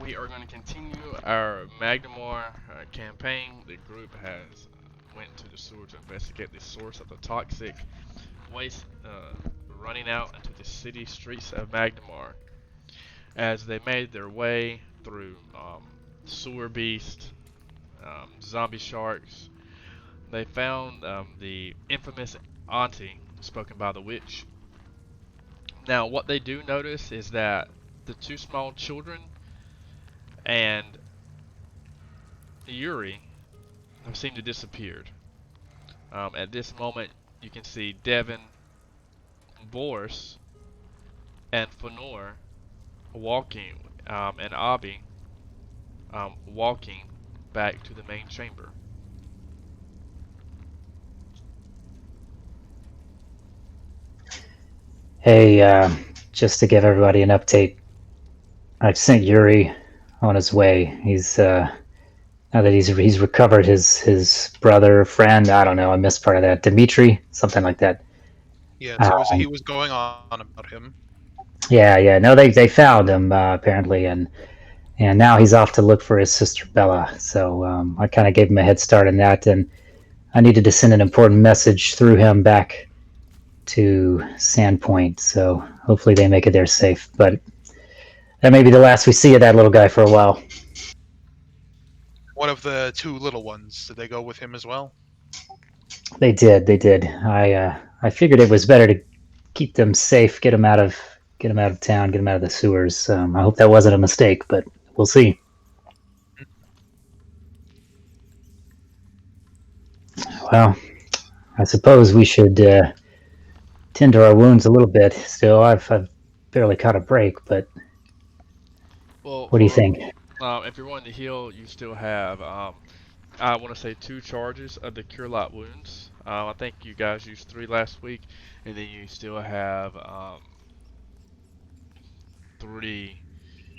we are going to continue our Magnimar campaign. The group has went to the sewer to investigate the source of the toxic waste running out into the city streets of Magnimar. As they made their way through sewer beasts, zombie sharks, they found the infamous auntie spoken by the witch. Now, what they do notice is that the two small children and Yuri have seemed to disappeared. At this moment, you can see Devin, Boris, and Fenor walking, and Abi walking back to the main chamber. Hey, just to give everybody an update, I've sent Yuri on his way. He's now that he's recovered his brother, friend. I don't know. I missed part of that. Dimitri, something like that. Yeah, so he Um, was going on about him. yeah. No, they found him apparently, and now he's off to look for his sister Bella. So I kind of gave him a head start on that, and I needed to send an important message through him back to Sandpoint. So hopefully they make it there safe. But that may be the last we see of that little guy for a while. One of the two little ones, did they go with him as well? They did. They did. I figured it was better to keep them safe, get them out of town, get them out of the sewers. I hope that wasn't a mistake, but we'll see. Well, I suppose we should tend to our wounds a little bit. Still, I've barely caught a break, but Well, what do you think? if you're wanting to heal, you still have, I want to say, 2 charges of the Cure Light wounds. I think you guys used 3 last week, and then you still have 3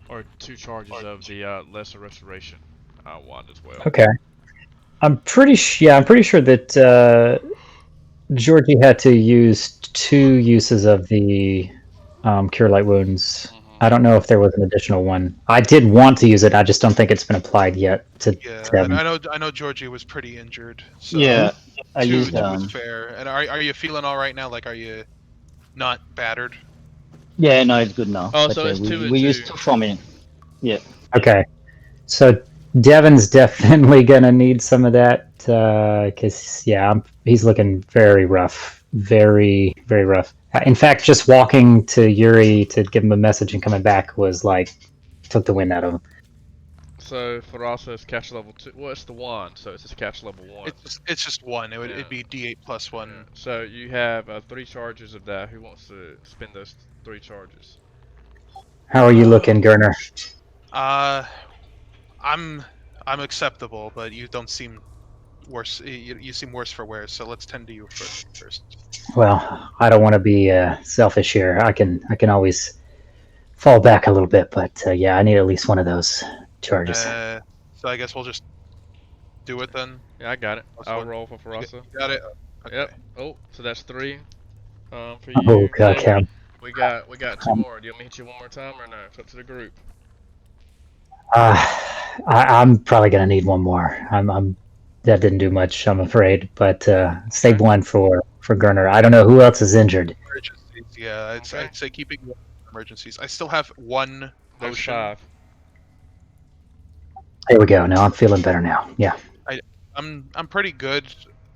or 2 charges of the Lesser Restoration wand as well. Okay, I'm pretty I'm pretty sure that Georgie had to use 2 uses of the Cure Light Wounds. I don't know if there was an additional one. I did want to use it. I just don't think it's been applied yet to Yeah, them. I know Georgie was pretty injured. So Yeah, I two used is fair. And are you feeling all right now? Like, are you not battered? yeah, no, it's good now. Oh, But so yeah, it's 2 and we 2. used two for me. Yeah. Okay, so Devin's definitely gonna need some of that because he's looking very rough, very rough. In fact, just walking to Yuri to give him a message and coming back was like took the wind out of him. So for also it's catch level 2. Well, it's the wand, so it's just catch level 1. It's just one. It'd Yeah. be D8 plus one. Yeah. So you have 3 charges of that. Who wants to spend those 3 charges? How are you looking, Gurner? I'm acceptable, but you don't seem worse. You seem worse for wear. So let's tend to you first. Well, I don't want to be selfish here. I can always fall back a little bit, but yeah, I need at least one of those charges. So I guess we'll just do it then. Yeah, I got it. Plus I'll one. roll for Farasa. You got it. Okay. Yep. Oh, so that's 3 for Oh, you. God, Then Cam. we got 2 more. Do you want me to hit you one more time or no? It's up to the group. I'm probably gonna need one more. I'm that didn't do much, I'm afraid. But save Okay. one for Gurner. I don't know who else is injured. Emergencies. Yeah, Okay. I'd say keeping emergencies. I still have one There's potion. 5. There we go. Now I'm feeling better now. Yeah. I'm pretty good.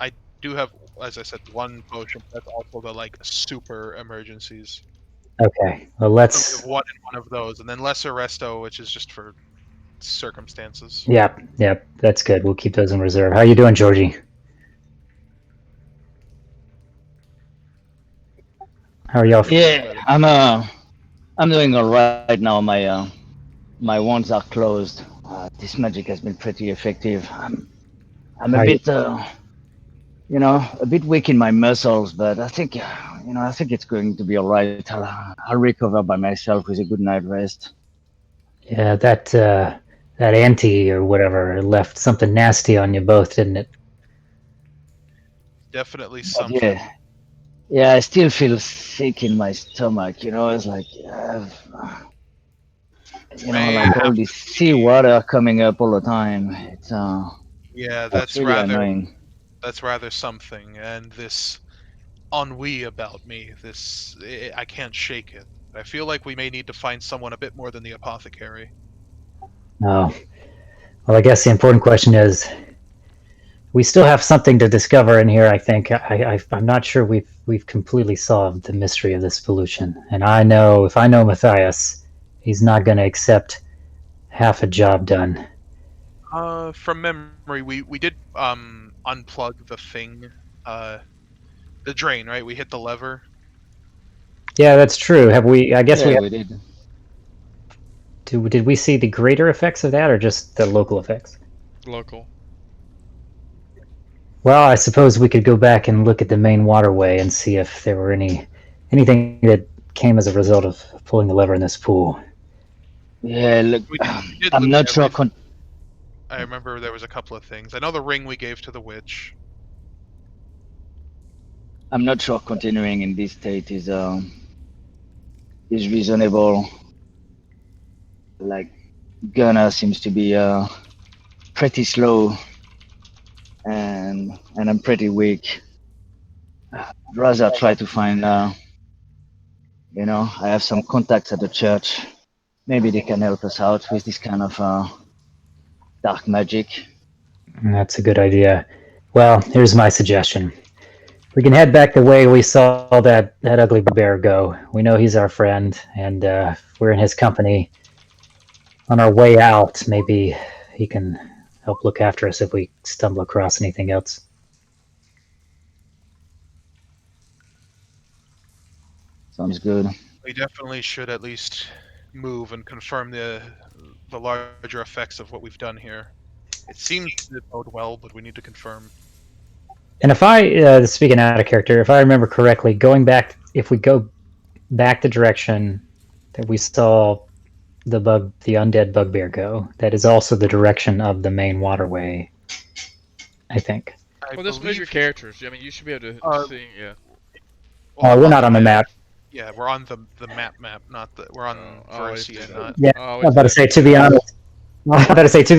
I do have, as I said, one potion. That's also the like super emergencies. Okay. Well, So we let's. have one in one of those, and then lesser resto, which is just for circumstances. Yep. That's good. We'll keep those in reserve. How you doing, Georgie? How are y'all? Yeah, I'm doing all right now. My wounds are closed. This magic has been pretty effective. I'm a How you- bit a bit weak in my muscles, but I think I think it's going to be all right. I'll recover by myself with a good night rest. Yeah, that auntie or whatever left something nasty on you both, didn't it? Definitely But something. yeah, I still feel sick in my stomach. It's like You know, like all this seawater coming up all the time. Yeah, It's really annoying. that's rather something. And this ennui about me, I can't shake it. I feel like we may need to find someone a bit more than the apothecary. Oh, well, I guess the important question is, we still have something to discover in here. I think I'm not sure we've completely solved the mystery of this pollution. And I know if I know Matthias, he's not going to accept half a job done. From memory, we did unplug the thing, the drain, right? We hit the lever. Yeah, that's true. Have we? I guess Yeah, we we did. did. We see the greater effects of that, or just the local effects? Local. Well, I suppose we could go back and look at the main waterway and see if there were anything that came as a result of pulling the lever in this pool. Yeah, look, We did I'm look not at sure. it. I remember there was a couple of things. I know the ring we gave to the witch. I'm not sure continuing in this state is reasonable. Like Gunner seems to be pretty slow, and I'm pretty weak. I'd rather try to find. I have some contacts at the church. Maybe they can help us out with this kind of dark magic. That's a good idea. Well, here's my suggestion. We can head back the way we saw that ugly bear go. We know he's our friend, and if we're in his company, on our way out, maybe he can help look after us if we stumble across anything else. Sounds good. We definitely should at least move and confirm the larger effects of what we've done here. It seems to bode well, but we need to confirm. And if speaking out of character, if I remember correctly, if we go back the direction that we saw the undead bugbear go, that is also the direction of the main waterway, I think. Well, just move your characters. I mean, you should be able to see. Yeah. Well, We're not on the map. Yeah, we're on the map, not we're on Versia, not. Yeah, I was about to say, to be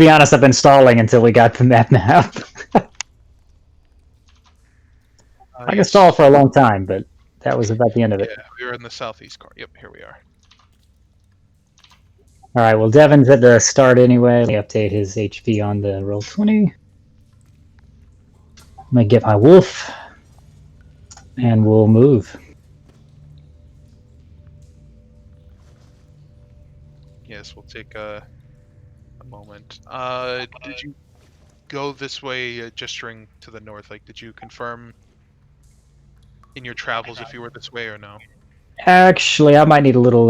honest, I've been stalling until we got the map. I can stall for a long time, but that was about the end of it. Yeah, we were in the southeast corner. Yep, here we are. All right, well, Devin's at the start anyway. Let me update his HP on the Roll20. I'm going to get my wolf, and we'll move. Yes, we'll take a moment. Did you go this way, gesturing to the north? Like, did you confirm in your travels if you were this way or no? Actually, I might need a little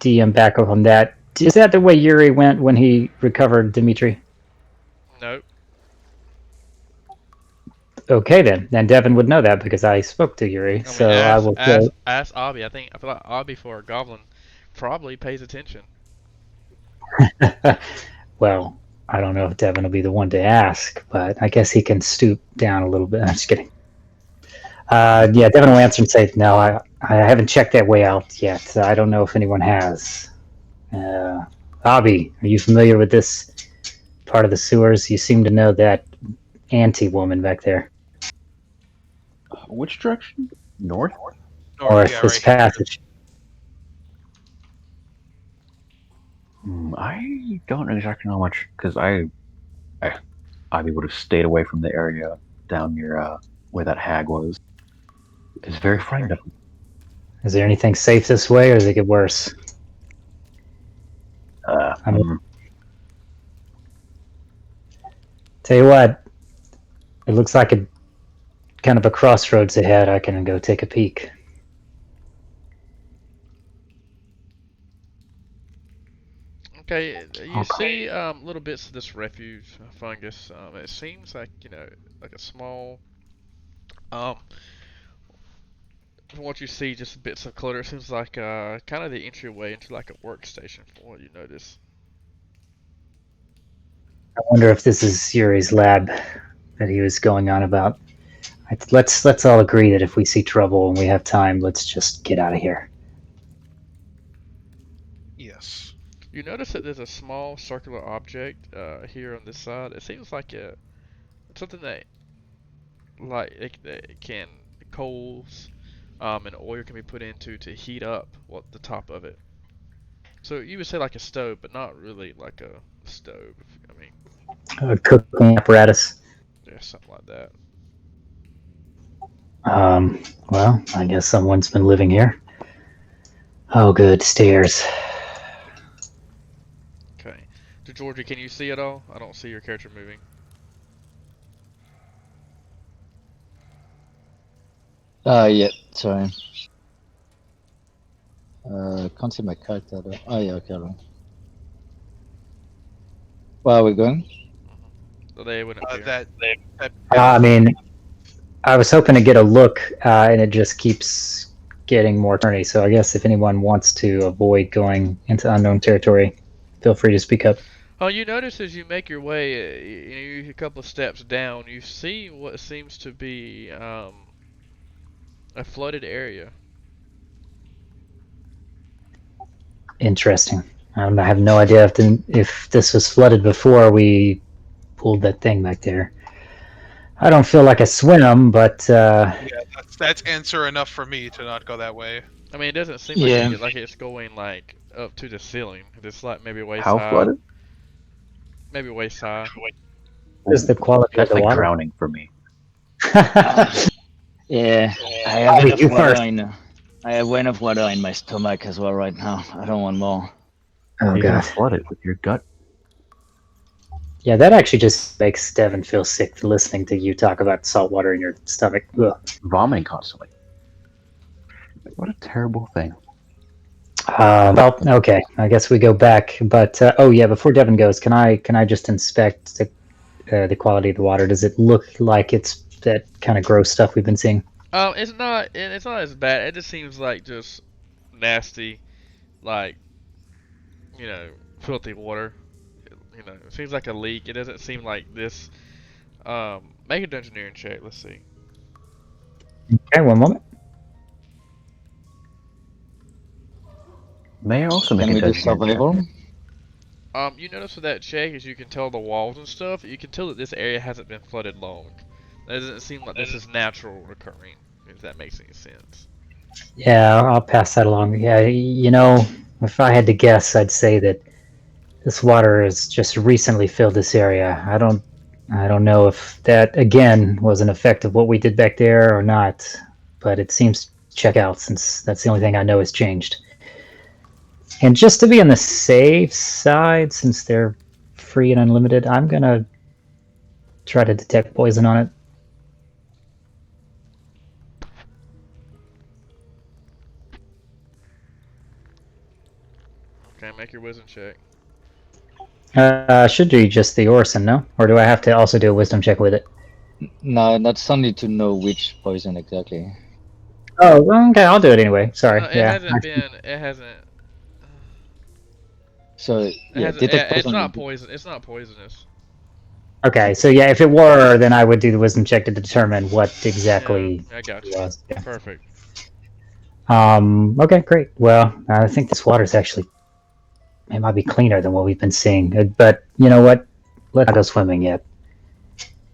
DM backup on that. Is that the way Yuri went when he recovered Dimitri? No. Okay, then. Then Devin would know that because I spoke to Yuri. I will ask Abby. I feel like Abby for a goblin probably pays attention. Well, I don't know if Devin will be the one to ask, but I guess he can stoop down a little bit. I'm just kidding. Yeah, Devin will answer and say, no, I haven't checked that way out yet. I don't know if anyone has. Abby, are you familiar with this part of the sewers? You seem to know that anti-woman back there. Which direction? North? North, yeah, this right passage. I don't exactly know much, because Abby would have stayed away from the area down near where that hag was. It's very frightened of him. Is there anything safe this way, or does it get worse? Tell you what, it looks like kind of a crossroads ahead. I can go take a peek. Okay, you see little bits of this refuge fungus. It seems like, like a small, from what you see, just bits of clutter. It seems like kind of the entryway into like a workstation, from what you notice. I wonder if this is Yuri's lab that he was going on about. Let's all agree that if we see trouble and we have time, let's just get out of here. Yes. You notice that there's a small circular object here on this side. It seems like something that it can coals and oil can be put into to heat up the top of it. So you would say like a stove, but not really like a stove. I mean, A cooking apparatus. yeah, something like that. Well, I guess someone's been living here. Oh, good. Stairs. Okay. So Georgie, can you see it all? I don't see your character moving. Yeah, sorry. Can't see my character though. Oh, yeah, okay. Right. Where are we going? So they wouldn't appear. That I mean, I was hoping to get a look, and it just keeps getting more turny. So I guess if anyone wants to avoid going into unknown territory, feel free to speak up. Oh, you notice as you make your way, a couple of steps down, you see what seems to be a flooded area. Interesting. I have no idea if this was flooded before we pulled that thing back there. I don't feel like a swim, but yeah, that's answer enough for me to not go that way. I mean, it doesn't seem Yeah. like it's going like up to the ceiling. It's like maybe waist How high. flooded? Maybe waist high. is the quality of That's the like water? drowning for me. Yeah, I have enough water in. I have enough water in my stomach as well right now. I don't want more. Oh You're gonna god. flood it with your gut. Yeah, that actually just makes Devin feel sick listening to you talk about salt water in your stomach. Ugh. Vomiting constantly. What a terrible thing. Well, okay. I guess we go back. But oh yeah, before Devin goes, can I just inspect the quality of the water? Does it look like it's that kind of gross stuff we've been seeing? It's not as bad. It just seems like just nasty, like filthy water. It seems like a leak. It doesn't seem like this. Make an engineering check. Let's see. Okay, one moment. May I also make Can we a do judgment check? survival? You notice with that check, as you can tell the walls and stuff, you can tell that this area hasn't been flooded long. It doesn't seem like this is natural occurring. If that makes any sense. Yeah, I'll pass that along. Yeah, if I had to guess, I'd say that this water has just recently filled this area. I don't know if that again was an effect of what we did back there or not, but it seems to check out since that's the only thing I know has changed. And just to be on the safe side, since they're free and unlimited, I'm gonna try to detect poison on it. Okay, make your wisdom check. Should do just the Orson, no? Or do I have to also do a wisdom check with it? No, that's only to know which poison exactly. Oh, okay, I'll do it anyway. Sorry. It yeah. hasn't been. It hasn't. So yeah, It's detect poison. not poison. It's not poisonous. Okay, so yeah, if it were, then I would do the wisdom check to determine what exactly Yeah, I got it you. was. Yeah. Perfect. Okay, great. Well, I think this water's actually it might be cleaner than what we've been seeing. But you know what? Let's not go swimming yet.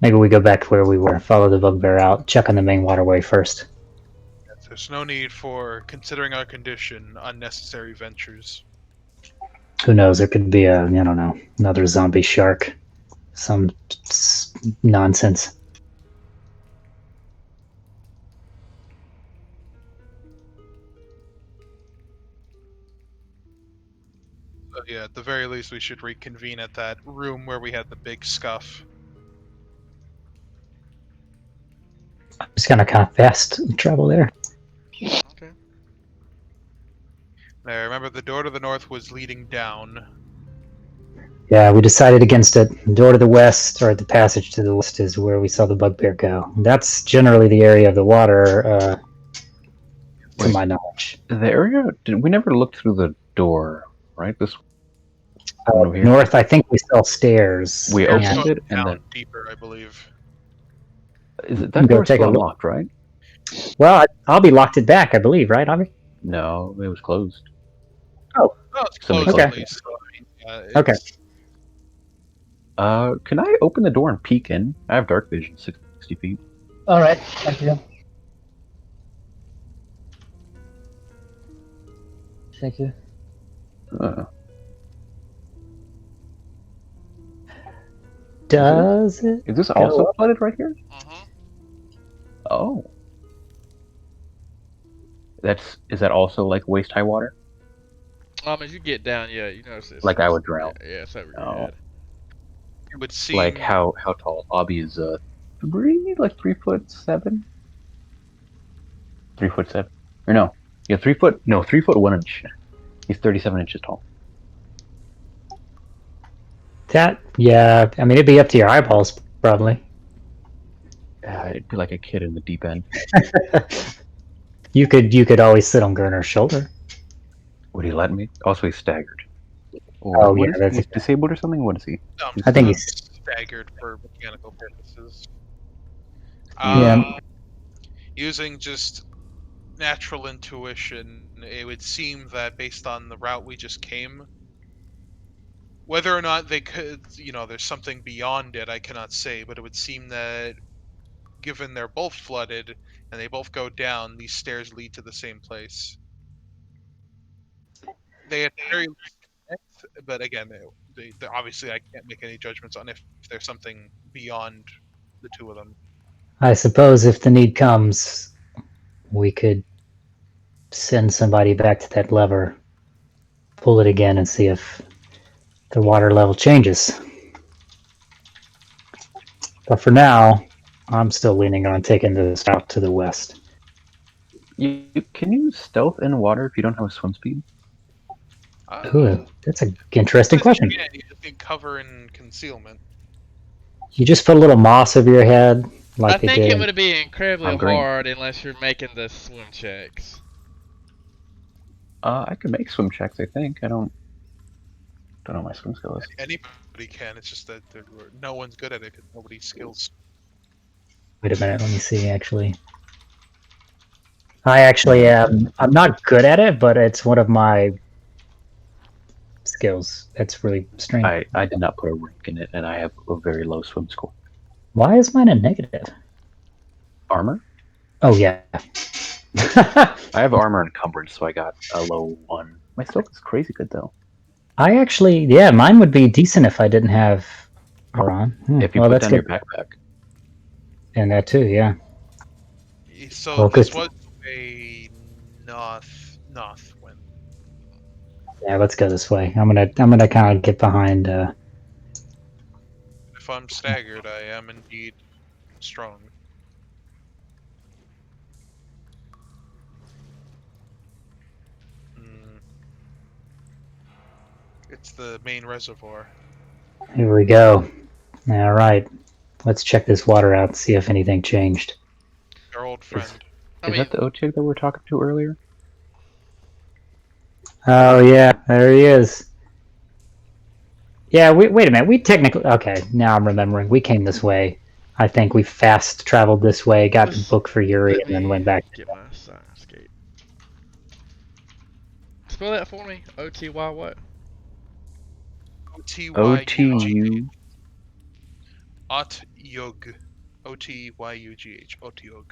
Maybe we go back to where we were, follow the bugbear out, check on the main waterway first. There's no need for, considering our condition, unnecessary ventures. Who knows? There could be a, I don't know, another zombie shark. Some nonsense. So yeah, at the very least, we should reconvene at that room where we had the big scuff. Just kind of fast travel there. Okay. Now, remember, the door to the north was leading down. Yeah, we decided against it. The door to the west, or the passage to the west, is where we saw the bugbear go. That's generally the area of the water, to Wait. my knowledge. The area? We never looked through the door, right? This one over here. North, I think we saw stairs. We Stairs opened going it, and down then deeper, I believe. is it Go that door's take a still look. unlocked, right? Well, I'll be locked it back, I believe, right, Avi? No, it was closed. Oh, it's Somebody closed closed at it. least. So, I Okay. It's, Can I open the door and peek in? I have dark vision, 60 feet. All right. Thank you. Thank you. Uh, Does it? is this Go also up. flooded right here? Mm-hmm. Oh. Is that also like waist high water? As you get down, yeah, you notice it's Like I would drown. Yeah, it's over your Oh. head. it would seem Like how tall? Obby is 3'7"? 3'7". Or no. Yeah, 3 foot 1 inch. He's 37 inches tall. That, yeah, I mean, it'd be up to your eyeballs, probably. It'd be like a kid in the deep end. You could always sit on Gurner's shoulder. Would he let me? Also, he's staggered. Oh, What yeah, is that's he's disabled or something? What is he? I think I'm he's staggered for mechanical purposes. Yeah. Using just natural intuition, it would seem that based on the route we just came, whether or not they could, there's something beyond it, I cannot say, but it would seem that given they're both flooded and they both go down, these stairs lead to the same place. They at the very least connect, but again, obviously I can't make any judgments on if there's something beyond the two of them. I suppose if the need comes, we could send somebody back to that lever, pull it again, and see if the water level changes. But for now, I'm still leaning on taking this route to the west. Can you stealth in water if you don't have a swim speed? Ooh, that's an interesting question. Yeah, you just need cover and concealment. You just put a little moss over your head, like I they think did. it would be incredibly I'm green. hard unless you're making the swim checks. I can make swim checks. I think I don't know my swim skills. Anybody can. It's just that no one's good at it because nobody's skills. Wait a minute, let me see. Actually, I actually am. I'm not good at it, but it's one of my skills. That's really strange. I did not put a rank in it, and I have a very low swim score. Why is mine a negative? Armor? Oh yeah. I have armor encumbrance, so I got a low 1. My stealth is crazy good though. I actually, yeah, mine would be decent if I didn't have armor on. If you well, put that's down your good. backpack. And that too, yeah. So Well, this good. was a north wind. Yeah, let's go this way. I'm gonna kind of get behind. If I'm staggered, I am indeed strong. It's the main reservoir. Here we go. All right, let's check this water out and see if anything changed. Our old friend. I Is mean, that the Otyug that we were talking to earlier? Oh yeah, there he is. Yeah, wait a minute. We technically okay. Now I'm remembering. We came this way. I think we fast traveled this way, got the book for Yuri, let and then me went back. get my Sirenscape. Spell that for me. O-T-Y what? O-T-Y-U-G. Otyug. O-T-Y-U-G-H. Otyug.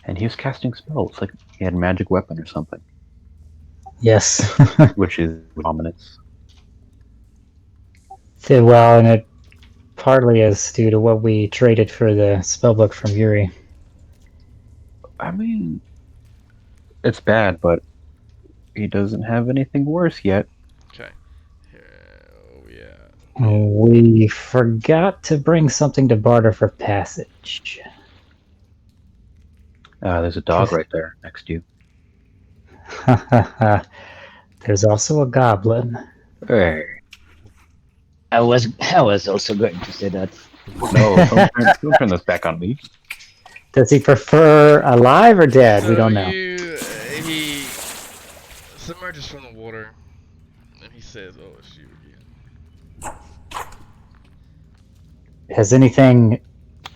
And he was casting spells, like he had a magic weapon or something, Yes. which is ominous. Well, and it partly is due to what we traded for the spellbook from Yuri. I mean, it's bad, but he doesn't have anything worse yet. Okay. Oh yeah. We forgot to bring something to barter for passage. There's a dog right there next to you. There's also a goblin. Hey. I was also going to say that. No, don't turn this back on me. Does he prefer alive or dead? We don't know. He submerges from the water, and he says, "Oh, it's you again." Has anything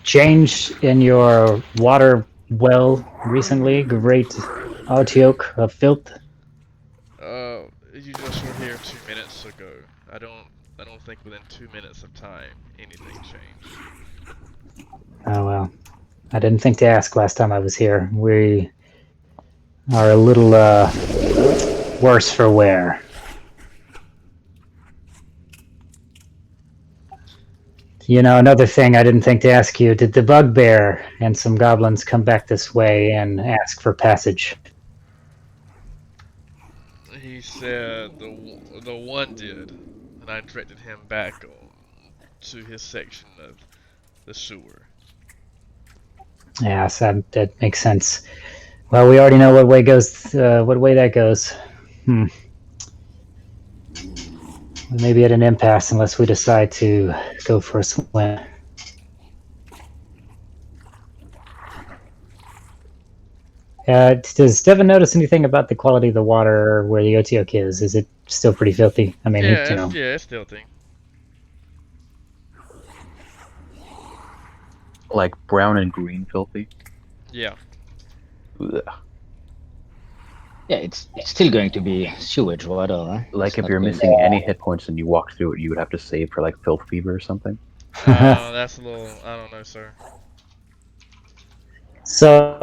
changed in your water well recently? Great Otioke of filth? You just were here 2 minutes ago. I don't think within 2 minutes of time anything changed. Oh well. I didn't think to ask last time I was here. We are a little worse for wear. You know, another thing I didn't think to ask you, did the bugbear and some goblins come back this way and ask for passage? He said the one did, and I directed him back to his section of the sewer. Yes, that makes sense. Well, we already know what way that goes. Hmm. We may be at an impasse unless we decide to go for a swim. Does Devin notice anything about the quality of the water where the Otiok is? Is it still pretty filthy? I mean, Yeah, it's still thing. Like brown and green filthy. Yeah. Ugh. Yeah, it's still going to be sewage water, right? Like It's if not you're going missing any hit points and you walk through it, you would have to save for like filth fever or something. That's a little. I don't know, sir. So,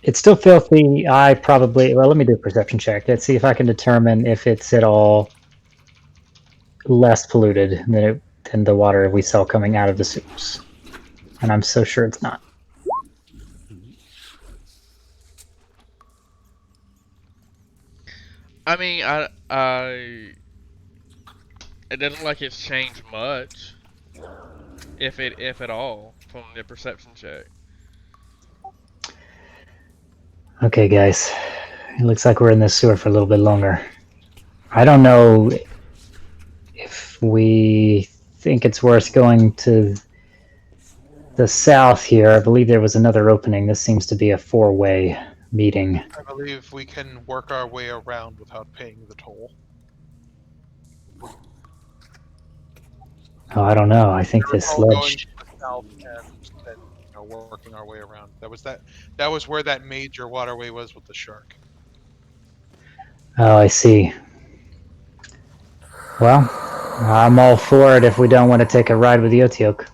it's still filthy. Let me do a perception check. Let's see if I can determine if it's at all less polluted than the water we saw coming out of the sewers. And I'm so sure it's not. I mean, it doesn't look like it's changed much, if at all, from the perception check. Okay, guys. It looks like we're in this sewer for a little bit longer. I don't know if we think it's worth going to the south here. I believe there was another opening. This seems to be a four-way meeting. I believe we can work our way around without paying the toll. Oh, I don't know. I think this We're all going ledge. to the south and then, working our way around. That was where that major waterway was with the shark. Oh, I see. Well, I'm all for it if we don't want to take a ride with the Otiok.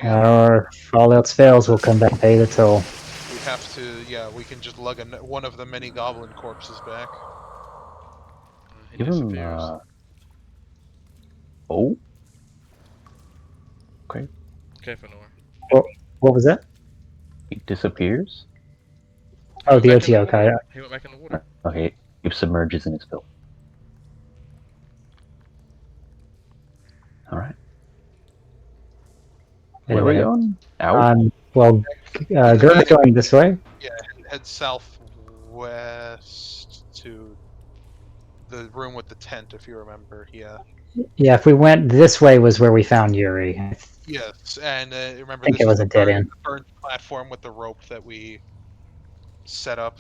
Or if all else fails, we'll come back and pay the toll. We have to, we can just lug one of the many goblin corpses back. He Give him. disappears. Oh. Okay, Fenor. What was that? He disappears. Oh, the Back in Otiok. He went back in the water. Okay, he submerges in his filth. All right. Where are we Anyway, going? Out. Gert's going this way. Yeah, head southwest to the room with the tent, if you remember. Yeah. Yeah, if we went this way was where we found Yuri. Yes, and remember I think this it was a dead end. burnt platform with the rope that we set up.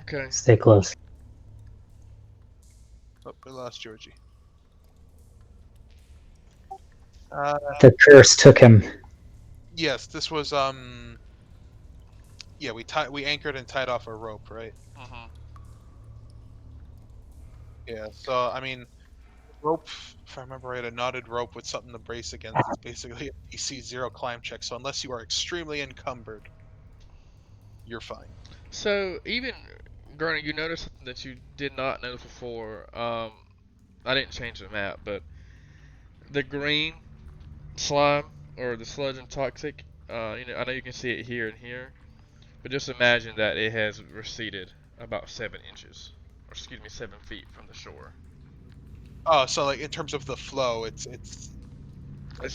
Okay. Stay close. Oh, we lost Georgie. The curse took him. Yes, this was yeah, we anchored and tied off a rope, right? Yeah, so I mean, rope, if I remember right, a knotted rope with something to brace against is basically a DC 0 climb check. So unless you are extremely encumbered, you're fine. So even Garner, you noticed something that you did not notice before. I didn't change the map, but the green slime or the sludge and toxic. I know you can see it here and here, but just imagine that it has receded about 7 inches, or excuse me, 7 feet from the shore. Oh, so like in terms of the flow, it's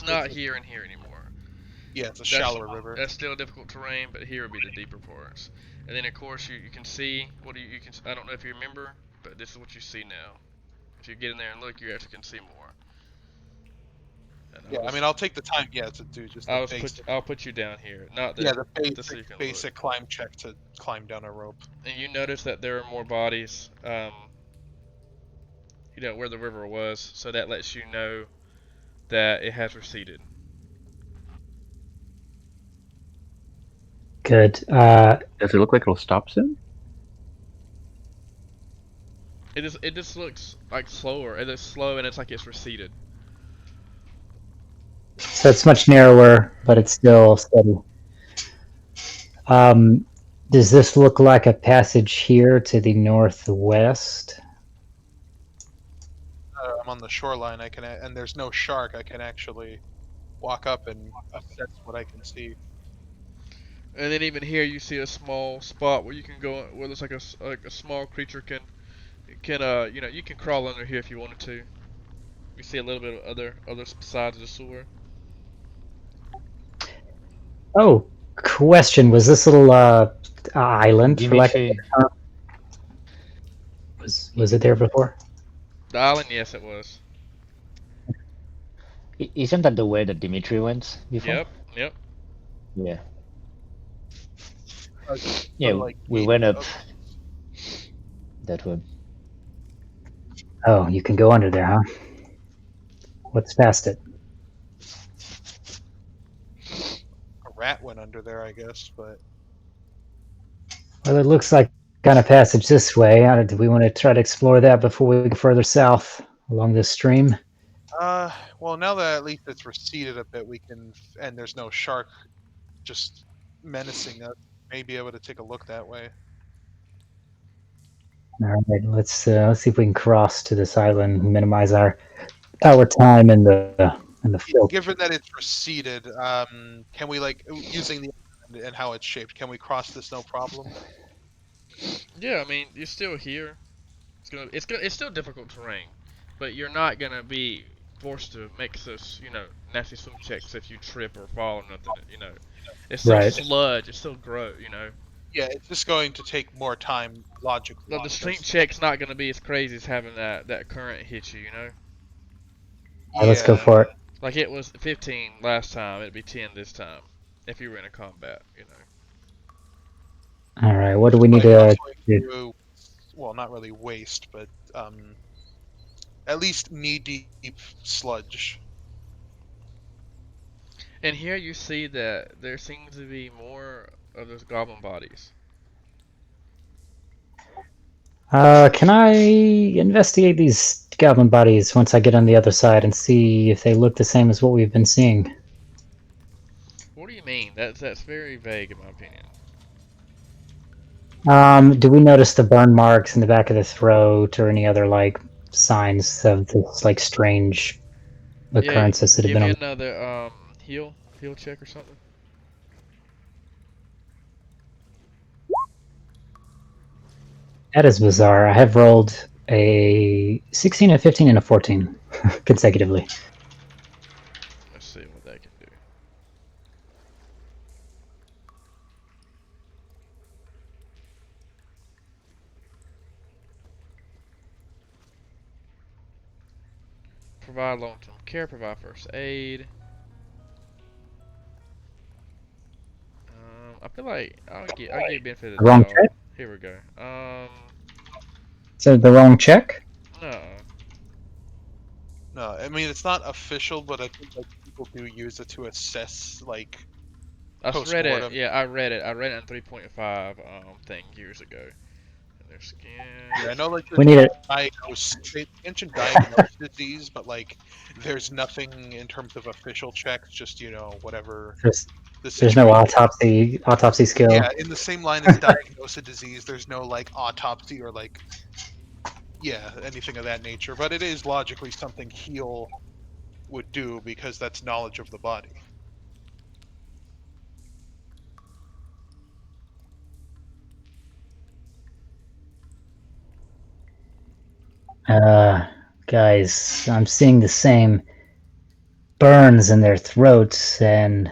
not here and here anymore. Yeah, it's a shallower river. That's still difficult terrain, but here would be the deeper parts. And then of course you can see you can. I don't know if you remember, but this is what you see now. If you get in there and look, you actually can see more. Yeah, I mean, I'll take the time, to do just the basic. I'll put you down here, not the the basic climb check to climb down a rope. And you notice that there are more bodies. where the river was, so that lets you know that it has receded. Good. Does it look like it'll stop soon? It just looks like slower. It is slow and it's like it's receded. So it's much narrower, but it's still steady. Does this look like a passage here to the northwest? I'm on the shoreline. And there's no shark. I can actually walk up and assess what I can see. And then even here you see a small spot where you can go, where there's like a small creature can you can crawl under here if you wanted to. You see a little bit of other sides of the sewer. Oh, question. Was this little island, for lack of a Dimitri, better term, was it there before? The island, yes, it was. isn't that the way that Dimitri went before? Yep, yep. Yeah. Okay, Yeah, so, like, we went up that way. Oh, you can go under there, huh? What's past it? a rat went under there, I guess, but Well, it looks like kind of passage this way. Do we want to try to explore that before we go further south along this stream? well, now that at least it's receded a bit, we can, and there's no shark just menacing us, may be able to take a look that way. All right, let's see if we can cross to this island and minimize our time in the filth. Given that it's receded, can we, like, using the island and how it's shaped, can we cross this no problem? Yeah, I mean, you're still here. It's still difficult terrain, but you're not gonna be forced to make those, nasty swim checks if you trip or fall or nothing. It's still Right. sludge. It's still gross. Yeah, it's just going to take more time logically. But the strength check's not gonna be as crazy as having that current hit you. All right, let's go for it. Like it was 15 last time, it'd be 10 this time if you were in a combat. All right, what do we need But to do? Well, not really waste, but at least knee-deep sludge. And here you see that there seems to be more of those goblin bodies. Can I investigate these goblin bodies once I get on the other side and see if they look the same as what we've been seeing? What do you mean? That's very vague in my opinion. Do we notice the burn marks in the back of the throat or any other like signs of this like strange occurrences that have Give been me on? another heal check or something. That is bizarre. I have rolled a 16, a 15, and a 14 consecutively. Let's see what that can do. Provide long-term care, provide first aid. I feel like I'll get benefit of the Wrong doubt. check? Here we go. So the wrong check? No. No, I mean it's not official, but I think like people do use it to assess like I just read it. Post-mortem. Yeah, I read it. I read it in 3.5 thing years ago. And their skin. Yeah, I know like We need it. they mentioned diagnosed disease, but like there's nothing in terms of official checks, just whatever There's, the there's no situation. autopsy skill. Yeah, in the same line as diagnose a disease, there's no like autopsy or like anything of that nature. But it is logically something heal would do because that's knowledge of the body. Guys, I'm seeing the same burns in their throats, and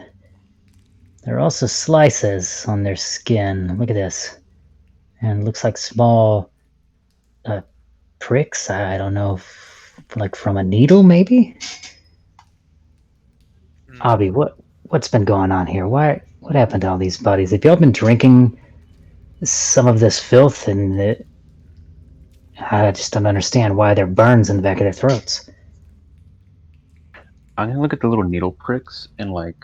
there are also slices on their skin. Look at this. And it looks like small pricks. I don't know, like from a needle, maybe? Abby, what's been going on here? What happened to all these bodies? Have y'all been drinking some of this filth and I just don't understand why there are burns in the back of their throats. I'm gonna look at the little needle pricks and like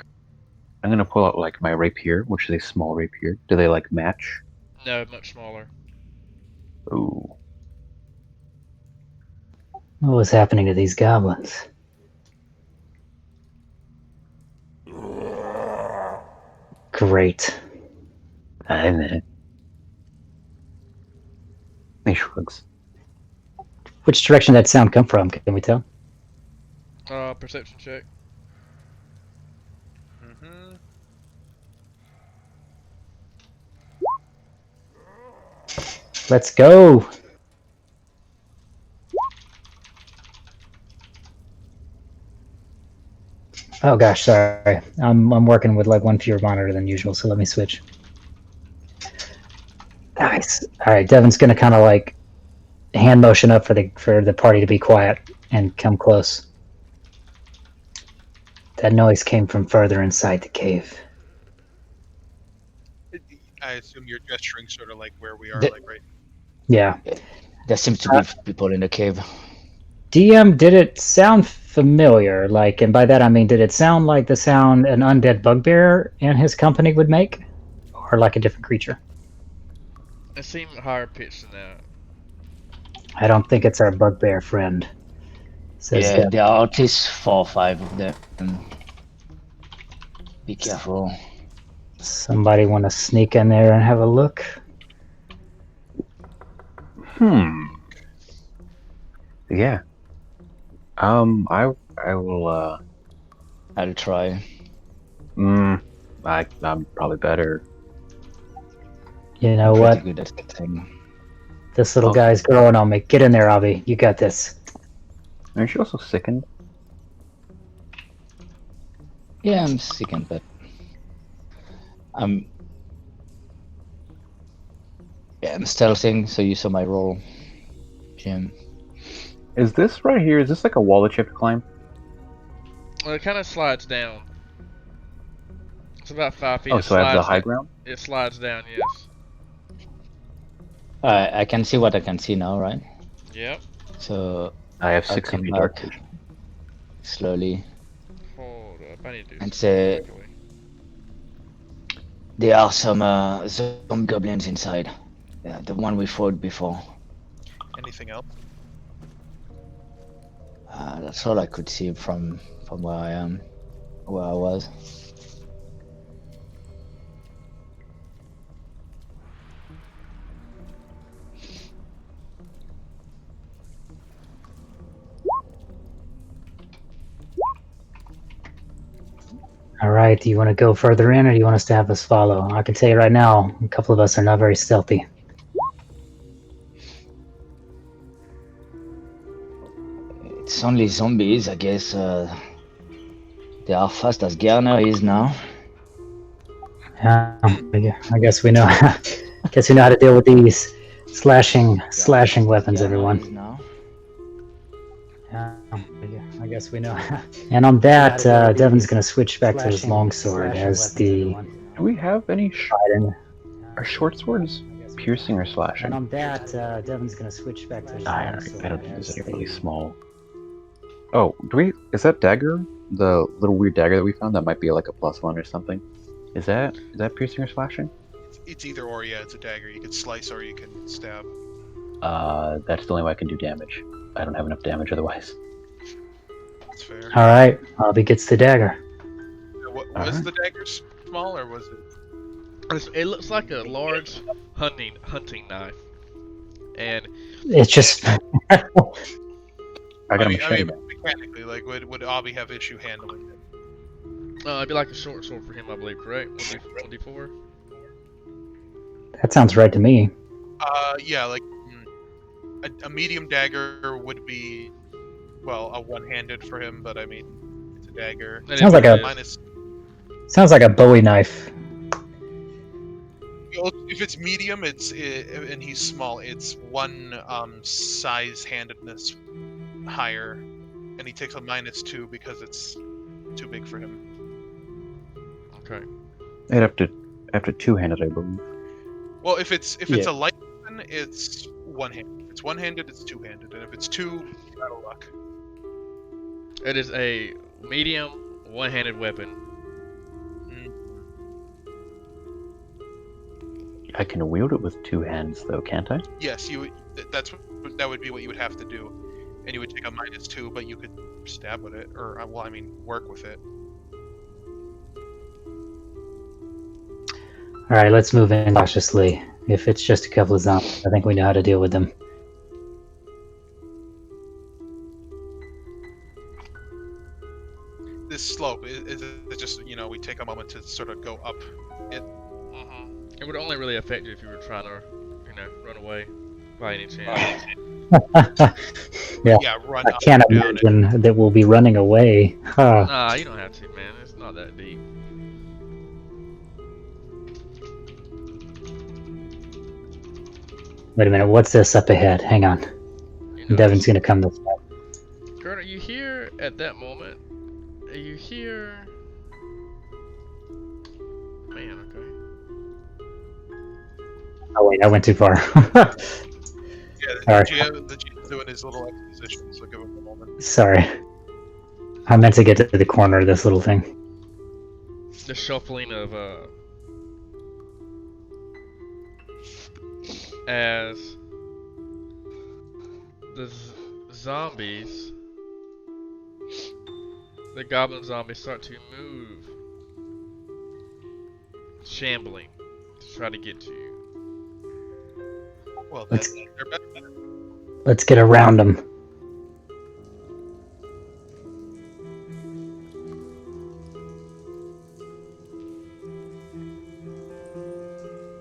I'm gonna pull out like my rapier, which is a small rapier. Do they like match? No, much smaller. Ooh. What was happening to these goblins? Great. He shrugs. Which direction did that sound come from? Can we tell? Perception check. Mm-hmm. Let's go. Oh gosh, sorry. I'm working with like one fewer monitor than usual, so let me switch. Nice. All right, Devin's gonna kind of like hand motion up for the party to be quiet and come close. That noise came from further inside the cave. I assume you're gesturing sort of like where we are, The- like right. Yeah. There seems to be people in the cave. DM, did it sound familiar? Like, and by that I mean, did it sound like the sound an undead bugbear and his company would make, or like a different creature? It seemed higher pitched than that. I don't think it's our bugbear friend. Says Yeah, Devin. there are at least 4 or 5 of them. Be careful. Somebody want to sneak in there and have a look? Yeah. I will. I'll try. I'm probably better. You know I'm what? pretty good at that thing. This little Oh. guy's growing on me. Get in there, Avi. You got this. Aren't you also sickened? Yeah, I'm sickened, but I'm stealthing, so you saw my roll, Jim. Is this right here? Is this like a wall that you have to climb? Well, it kind of slides down. It's about 5 feet. Oh, It so I have the slides high down. ground? It slides down, yes. I can see what I can see now, right? Yep. So I have I'll 60 come feet dark back. vision. slowly. Hold up. I need to do And something say- quickly. There are some zombie goblins inside. The one we fought before. Anything else? That's all I could see from where I am, where I was. All right. Do you want to go further in, or do you want us to have us follow? I can tell you right now, a couple of us are not very stealthy. It's only zombies, I guess. They are fast as Gerner is now. Yeah, I guess we know. Guess we know how to deal with these slashing weapons, Gerner everyone. is now. Yeah, I guess we know. And on that, Devin's gonna switch back to his longsword as the. Do we have any are short swords piercing or slashing? And on that, Devin's gonna switch back to his Alright, longsword. I don't think there's as any really the- small. Oh, is that dagger? The little weird dagger that we found that might be like a +1 or something. Is that piercing or slashing? It's either or. Yeah, it's a dagger. You can slice or you can stab. That's the only way I can do damage. I don't have enough damage otherwise. That's fair. All right, Avi gets the dagger. Was Alright. the dagger small or was it? It looks like a large hunting knife, and It's just. I got a I machete. mean, mechanically, like, would Abby have issue handling it? it'd be like a short sword for him, I believe. Correct? 1d4. That sounds right to me. Yeah, like a medium dagger would be, well, a one-handed for him, but I mean, it's a dagger. That Sounds is like what a- it is. Minus, Sounds like a Bowie knife. if it's medium, and he's small, it's one size handedness higher, and he takes a -2 because it's too big for him. Okay. I'd have to two-handed, I believe. Well, if it's Yeah. a light one, it's one hand. it's one-handed, it's two-handed, and if it's two, you're out of luck. It is a medium one-handed weapon. I can wield it with two hands, though, can't I? Yes, that would be what you would have to do, and you would take a -2, but you could stab with it, or well, I mean, work with it. All right, let's move in cautiously. If it's just a couple of zombies, I think we know how to deal with them. This slope is it just, you know, we take a moment to sort of go up it. It would only really affect you if you were trying to, you know, run away by any chance. Yeah, Run I up can't and down it. imagine that we'll be running away. Huh. Nah, you don't have to, man. It's not that deep. Wait a minute, what's this up ahead? Hang on. You know, Devin's gonna come this way. Gert, are you here at that moment? Are you here? Man, okay. Oh wait, I went too far. Yeah, All right. the GM's doing his little exposition, so give him a moment. Sorry. I meant to get to the corner of this little thing. The shuffling of as the zombies, the goblin zombies start to move, shambling to try to get to you. Well, Let's- they're better. Let's get around them.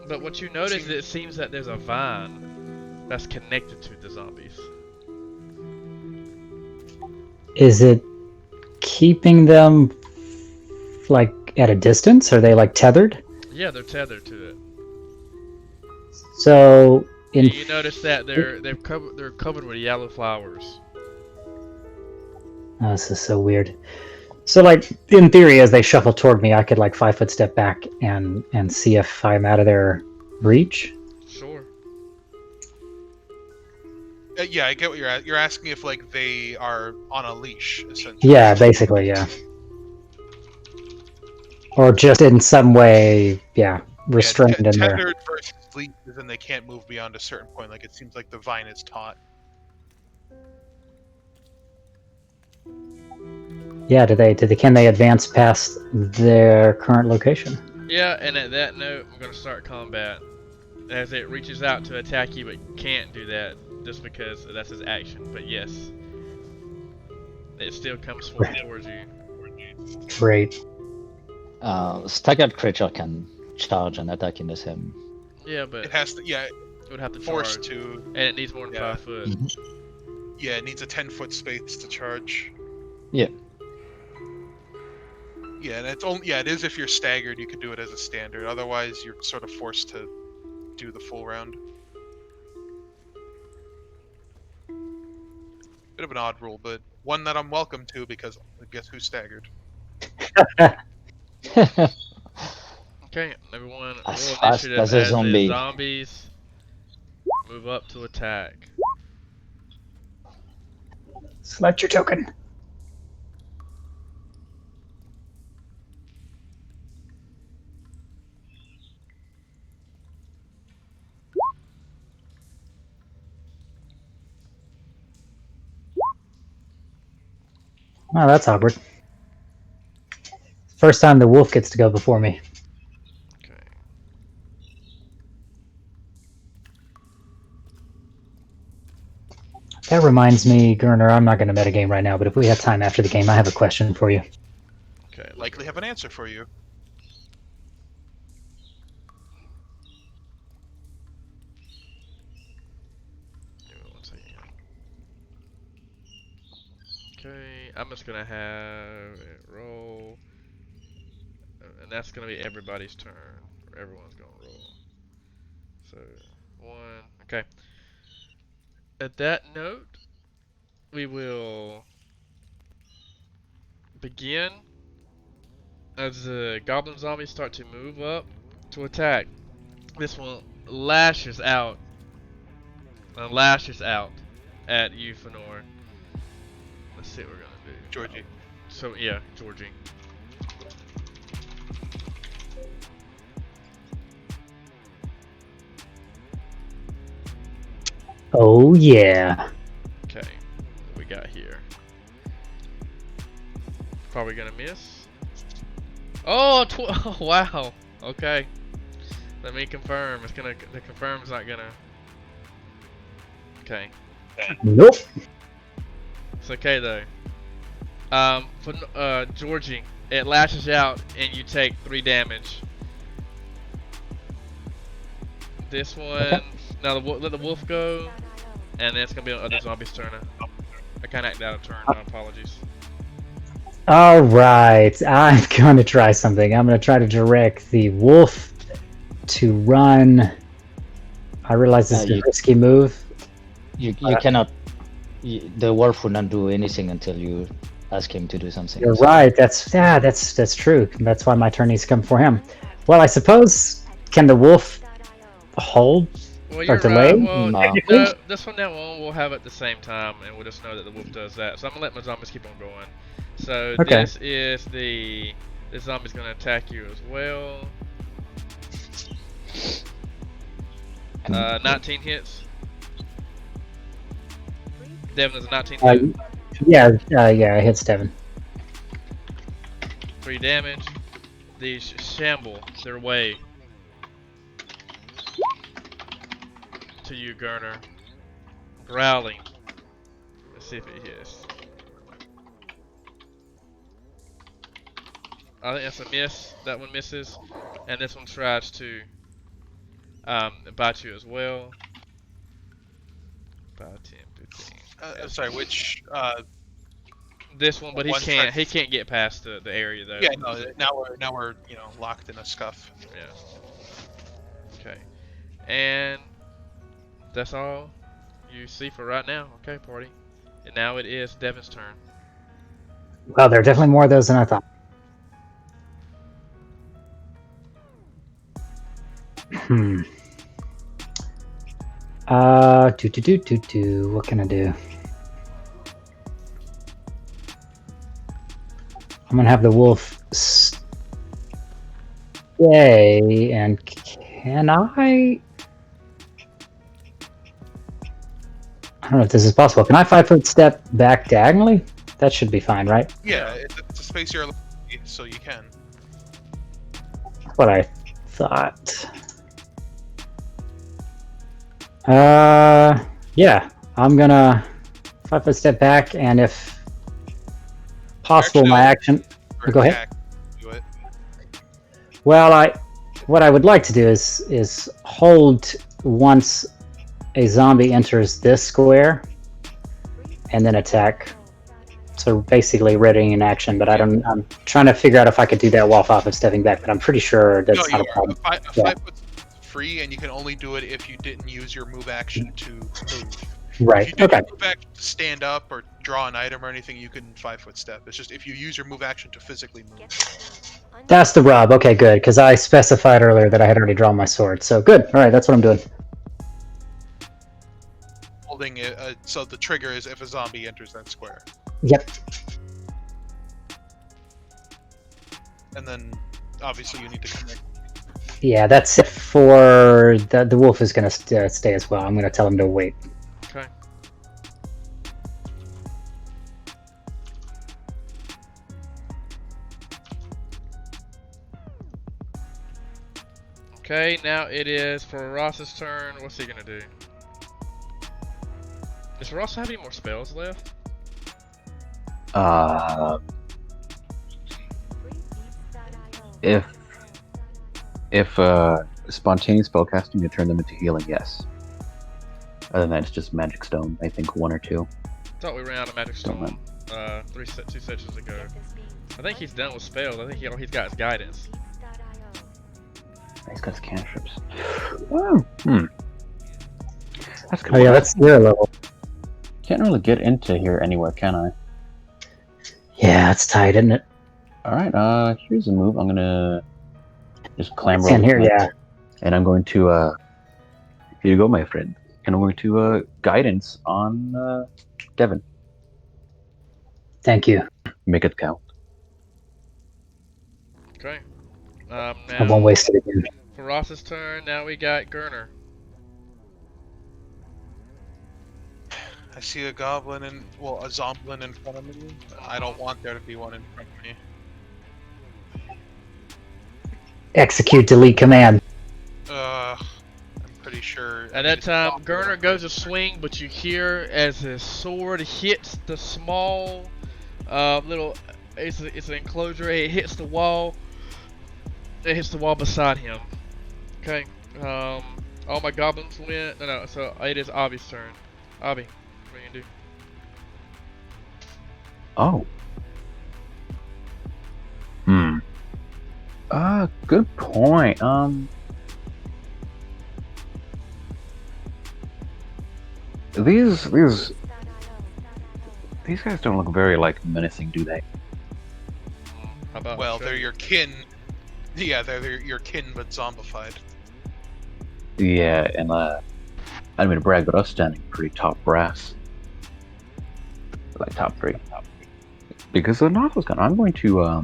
But what you notice is it seems that there's a vine that's connected to the zombies. Is it keeping them like at a distance? Are they like tethered? Yeah, they're tethered to it. So in You notice that they're covered with yellow flowers. Oh, this is so weird. So, like, in theory, as they shuffle toward me, I could, like, 5 foot step back and see if I'm out of their reach? Sure. Yeah, I get what you're asking if, like, they are on a leash, essentially. Yeah, basically, yeah. Or just in some way, yeah, restrained in there. Tethered versus leashes, and they can't move beyond a certain point. Like, it seems like the vine is taut. Yeah, can they advance past their current location? Yeah, and at that note, I'm gonna start combat. As it reaches out to attack you, but can't do that just because that's his action. But yes, it still comes forward towards you. Great. Staggered creature can charge and attack in the same. Yeah, but It has to, yeah, it would have to force charge, to. and it needs more than Yeah. 5 foot. Yeah, it needs a 10-foot space to charge. Yeah. Yeah, and it's only it is if you're staggered, you can do it as a standard. Otherwise, you're sort of forced to do the full round. Bit of an odd rule, but one that I'm welcome to because guess who's staggered? Okay, everyone, As roll fast initiative as a as zombie. the zombies move up to attack. Select your token. Oh, that's awkward. First time the wolf gets to go before me. Okay. That reminds me, Gurner, I'm not going to metagame right now, but if we have time after the game, I have a question for you. Okay. Likely have an answer for you. Give me 1 second. Okay, I'm just gonna have it roll, and that's gonna be everybody's turn. Everyone's gonna roll. So 1. Okay. At that note, we will begin as the goblin zombies start to move up to attack. This one lashes out and lashes out at you, Fenor. Let's see what we're gonna do. Georgie. So yeah, Georgie. Oh yeah. Okay, what we got here? Probably gonna miss. Oh, oh wow. Okay. Let me confirm. It's gonna. The confirm's not gonna. Okay. Nope. It's okay though. For Georgie, it lashes out and you take 3 damage. This one. Okay. Now let the wolf go, and then it's gonna be on other zombies' turn. I kind of acted out of turn. My apologies. All right, I'm going to try something. I'm going to try to direct the wolf to run. I realize this is a risky move. You cannot. The wolf will not do anything until you ask him to do something. You're right. That's true. That's why my turn needs to come for him. Well, I suppose can the wolf hold Well, or you're delay? right. Well, No. no, this one now on we'll have it at the same time, and we'll just know that the wolf does that. So I'm gonna let my zombies keep on going. So Okay. this is this zombie's gonna attack you as well. 19 hits. Devin is a 19 hit. Yeah, it hits Devin. 3 damage. These shamble their way to you, Gurner. Growling. Let's see if it hits. I think that's a miss. That one misses. And this one tries to bite you as well. 5, 10, 15. Sorry, which? This one, but he One can't. try- He can't get past the area though. Yeah, no. Now we're locked in a scuff. Yeah. Okay. And that's all you see for right now. Okay, party. And now it is Devin's turn. Well, there are definitely more of those than I thought. What can I do? I'm gonna have the wolf stay, and can I? I don't know if this is possible. Can I 5-foot step back diagonally? That should be fine, right? Yeah, it's a space you're allowed, so you can. That's what I thought. Yeah, I'm gonna 5-foot step back, and if possible, my action. Or Go ahead. attack, do it. Well, what I would like to do is hold once a zombie enters this square, and then attack. So basically, readying an action. But I'm trying to figure out if I could do that while 5-foot stepping back. But I'm pretty sure that's not a problem. A Yeah. 5 foot free, and you can only do it if you didn't use your move action to move. Right. If you didn't Okay. move action to stand up or draw an item or anything, you can 5-foot step. It's just if you use your move action to physically move. That's the rub. Okay, good. Because I specified earlier that I had already drawn my sword. So good. All right, that's what I'm doing. Holding it, so the trigger is if a zombie enters that square. Yep. And then, obviously, you need to connect. Yeah, that's it for the wolf is going to stay as well. I'm going to tell him to wait. Okay. Okay, now it is for Ross's turn. What's he gonna do? Does Ross have any more spells left? If spontaneous spellcasting, you turn them into healing, yes. Other than that, it's just magic stone. I think 1 or 2. Thought we ran out of magic stone. 2 sessions ago. I think he's done with spells. I think he's got his guidance. He's got his cantrips. Oh, That's good. Oh yeah, that's 0 level. Can't really get into here anywhere, can I? Yeah, it's tight, isn't it? Alright, here's a move. I'm gonna just clamber Stand over here, to it, yeah. and I'm going to, here you go, my friend. And I'm going to guidance on Devin. Thank you. Make it count. Okay. I Now won't waste it again. for Ross's turn. Now we got Gurner. I see a goblin and a zomblin in front of me. I don't want there to be one in front of me. Execute delete command. I'm pretty sure. At that time, Gurner goes to swing, but you hear as his sword hits the small little. It's an enclosure. It hits the wall. It hits the wall beside him. Okay. All my goblins went. No. So it is Avi's turn. Avi, what are you gonna do? Oh. Good point. These guys don't look very menacing, do they? How about Well, Shredder? they're your kin. Yeah, they're your kin, but zombified. Yeah, and I don't mean to brag, but us standing pretty top brass. Like top three. Because the Nautilus gun, I'm going to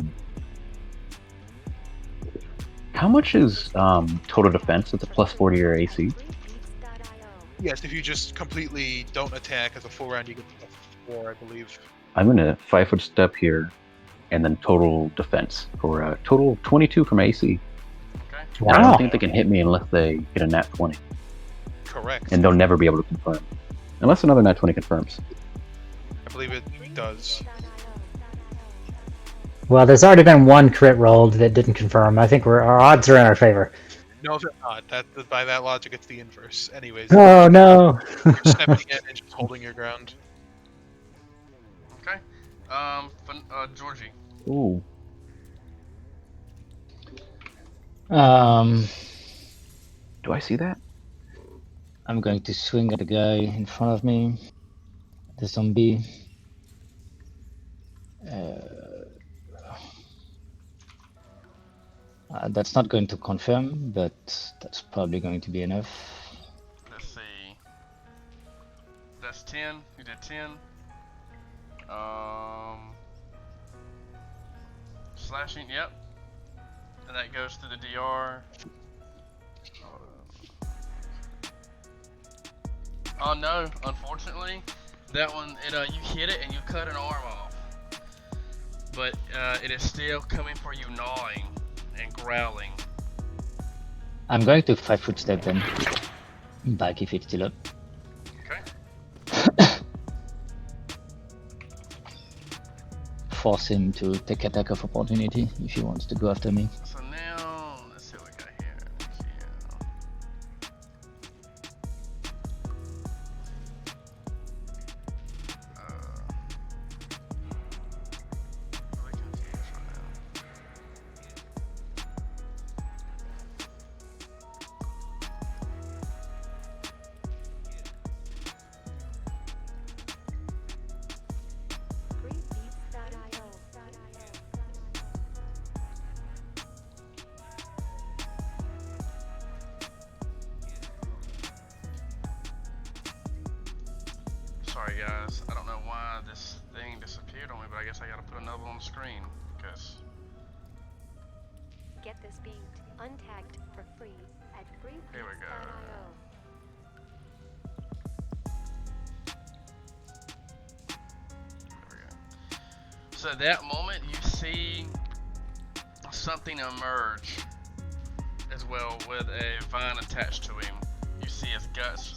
how much is total defense? It's a plus 40 or AC. Yes, if you just completely don't attack as a full round, you get +4, I believe. I'm gonna 5-foot step here, and then total defense for total 22 from AC. Okay. And I Wow. don't think they can hit me unless they get a nat 20, Correct. and they'll never be able to confirm, unless another nat 20 confirms. I believe it does. Well, there's already been one crit rolled that didn't confirm. I think our odds are in our favor. No, they're not. By that logic, it's the inverse. Anyways, Oh no! you're stepping in and just holding your ground. Okay. Georgie. Ooh. Do I see that? I'm going to swing at the guy in front of me, the zombie. That's not going to confirm, but that's probably going to be enough. Let's see. That's 10. You did 10. Slashing. Yep. And that goes through the DR. Oh no! Unfortunately, that one you hit it and you cut an arm off, but it is still coming for you, gnawing and growling. I'm going to 5-foot step then. Back if it's still up. Okay. Force him to take attack of opportunity if he wants to go after me. So now let's see what we got here. Really confused right now. Sorry guys, I don't know why this thing disappeared on me, but I guess I gotta put another on the screen because Get this beat untagged for free at here we go. There we go. So at that moment you see something emerge as well with a vine attached to him. You see his guts.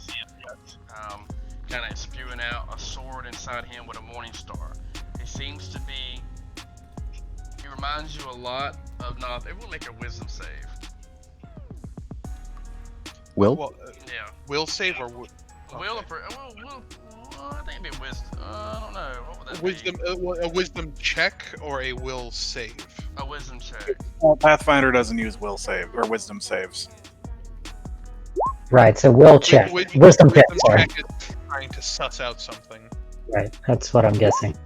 Kind of spewing out a sword inside him with a morning star. He seems to be. He reminds you a lot of Noth. Everyone make a wisdom save. Will? Well, Yeah. will save or will? Will or I think it'd be wisdom. I don't know. What would that Wisdom, be? a wisdom check or a will save? A wisdom check. Well, Pathfinder doesn't use will save or wisdom saves. Right, so will check. Wisdom check, sorry. check is trying to suss out something. Right, that's what I'm guessing.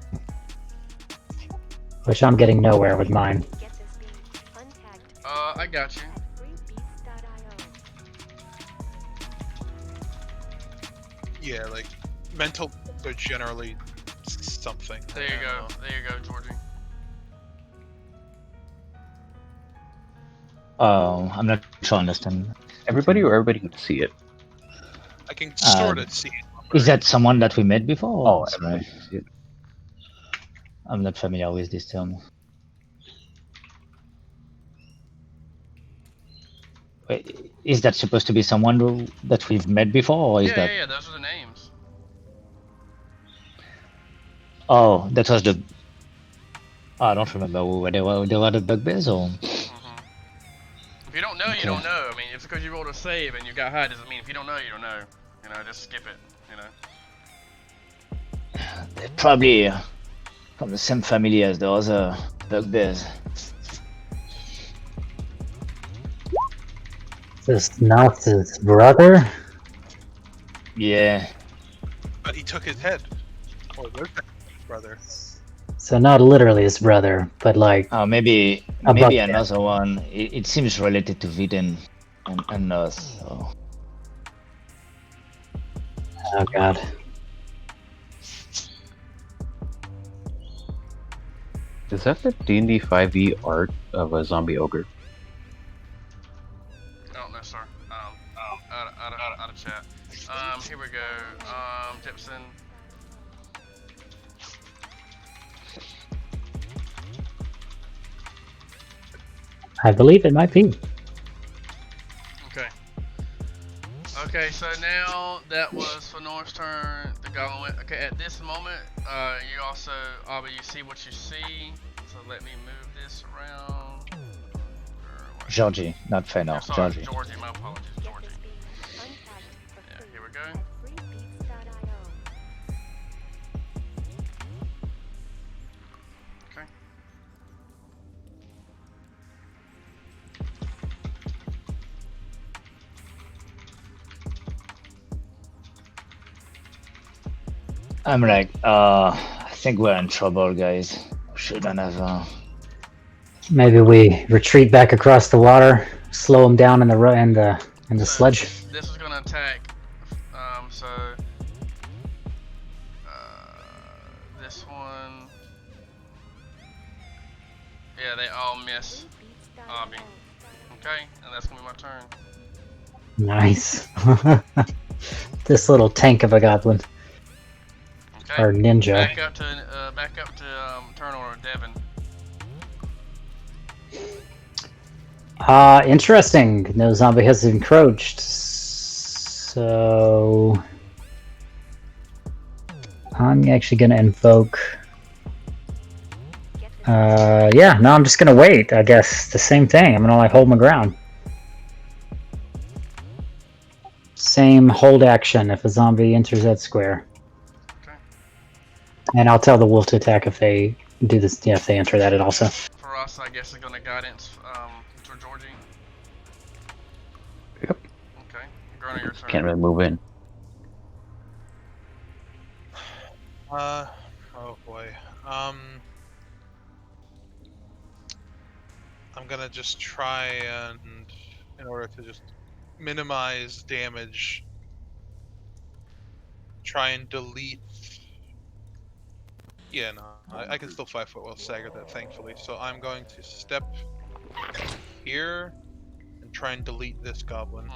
Which I'm getting nowhere with mine. Get this beat untagged I got you. freebeats.io. Yeah, like mental are generally something. There you go. There you go, Georgie. I'm not sure I understand. Everybody or everybody can see it? I can sort of see it. Is that someone that we met before? Oh, Sorry, everybody can see it. I'm not familiar with this term. Wait, is that supposed to be someone that we've met before, or is that? Yeah. Those are the names. Oh, that was the. I don't remember who they were. They were the bugbears, or. If you don't know, you Okay. don't know. I mean, it's because you rolled a save and you got high doesn't mean if you don't know, you don't know. You know, just skip it. You know. They're probably from the same family as the other bugbears. This not his brother? Yeah. But he took his head. Or their brother. So not literally his brother, but like Maybe A bugbear. another one. It seems related to Viden and us. So. oh god. Is that the D&D 5e art of a zombie ogre? I don't know, sir. Out of chat. Here we go. Gibson. I believe it might be. Okay. Okay, so now that was for North's turn. The goblin went. Okay, at this moment, you also, Abby, you see what you see. So let me move this around. Georgie, not Fenor. Sorry, Georgie. Georgie. My apologies, Get Georgie. this beat untagged for Yeah, free here we go. at freebeats.io. Okay. I'm like, I think we're in trouble, guys. Shouldn't have. Maybe we retreat back across the water, slow him down in the So, sledge. This is gonna attack. So this one. Yeah, they all miss. Abby. Okay, and that's gonna be my turn. Nice. This little tank of a goblin Okay. or ninja. Back up to turn order, Devin. Interesting. No zombie has encroached. So I'm actually gonna invoke. Yeah, no, I'm just gonna wait. I guess the same thing. I'm gonna like hold my ground. Same hold action if a zombie enters that square. Okay. And I'll tell the wolf to attack if they do this. Yeah, if they enter that also. For us, I guess it's gonna guidance for Georgie. Yep. Okay. Grona, your turn. Can't really move in. Oh boy. I'm gonna just try and, in order to just minimize damage, try and delete. Yeah, no, I can still 5 foot well stagger that, thankfully. So I'm going to step here and try and delete this goblin.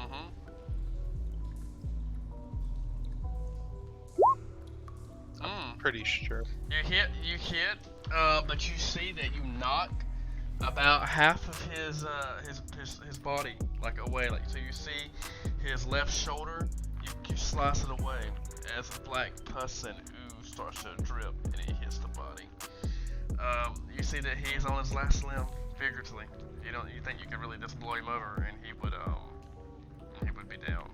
Pretty sure. You hit, but you see that you knock about half of his body like away. Like so, you see his left shoulder. You slice it away as a black pus and ooze starts to drip and it hits the body. You see that he's on his last limb, figuratively. You think you could really just blow him over and he would be down.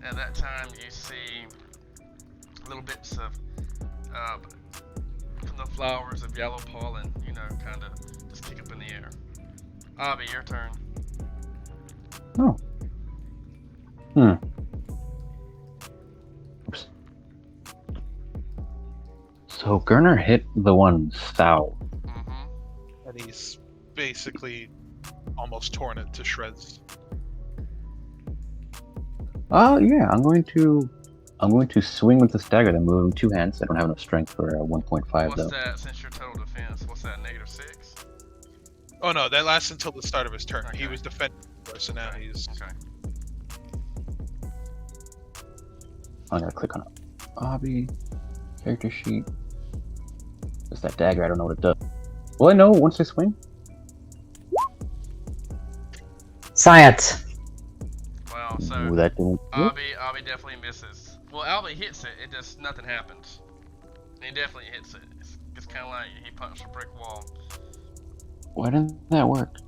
At that time, you see little bits of from the flowers of yellow pollen, kind of just kick up in the air. Abby, your turn. Oh. So Gurner hit the one south. And he's basically almost torn it to shreds. Yeah, I'm going to swing with this dagger, then move him 2 hands. I don't have enough strength for 1.5 What's though. that, since your total defense, what's that, -6? Oh no, that lasts until the start of his turn. He Okay. was defending before, so now he's. Okay. I'm gonna click on it. Hobby, character sheet. It's that dagger. I don't know what it does. Well, I know once I swing. Science. Wow, so Ooh, that didn't. Albie definitely misses. Well, Albie hits it, it just, nothing happens. He definitely hits it. It's kind of like he punched a brick wall. Why didn't that work?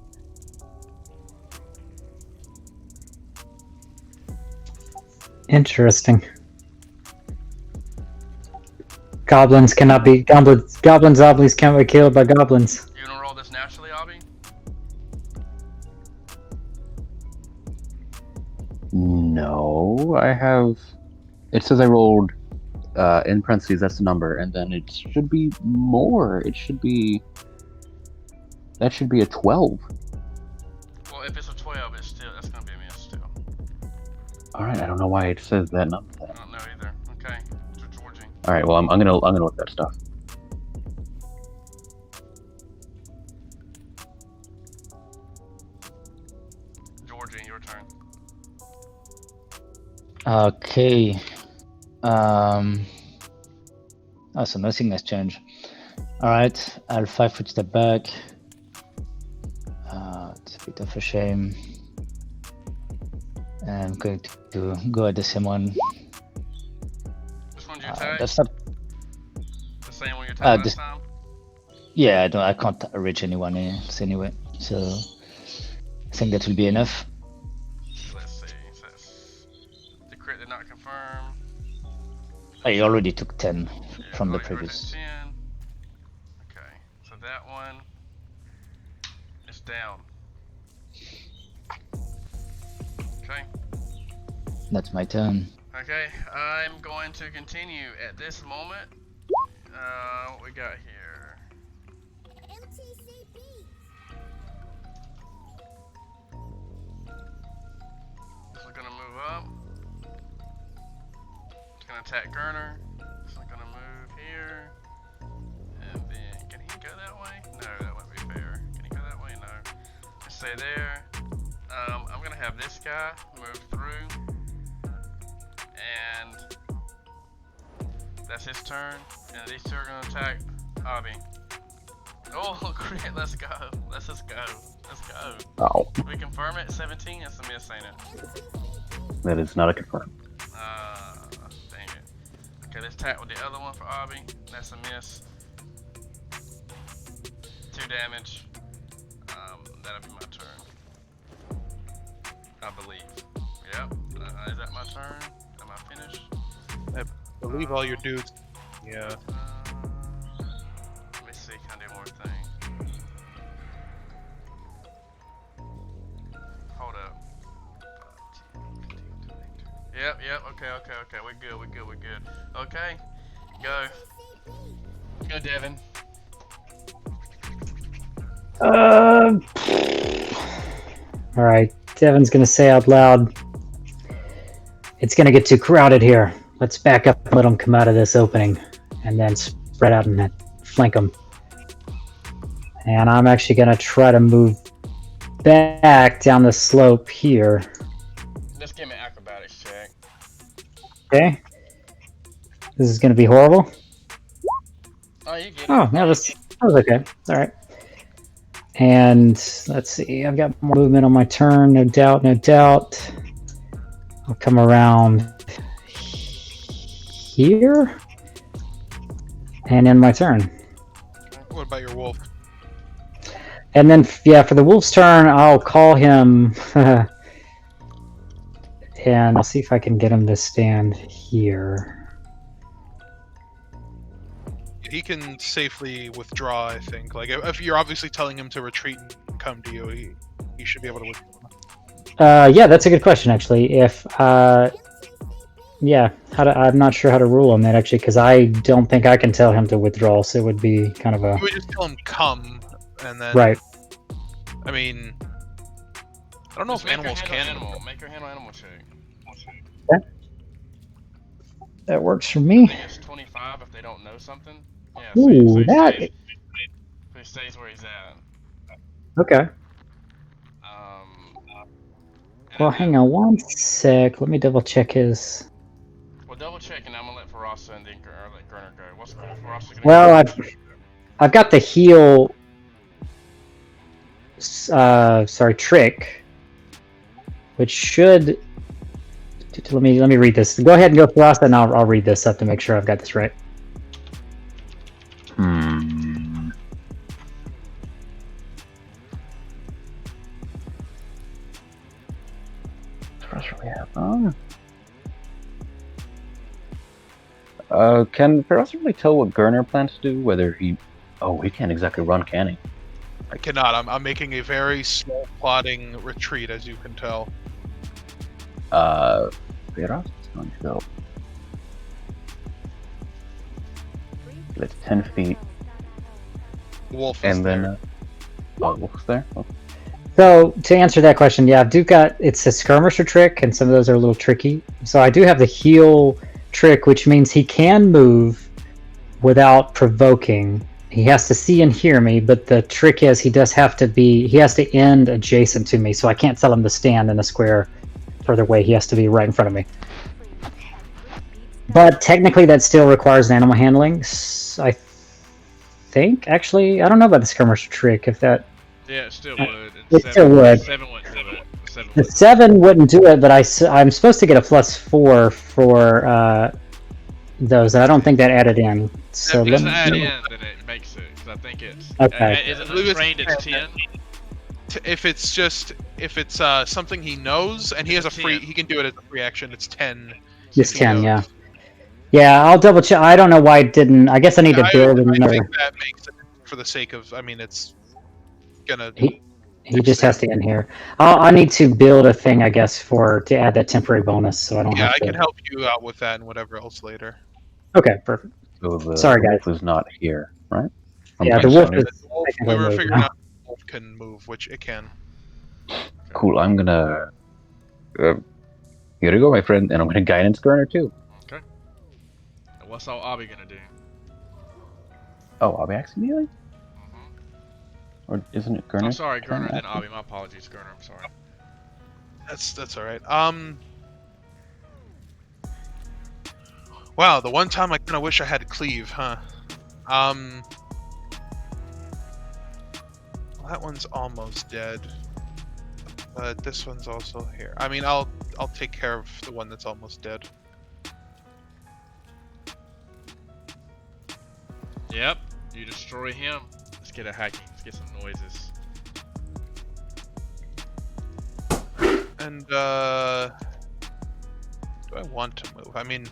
Interesting. Goblins cannot be zombies can't be killed by goblins. You gonna roll this naturally, Albie? No, I have. It says I rolled in parentheses. That's the number, and then it should be more. It should be. That should be a 12. Well, if it's a 12, that's gonna be a miss still. All right, I don't know why it says that number. I don't know either. Okay, so Georgie. All right, well I'm gonna look that stuff. Georgie, your turn. Okay. Oh, so nothing has changed. Alright, I'll 5-foot step back. It's a bit of a shame. I'm going to go at the same one. Which one's your tag? That's not. The same one you attacked this- last time? Yeah, I can't reach anyone else anyway. So I think that will be enough. Let's see. It says the crit did not confirm. I already took 10 Yeah, from the already previous. 10. Okay, so that one is down. Okay. That's my turn. Okay, I'm going to continue at this moment. What we got here? This one's gonna move up. It's gonna attack Gerner. This one's gonna move here. And then, can he go that way? No, that wouldn't be fair. Can he go that way? No. Let's stay there. I'm gonna have this guy move through. And that's his turn. And these two are gonna attack Hobby. Oh, crit, let's go. Let's just go. Let's go. Oh, We confirm it, 17, that's a miss, ain't it? that is not a confirm. Dang it. Okay, let's attack with the other one for Obby. That's a miss. 2 damage. That'll be my turn. I believe. Yep. Is that my turn? Am I finished? I believe all your dudes. Yeah. Let me see, can I do more thing? Hold up. Yep, okay, we're good. Okay, go. Go, Devin. Alright, Devin's gonna say out loud, it's gonna get too crowded here. Let's back up and let them come out of this opening, and then spread out and flank them. And I'm actually gonna try to move back down the slope here. Just give me an acrobatics check. Okay? This is gonna be horrible. Oh, you get it. Oh, yeah, that was okay. Alright. And let's see, I've got more movement on my turn, no doubt. I'll come around here and end my turn. What about your wolf? And then, yeah, for the wolf's turn, I'll call him and I'll see if I can get him to stand here. He can safely withdraw, I think. Like, if you're obviously telling him to retreat and come to you, he should be able to withdraw. Yeah, that's a good question, actually. If, yeah, I'm not sure how to rule on that, actually, because I don't think I can tell him to withdraw, so it would be kind of a... You would just tell him come, and then... Right. I mean... I don't know Just if animals can. Make her handle animal check. That works for I me. think it's 25 if they don't know something. Yeah, so he Ooh, that. stays where he's at. Okay. And Well, then hang on one sec. Let me double check his. we'll double check, and I'm gonna let Farasa and then let Gurner go. What's Farasa gonna Well, go? I've got the heal. Sorry, trick, which should. Let me read this. Go ahead and go for us, and I'll read this up to make sure I've got this right. What we have? Can Feroz really tell what Gurner plans to do? Whether he... Oh, he can't exactly run, can he? I cannot. I'm making a very slow plodding retreat, as you can tell. Feroz is going to go... That's 10 feet. Wolf is And then... there. Oh, Wolf's there? Oh. So to answer that question, yeah, I do got it's a skirmisher trick, and some of those are a little tricky. So I do have the heal trick, which means he can move without provoking. He has to see and hear me, but the trick is he has to end adjacent to me, so I can't tell him to stand in a square further away. He has to be right in front of me. But technically, that still requires an animal handling. I think, actually, I don't know about the skirmisher trick. If that. Yeah, it still would. It still would. 7 wouldn't do it. 7 The would. 7 wouldn't do it, but I'm supposed to get a +4 for those, and I don't think that added in. So If it let doesn't me. add in, then it makes it. Because I think it's. Okay. Is it untrained? It's 10. If it's something he knows and he has a free, 10. he can do it as a free action. It's 10. Just He 10, knows. yeah. Yeah, I'll double check. I don't know why it didn't. I guess I need to build I another. think that makes it for the sake of. I mean, it's gonna. He just has to end here. I need to build a thing, I guess, to add that temporary bonus, so I don't Yeah, have I to. can help you out with that and whatever else later. Okay, perfect. So the Sorry, wolf guys. is not here, right? Yeah, the I'm wolf guessing. is. The wolf, we technically were moved figuring now. out the wolf can move, which it can. Cool, I'm gonna... here you go, my friend, and I'm gonna guidance Gurner too. Okay. And what's all Abby gonna do? Oh, I'll be asking you? Mm-hmm. Or isn't it Gurner? I'm sorry, Gurner, then Abby. My apologies, Gurner. I'm sorry. That's all right. Wow, the one time I kind of wish I had cleave, huh? That one's almost dead. But this one's also here. I mean, I'll take care of the one that's almost dead. Yep. You destroy him. Let's get a hacking. Let's get some noises. And do I want to move? I mean,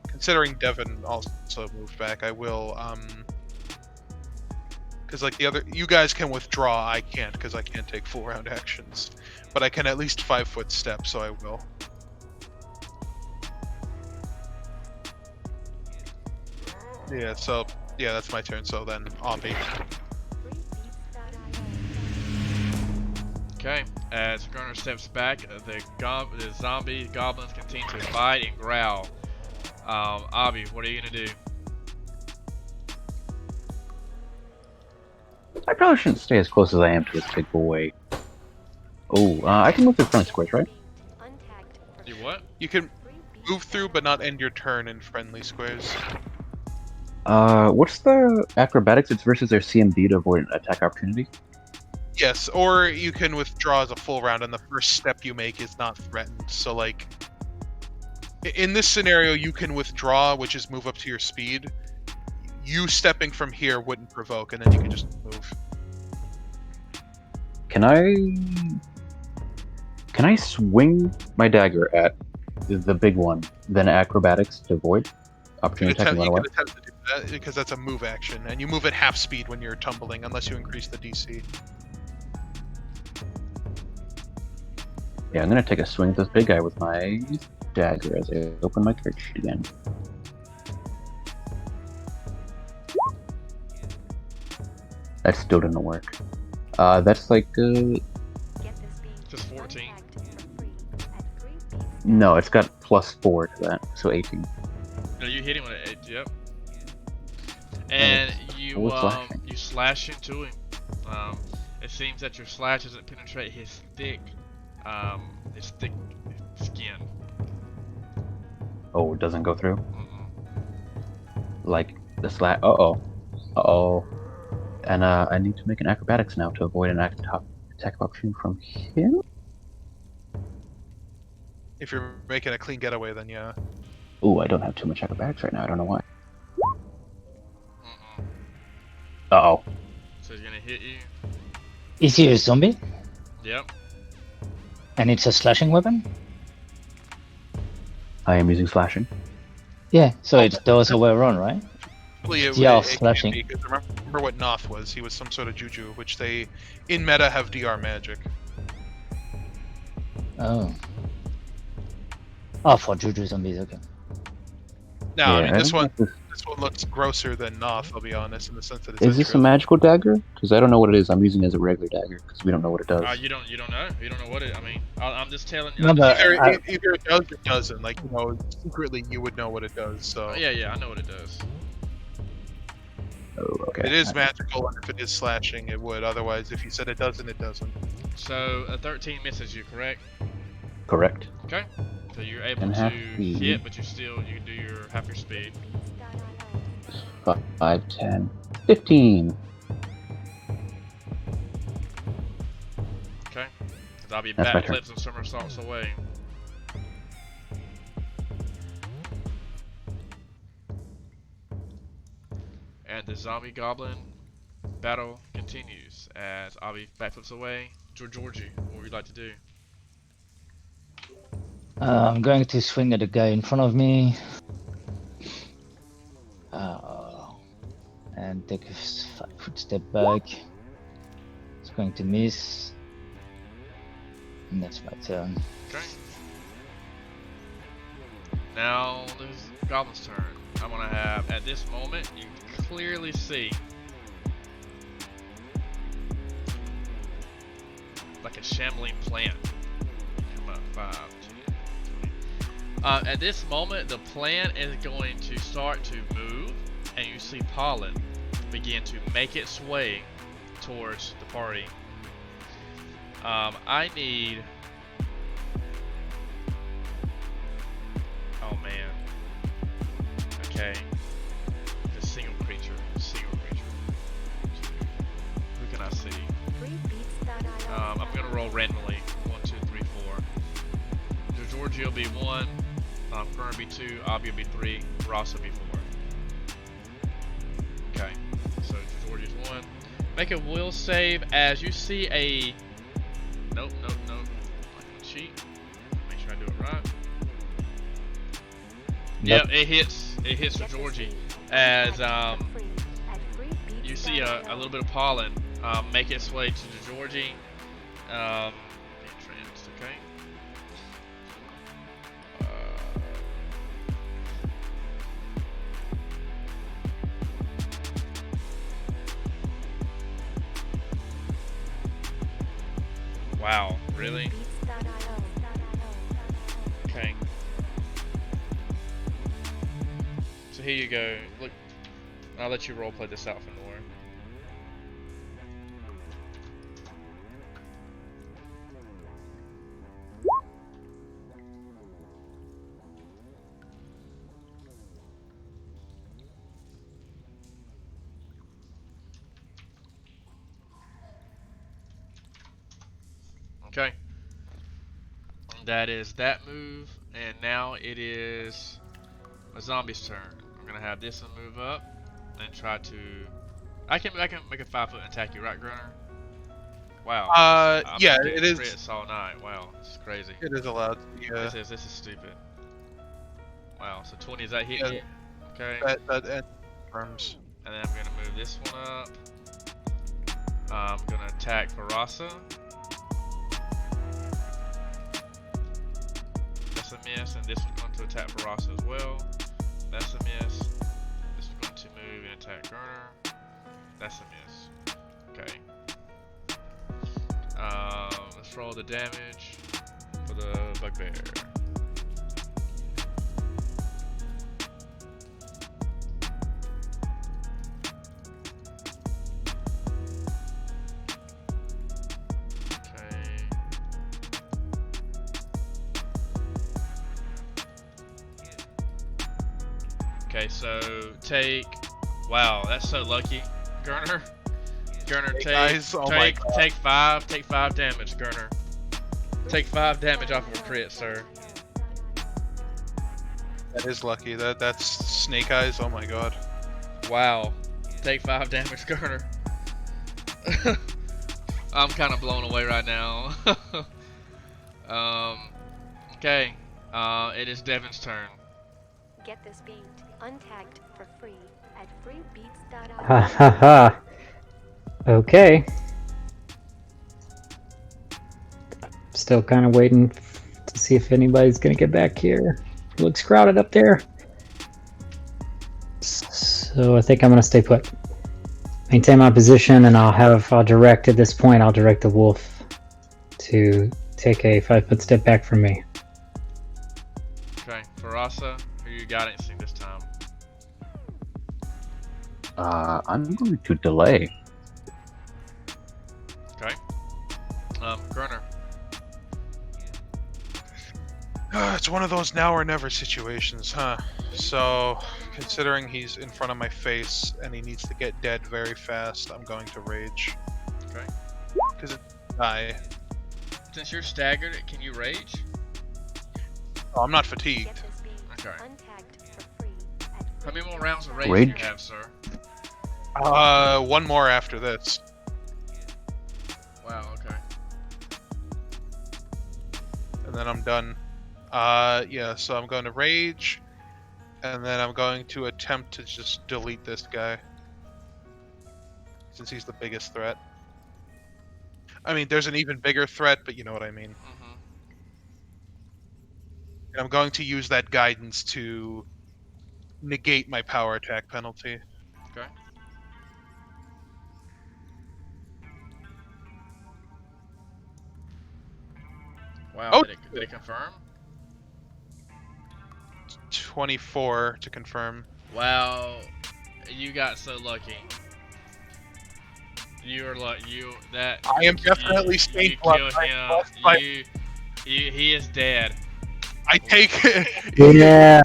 considering Devin also moved back, I will because like the other, you guys can withdraw, I can't because I can't take full round actions, but I can at least 5-foot step, so I will. Yeah, so yeah, that's my turn. So then Ombi. Okay. As Gurner steps back, the zombie goblins continue to bite and growl. Abby, what are you gonna do? I probably shouldn't stay as close as I am to this big boy. Oh, I can move through front squares, right? You what? You can move through, but not end your turn in friendly squares. What's the acrobatics? It's versus their CMD to avoid an attack opportunity. Yes, or you can withdraw as a full round, and the first step you make is not threatened. So, like, in this scenario, you can withdraw, which is move up to your speed. You stepping from here wouldn't provoke, and then you can just move. Can I swing my dagger at the big one, then acrobatics to avoid opportunity attack and run You away? can attempt to do that, because that's a move action, and you move at half speed when you're tumbling, unless you increase the DC. Yeah, I'm gonna take a swing at this big guy with my dagger as I open my character sheet again. That still didn't work. That's like, Just 14. no, it's got plus 4 to that, so 18. No, you hit him with it. Yep. And you slashing. you slash into him. It seems that your slash doesn't penetrate his thick skin. Oh, it doesn't go through? Mm-mm. Like, the slash. Uh-oh. Uh-oh. And I need to make an acrobatics now to avoid an attack of opportunity from him? If you're making a clean getaway, then yeah. Ooh, I don't have too much acrobatics right now. I don't know why. Mm-mm. Uh-oh. So he's gonna hit you. Is he a zombie? Yep. And it's a slashing weapon? I am using slashing. Yeah, so it's the other way around, right? It slashing. can be, 'cause remember what Noth was. He was some sort of juju, which they, in meta, have DR magic. Oh. Oh, for Juju zombies, okay. Now, I mean, I this don't one know if this one looks grosser than Noth, I'll be honest, in the sense that it's Is this a magical dagger? Because I don't know what it is. I'm using it as a regular dagger because we don't know what it does. You don't know. You don't know what it. I mean, I'm just telling you. No, but Either, I- either it does or it doesn't. Like, you know, secretly you would know what it does, so... Oh, yeah, I know what it does. Oh, okay. It is magical, and if it is slashing, it would. Otherwise, if you said it doesn't, it doesn't. So a 13 misses you, correct? Correct. Okay. So you're able And to half speed. hit, but you can do your half your speed. 5, 10, 15. Okay. Because I'll be That's my turn. backflips and somersaults away. And the zombie goblin battle continues as Avi backflips away. Georgie, what would you like to do? I'm going to swing at the guy in front of me. And take a 5-foot step back. It's going to miss. And that's my turn. Okay. Now the goblin's turn. I'm gonna have, at this moment, you can clearly see like a shambling plant. Come up, 5, 10, 20. At this moment, the plant is going to start to move, and you see pollen begin to make its way towards the party. I need... Oh man. Okay. The single creature. Who can I see? I'm gonna roll randomly. 1, 2, 3, 4. Georgie will be 1. Kern will be 2. Abby will be 3. Ross will be 4. Okay. So Georgie's 1. Make a will save as you see a... Nope. I'm gonna cheat. Make sure I do it right. Yep, it hits for Georgie as you see a little bit of pollen make its way to the Georgie. Entrance, okay. Wow, really? Okay. So here you go. Look, I'll let you roleplay this out for Nora. Okay. That is that move, and now it is a zombie's turn. I'm gonna have this one move up and try to. I can make a 5-foot attack you, right, Grunner? Wow. I'm yeah, getting it is. crits all night. Wow, this is crazy. It is allowed. Yeah. This is stupid. Wow. So 20 is that hit Yeah. you? Okay. That confirms. And then I'm gonna move this one up. I'm gonna attack Barasa. That's a miss, and this one's going to attack Barasa as well. That's a miss. This is going to move and attack Garner. That's a miss. Okay. Let's roll the damage for the bugbear. Okay, so take. Wow, that's so lucky, Gurner. Gurner, Hey, take guys, oh my God. take 5 damage, Gurner. Take 5 damage off of a crit, sir. That is lucky. That's snake eyes. Oh my god. Wow. Take 5 damage, Gurner. I'm kind of blown away right now. Okay. It is Devin's turn. Get this beat untagged for free at freebeats.io. Ha ha ha. Okay. Still kind of waiting to see if anybody's gonna get back here. It looks crowded up there. So I think I'm gonna stay put. Maintain my position, and I'll direct at this point. I'll direct the wolf to take a 5-foot step back from me. Okay. Farasa, who you guidancing this time? I'm going to delay. Okay. Gurner. It's one of those now or never situations, huh? So, considering he's in front of my face and he needs to get dead very fast, I'm going to rage. Okay. Because it's die. Since you're staggered, can you rage? Oh, I'm not Get fatigued. this beat Okay. untagged for free at How many more rounds of rage, Rage? do you have, sir? One more after this. Wow. Okay. And then I'm done. Yeah, so I'm going to rage, and then I'm going to attempt to just delete this guy. Since he's the biggest threat. I mean, there's an even bigger threat, but you know what I mean. Mm-hmm. And I'm going to use that guidance to negate my power attack penalty. Okay. Wow. Oh! Did it confirm? 24 to confirm. Wow. You got so lucky. You are like that. I am definitely you staying killed alive. him. But He is dead. I take Yeah.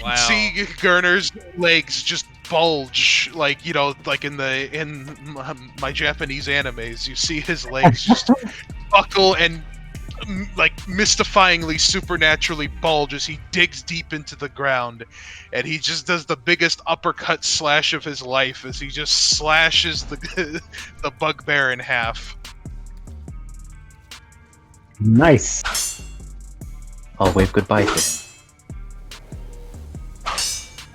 Wow. see Gurner's legs just bulge, like, you know, like in my Japanese animes. You see his legs just buckle and like mystifyingly supernaturally bulge as he digs deep into the ground, and he just does the biggest uppercut slash of his life as he just slashes the the bugbear in half. Nice. I'll wave goodbye to him.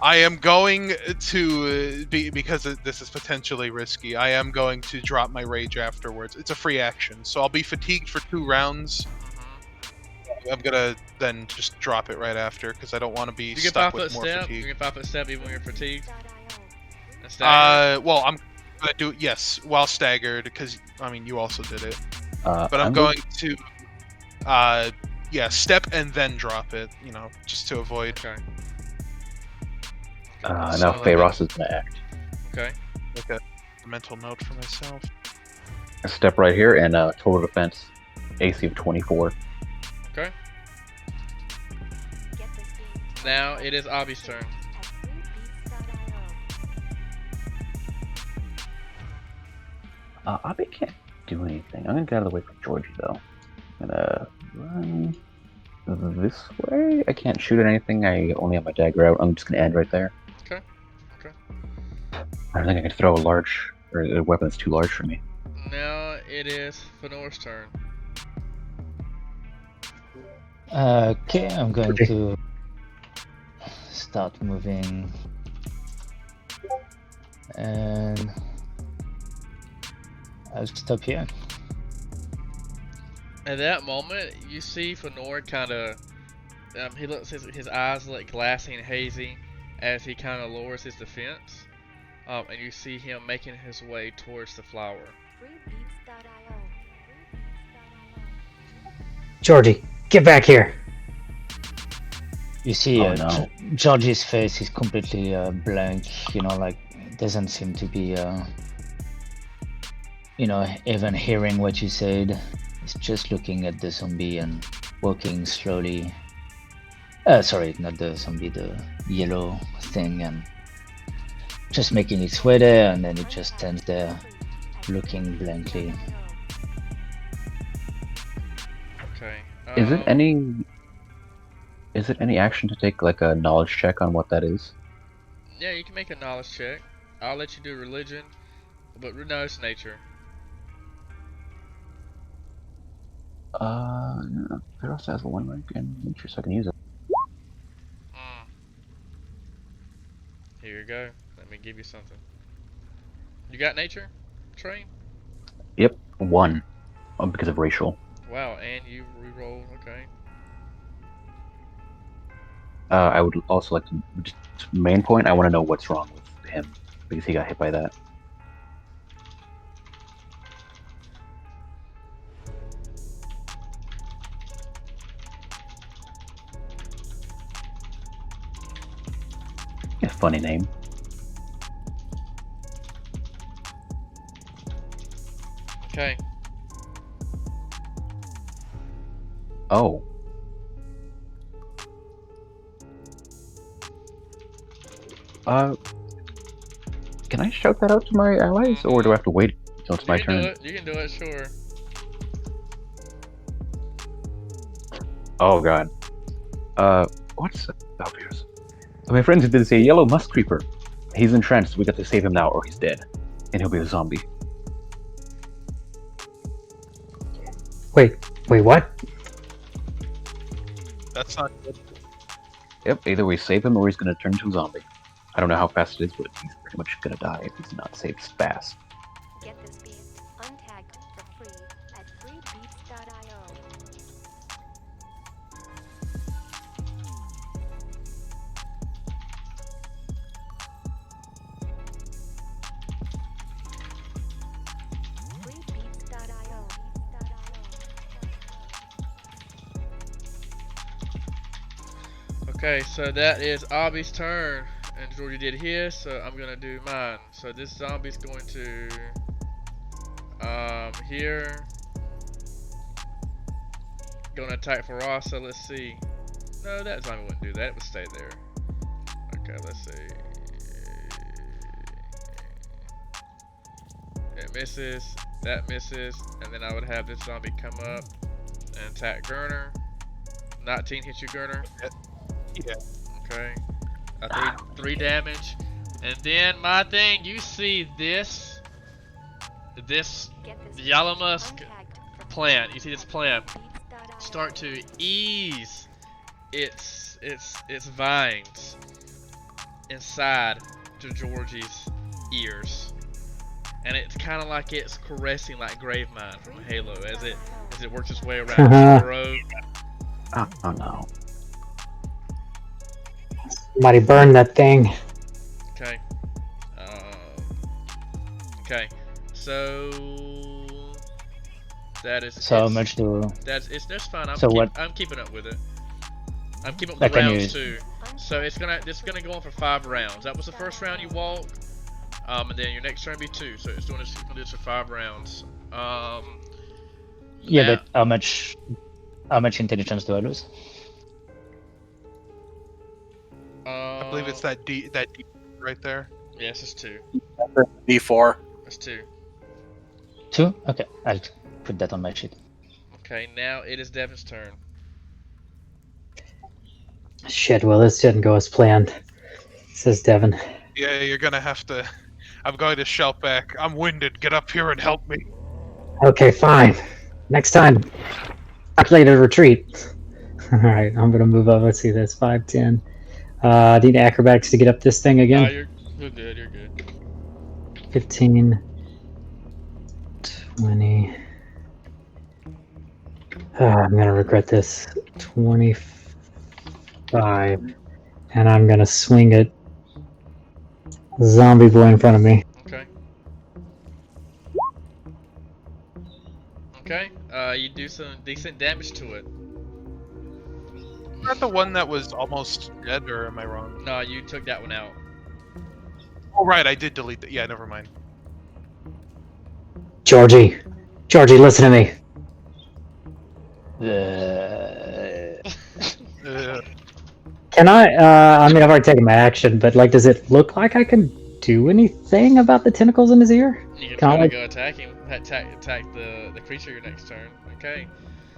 I am going to because this is potentially risky. I am going to drop my rage afterwards. It's a free action, so I'll be fatigued for 2 rounds. I'm gonna then just drop it right after because I don't want to be You get stuck 5 foot with more step. You fatigue. get 5 foot step even when you're fatigued. freebeats.io. And staggered? Well, I'm gonna do it, yes, while staggered, because I mean you also did it. But I'm going going to, yeah, step and then drop it. You know, just to avoid. Okay. now So, Feyros is gonna act. Okay. Okay. A mental note for myself. I step right here and total defense, AC of 24. Okay. Get this beat Now it is Abby's turn. at freebeats.io. Abby can't do anything. I'm gonna get out of the way for Georgie though. I'm gonna run this way. I can't shoot at anything. I only have my dagger out. I'm just gonna end right there. Okay. Okay. I don't think I can throw a large or a weapon that's too large for me. Now it is Fenor's turn. Okay, I'm going to start moving, and I'll stop here. At that moment, you see Fenor kind of, he looks, his eyes look glassy and hazy as he kind of lowers his defense, and you see him making his way towards the flower. freebeats.io. Georgie, get back here. You see, Oh, no. George's face is completely blank. You know, like doesn't seem to be, you know, even hearing what you said. He's just looking at the zombie and walking slowly Sorry, not the zombie, the yellow thing, and just making its way there, and then it just stands there, looking blankly. Okay. Is it any action to take like a knowledge check on what that is? Yeah, you can make a knowledge check. I'll let you do religion, but no, it's nature. Yeah, it also has a 1 rank in nature, so I can use it. Mm. Here you go. Let me give you something. You got nature, Train? Yep, 1, because of racial. Wow, and you re-roll. Okay. I would also like to, just main point, I want to know what's wrong with him, because he got hit by that. Yeah, funny name. Okay. Oh. Can I shout that out to my allies, or do I have to wait until it's my You can turn? do it. You can do it. Sure. Oh god. What's up here? My friends did say yellow musk creeper. He's entranced. We got to save him now, or he's dead, and he'll be a zombie. Wait, what? That's not good. Yep. Either we save him, or he's gonna turn into a zombie. I don't know how fast it is, but he's pretty much gonna die if he's not saved fast. Get this beast untagged for free at freebeats.io. Freebeats.io. Okay, so that is Abby's turn, and Georgie did his, so I'm gonna do mine. So this zombie's going to here, gonna attack for Ross. So let's see. No, that zombie wouldn't do that. It would stay there. Okay, let's see. It misses. That misses, and then I would have this zombie come up and attack Gurner. 19 hits you, Gurner. Yeah. Okay. Three damage. And then my thing, you see this Get this yellow musk untagged for plant. You see this plant freebeats.io. start to ease its vines inside to Georgie's ears. And it's kind of like it's caressing like Gravemind from Halo as it works its way around the road. Oh no. Somebody burn that thing. Okay. Okay. So that is. So how much do? That's fine. So what? I'm keeping up with it. I'm keeping up Like, with the can rounds you- too. So it's gonna go on for 5 rounds. That was the first round you walk. And then your next turn be 2. So it's gonna do this for 5 rounds. Yeah, now- but how much intelligence do I lose? I believe it's that D right there. Yes, it's 2. D4. It's 2. 2? Okay, I'll put that on my sheet. Okay, now it is Devin's turn. Shit, well, this didn't go as planned, says Devin. Yeah, you're gonna have to. I'm going to shout back. I'm winded. Get up here and help me. Okay, fine. Next time, calculated retreat. Alright, I'm gonna move up. Let's see, that's 5, 10. I need acrobatics to get up this thing again. You're good. You're good. 15, 20. I'm gonna regret this. 25. And I'm gonna swing at zombie boy in front of me. Okay. Okay. You do some decent damage to it. Is that the one that was almost dead, or am I wrong? No, you took that one out. Oh, right, I did delete that. Yeah, never mind. Georgie, listen to me. Uh, Can I? I mean, I've already taken my action, but like, does it look like I can do anything about the tentacles in his ear? You can Can I, try to like- go attack him. Attack the creature your next turn. Okay.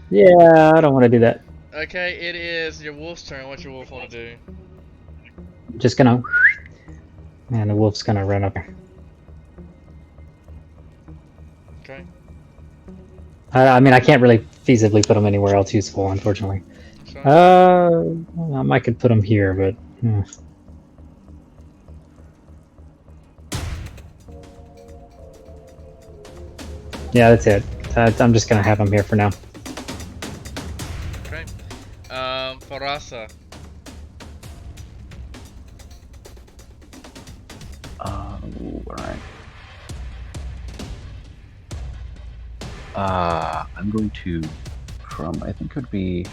Yeah, I don't want to do that. Okay, it is your wolf's turn. What's your wolf want to do? I'm just gonna. And the wolf's gonna run up there. Okay. I mean, I can't really feasibly put him anywhere else useful, unfortunately. So, I might could put him here, but. Yeah, that's it. I'm just gonna have him here for now. okay. Farasa. Alright. I'm going to, I think it would be...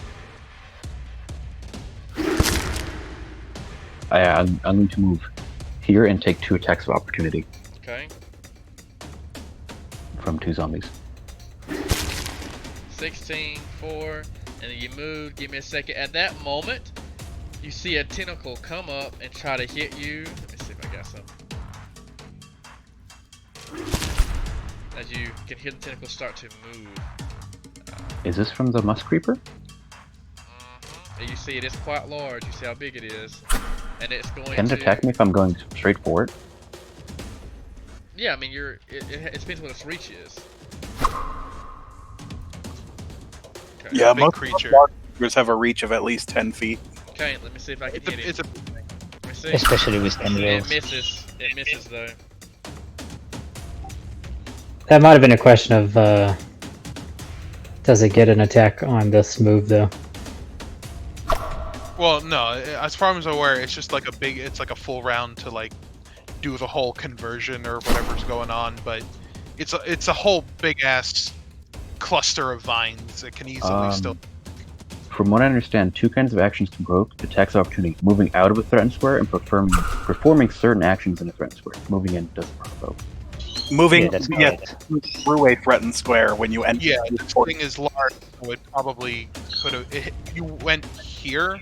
I'm going to move here and take 2 attacks of opportunity Okay. from 2 zombies. 16, 4, and then you move. Give me a second. At that moment, you see a tentacle come up and try to hit you. Let me see if I got something. As you can hear the tentacle start to move. Is this from the Musk Creeper? And you see it is quite large. You see how big it is. And it's going Can it to attack me if I'm going straight for it? Yeah, I mean, it depends what its reach is. Okay. Yeah, big most creature. creatures have a reach of at least 10 feet. Okay, let me see if I can hit it. It's a Let me see. Especially with 10 It wheels. misses. It misses though. That might have been a question of. Does it get an attack on this move though? Well, no. As far as I'm aware, it's just like it's like a full round to like do the whole conversion or whatever's going on. But it's a whole big ass cluster of vines. It can easily still. From what I understand, 2 kinds of actions can provoke attacks of opportunity: moving out of a threatened square and performing certain actions in a threatened square. Moving in doesn't provoke. Moving Yeah, that's correct. through a threatened square when you enter. Yeah, this thing is large, so it probably could have. You went here,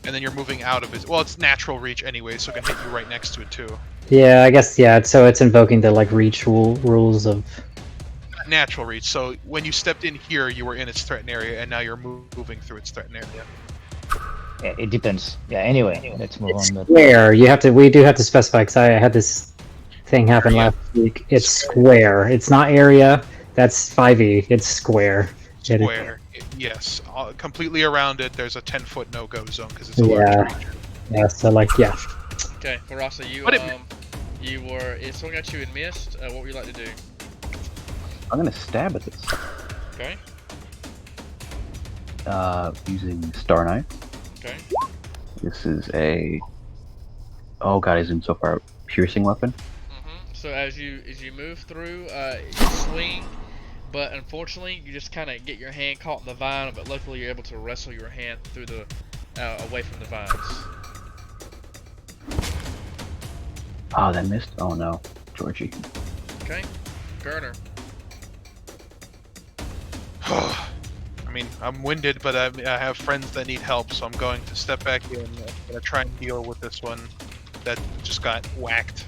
and then you're moving out of it. Well, it's natural reach anyway, so it can hit you right next to it too. Yeah, I guess yeah. So it's invoking the like reach rules of. Natural reach. So when you stepped in here, you were in its threatened area, and now you're moving through its threatened area. Yeah, it depends. Yeah, anyway, let's move on. But Square. You have to. We do have to specify because I had this thing happen last week. It's square. It's not area. That's 5e. It's square. It is- Square. Yes, completely around it. There's a 10-foot no-go zone because it's a large Yeah. creature. Yeah. So like yeah. Okay, Farasa, you But you were it swung at you and missed. What would you like to do? I'm gonna stab at this. Okay. Using Star Knife. Okay. This is a... Oh god, I zoomed so far. Piercing weapon. So as you move through, you swing, but unfortunately you just kind of get your hand caught in the vine. But luckily you're able to wrestle your hand through the away from the vines. Oh, that missed? Oh no. Georgie. Okay. Gerner. I mean, I'm winded, but I have friends that need help, so I'm going to step back in. I'm gonna try and deal with this one that just got whacked.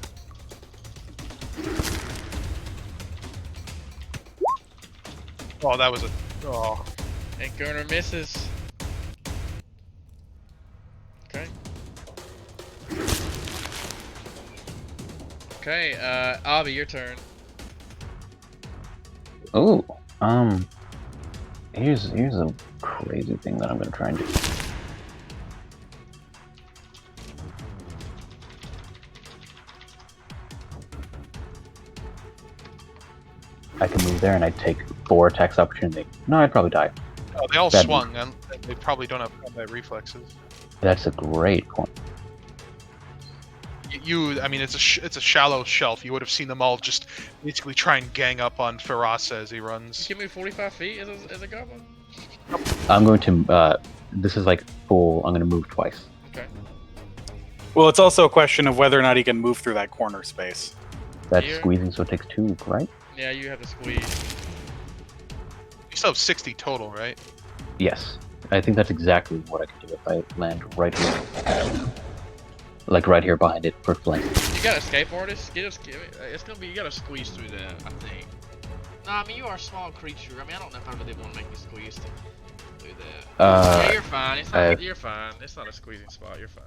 Oh, that was a. Oh. And Gerner misses. Okay. Okay, Avi, your turn. Oh, here's a crazy thing that I'm gonna try and do. I can move there and I'd take 4 attacks opportunity. No, I'd probably die. Oh, they all That'd- swung, and they probably don't have combat reflexes. That's a great point. I mean, it's a shallow shelf. You would have seen them all just basically try and gang up on Farasa as he runs. You can move 45 feet as a goblin. I'm going to, this is like full, I'm gonna move twice. Okay. Well, it's also a question of whether or not he can move through that corner space. That's Here? squeezing, so it takes 2, right? Yeah, you have to squeeze. You still have 60 total, right? Yes. I think that's exactly what I could do if I land right here. Like right here behind it for flank. You got escape artist? It's gonna be, you gotta squeeze through that, I think. No, I mean, you are a small creature. I mean, I don't know if I really want to make you squeeze through that. Yeah, you're fine. You're fine. It's not a squeezing spot. You're fine.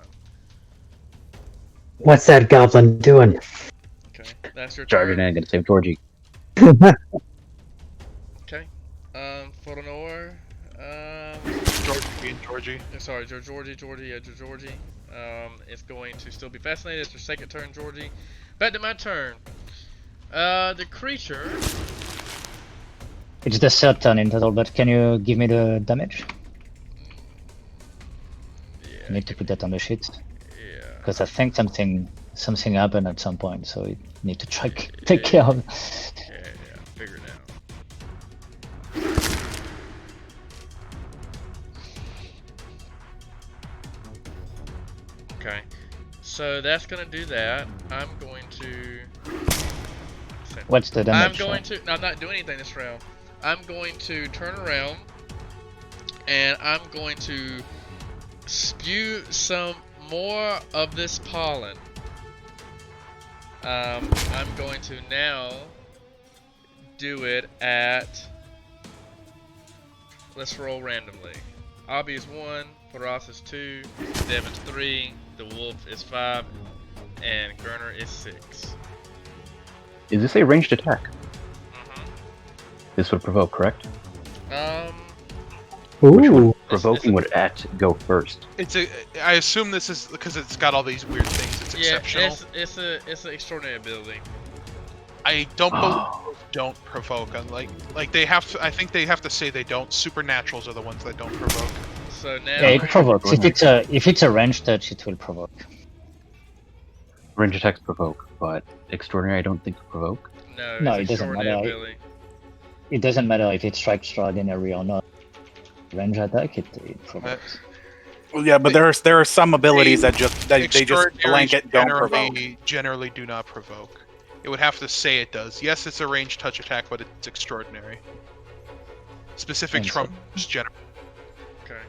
What's that goblin doing? Okay, that's your Charging turn. in, gonna save Georgie. Okay. Fotonor. Georgie. Sorry, Georgie. Yeah, Georgie. It's going to still be fascinated. It's your second turn, Georgie. Back to my turn. The creature. It's the third turn in total, but can you give me the damage? Yeah. I need to put that on the sheet. Yeah. Because I think something happened at some point, so we need to take care of it. Yeah, figure it out. Okay, so that's gonna do that. I'm going to. What's the damage? I'm going to. No, I'm not doing anything this round. I'm going to turn around, and I'm going to spew some more of this pollen. I'm going to now do it at. Let's roll randomly. Obby is 1, Faraz is 2, Devin's 3, the Wolf is 5, and Gurner is 6. Is this a ranged attack? Mm-hmm. This would provoke, correct? Ooh. Provoking would go first. I assume this is because it's got all these weird things. It's exceptional. It's an extraordinary ability. I don't believe don't provoke. Like they have to. I think they have to say they don't. Supernaturals are the ones that don't provoke. So now. Yeah, it provokes. If it's a ranged touch, it will provoke. Range attacks provoke, but extraordinary I don't think provoke. No, it doesn't matter. Ability. It doesn't matter if it strikes extraordinary or not. Range attack, it provokes. Well, yeah, but there are some abilities that they just blanket don't provoke. Generally do not provoke. It would have to say it does. Yes, it's a ranged touch attack, but it's extraordinary. Specific trumps general. Okay.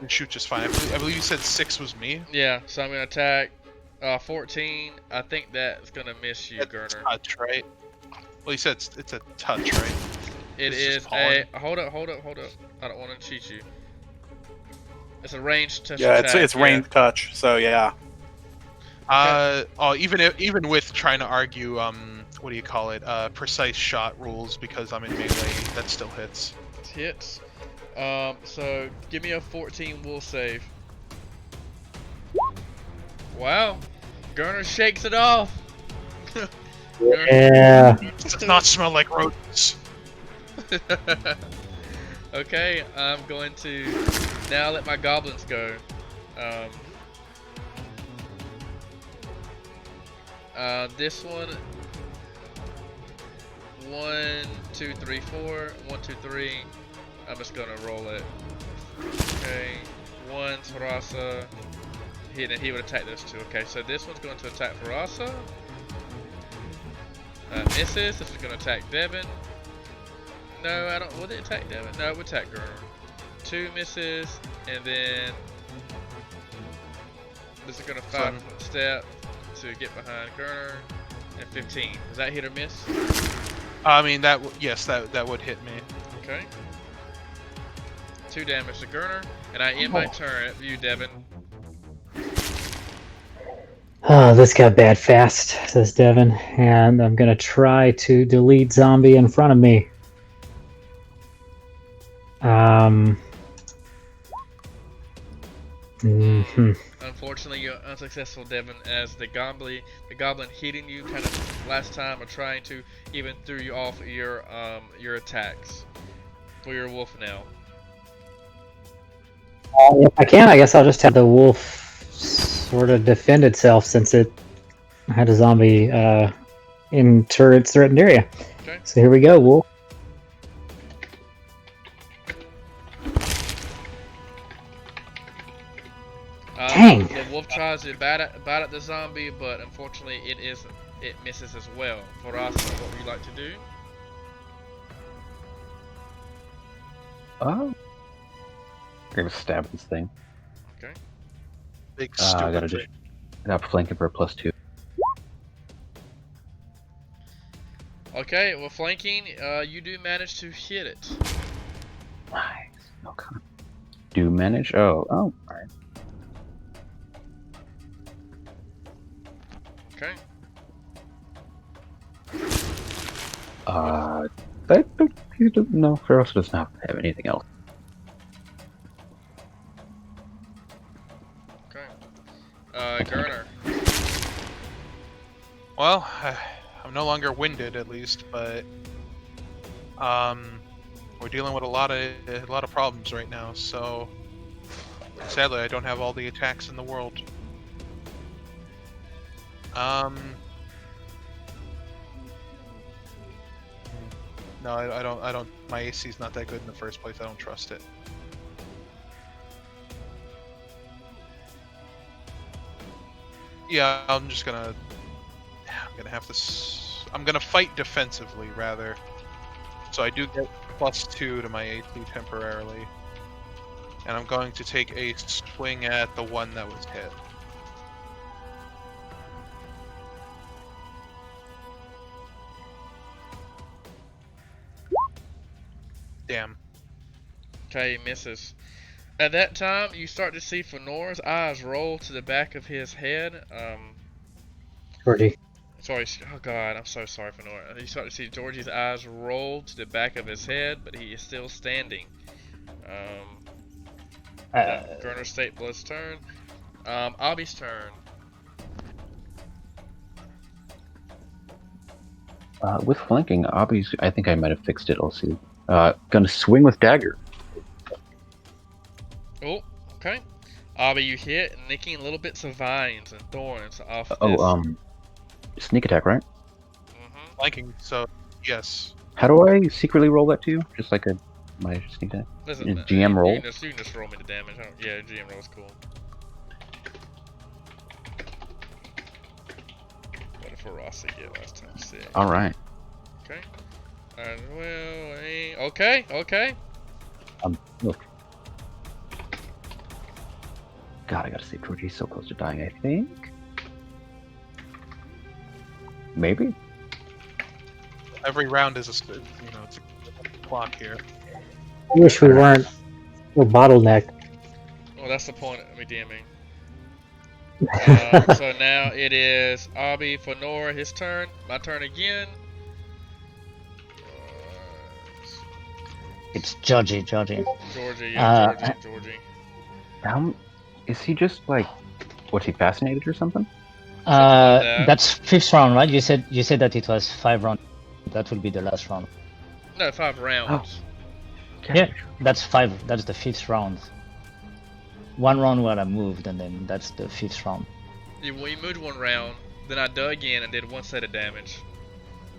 You shoot just fine. I believe you said 6 was me. Yeah, so I'm gonna attack 14. I think that's gonna miss you, Gurner. Touch, right? Well, you said it's a touch, right? It is a. Hold up. I don't want to cheat you. It's a ranged touch attack. It's ranged touch. So yeah. Even with trying to argue, what do you call it? Precise shot rules because I'm in melee, that still hits. It hits. So give me a 14 will save. Wow, Gurner shakes it off. Yeah. It does not smell like rodents. Okay, I'm going to now let my goblins go. This one. 1, 2, 3, 4. 1, 2, 3. I'm just gonna roll it. Okay. 1, Sarasa. He would attack those 2. Okay, so this one's going to attack Farasa. Misses. This is going to attack Devin. No, I don't. Would it attack Devin? No, it would attack Gurner. 2 misses, and then this is going to 5-foot step to get behind Gurner, and 15. Does that hit or miss? I mean, yes, that would hit me. Okay. 2 damage to Gurner, and I end my turn at you, Devin. Oh, this got bad fast, says Devin, and I'm gonna try to delete zombie in front of me. Unfortunately, you're unsuccessful, Devin, as the goblin hitting you kind of last time or trying to even threw you off your attacks for your wolf now. If I can, I guess I'll just have the wolf sort of defend itself since it had a zombie enter its threatened area. Okay. So here we go, wolf. Dang. The wolf tries to bite at the zombie, but unfortunately it misses as well. For us, what would you like to do? Oh. I'm gonna stab this thing. Okay. Big I stupid gotta thing. just got flanking for a +2. Okay, well, flanking, you do manage to hit it. Nice. Okay. Do manage? Oh, alright. Okay. No, Feroz does not have anything else. Okay. Okay. Gurner. Well, I'm no longer winded, at least, but we're dealing with a lot of problems right now. So sadly, I don't have all the attacks in the world. No, I don't. I don't. My AC is not that good in the first place. I don't trust it. Yeah, I'm gonna have to. I'm gonna fight defensively rather. So I do get +2 to my AC temporarily, and I'm going to take a swing at the one that was hit. Damn. Okay, he misses. At that time, you start to see Fenor's eyes roll to the back of his head. Georgie. Sorry, oh god, I'm so sorry, Fenor. You start to see Georgie's eyes roll to the back of his head, but he is still standing. Gurner State Blood's turn. Abby's turn. With flanking, obviously, I think I might have fixed it. I'll see. Gonna swing with dagger. Oh, okay. Abby, you hit, nicking little bits of vines and thorns off this. Sneak attack, right? Mm-hmm. Flanking, so yes. How do I secretly roll that too? Just like my sneak attack? Listen, GM roll? You can just roll me the damage. Yeah, GM roll is cool. What did Ferocity get last time? 6. Alright. Okay. Well, okay. Look. God, I gotta save Georgie. He's so close to dying, I think. Maybe? Every round is it's a clock here. I wish we weren't so bottlenecked. Well, that's the point of me DMing. So now it is Abby, Fenor, his turn. My turn again. It's Georgie. Georgie. Is he just like, what's he, fascinated or something? That's 5th round, right? You said that it was 5 rounds. That will be the last round. No, 5 rounds. Yeah, that's 5. That's the 5th round. 1 round where I moved, and then that's the 5th round. We moved 1 round, then I dug in and did 1 set of damage,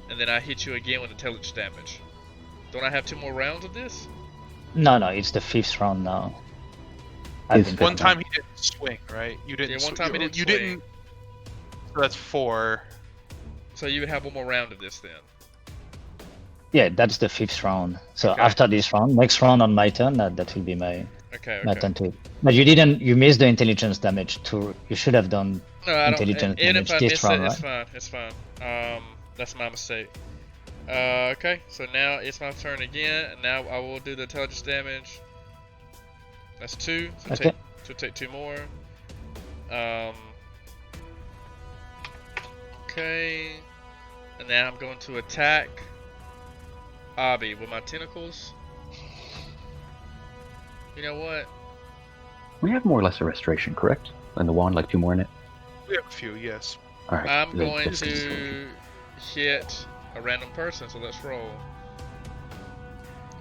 and then I hit you again with intelligence damage. Don't I have 2 more rounds of this? No, it's the 5th round now. One time he didn't swing, right? You didn't. Yeah, one time he didn't you swing. didn't. So that's 4. So you would have 1 more round of this then. Yeah, that's the 5th round. So Okay. after this round, next round on my turn, that will be my Okay. turn too. But you missed the intelligence damage too. You should have done No, I don't. intelligence Even damage if I this miss round, it, right? it's fine. That's my mistake. Okay, so now it's my turn again, and now I will do the intelligence damage. That's 2. So Okay. take 2 more. Okay, and now I'm going to attack Abby with my tentacles. You know what? We have more or less a restoration, correct? And the wand, like 2 more in it? We have a few, yes. Alright. I'm going to hit a random person, so let's roll.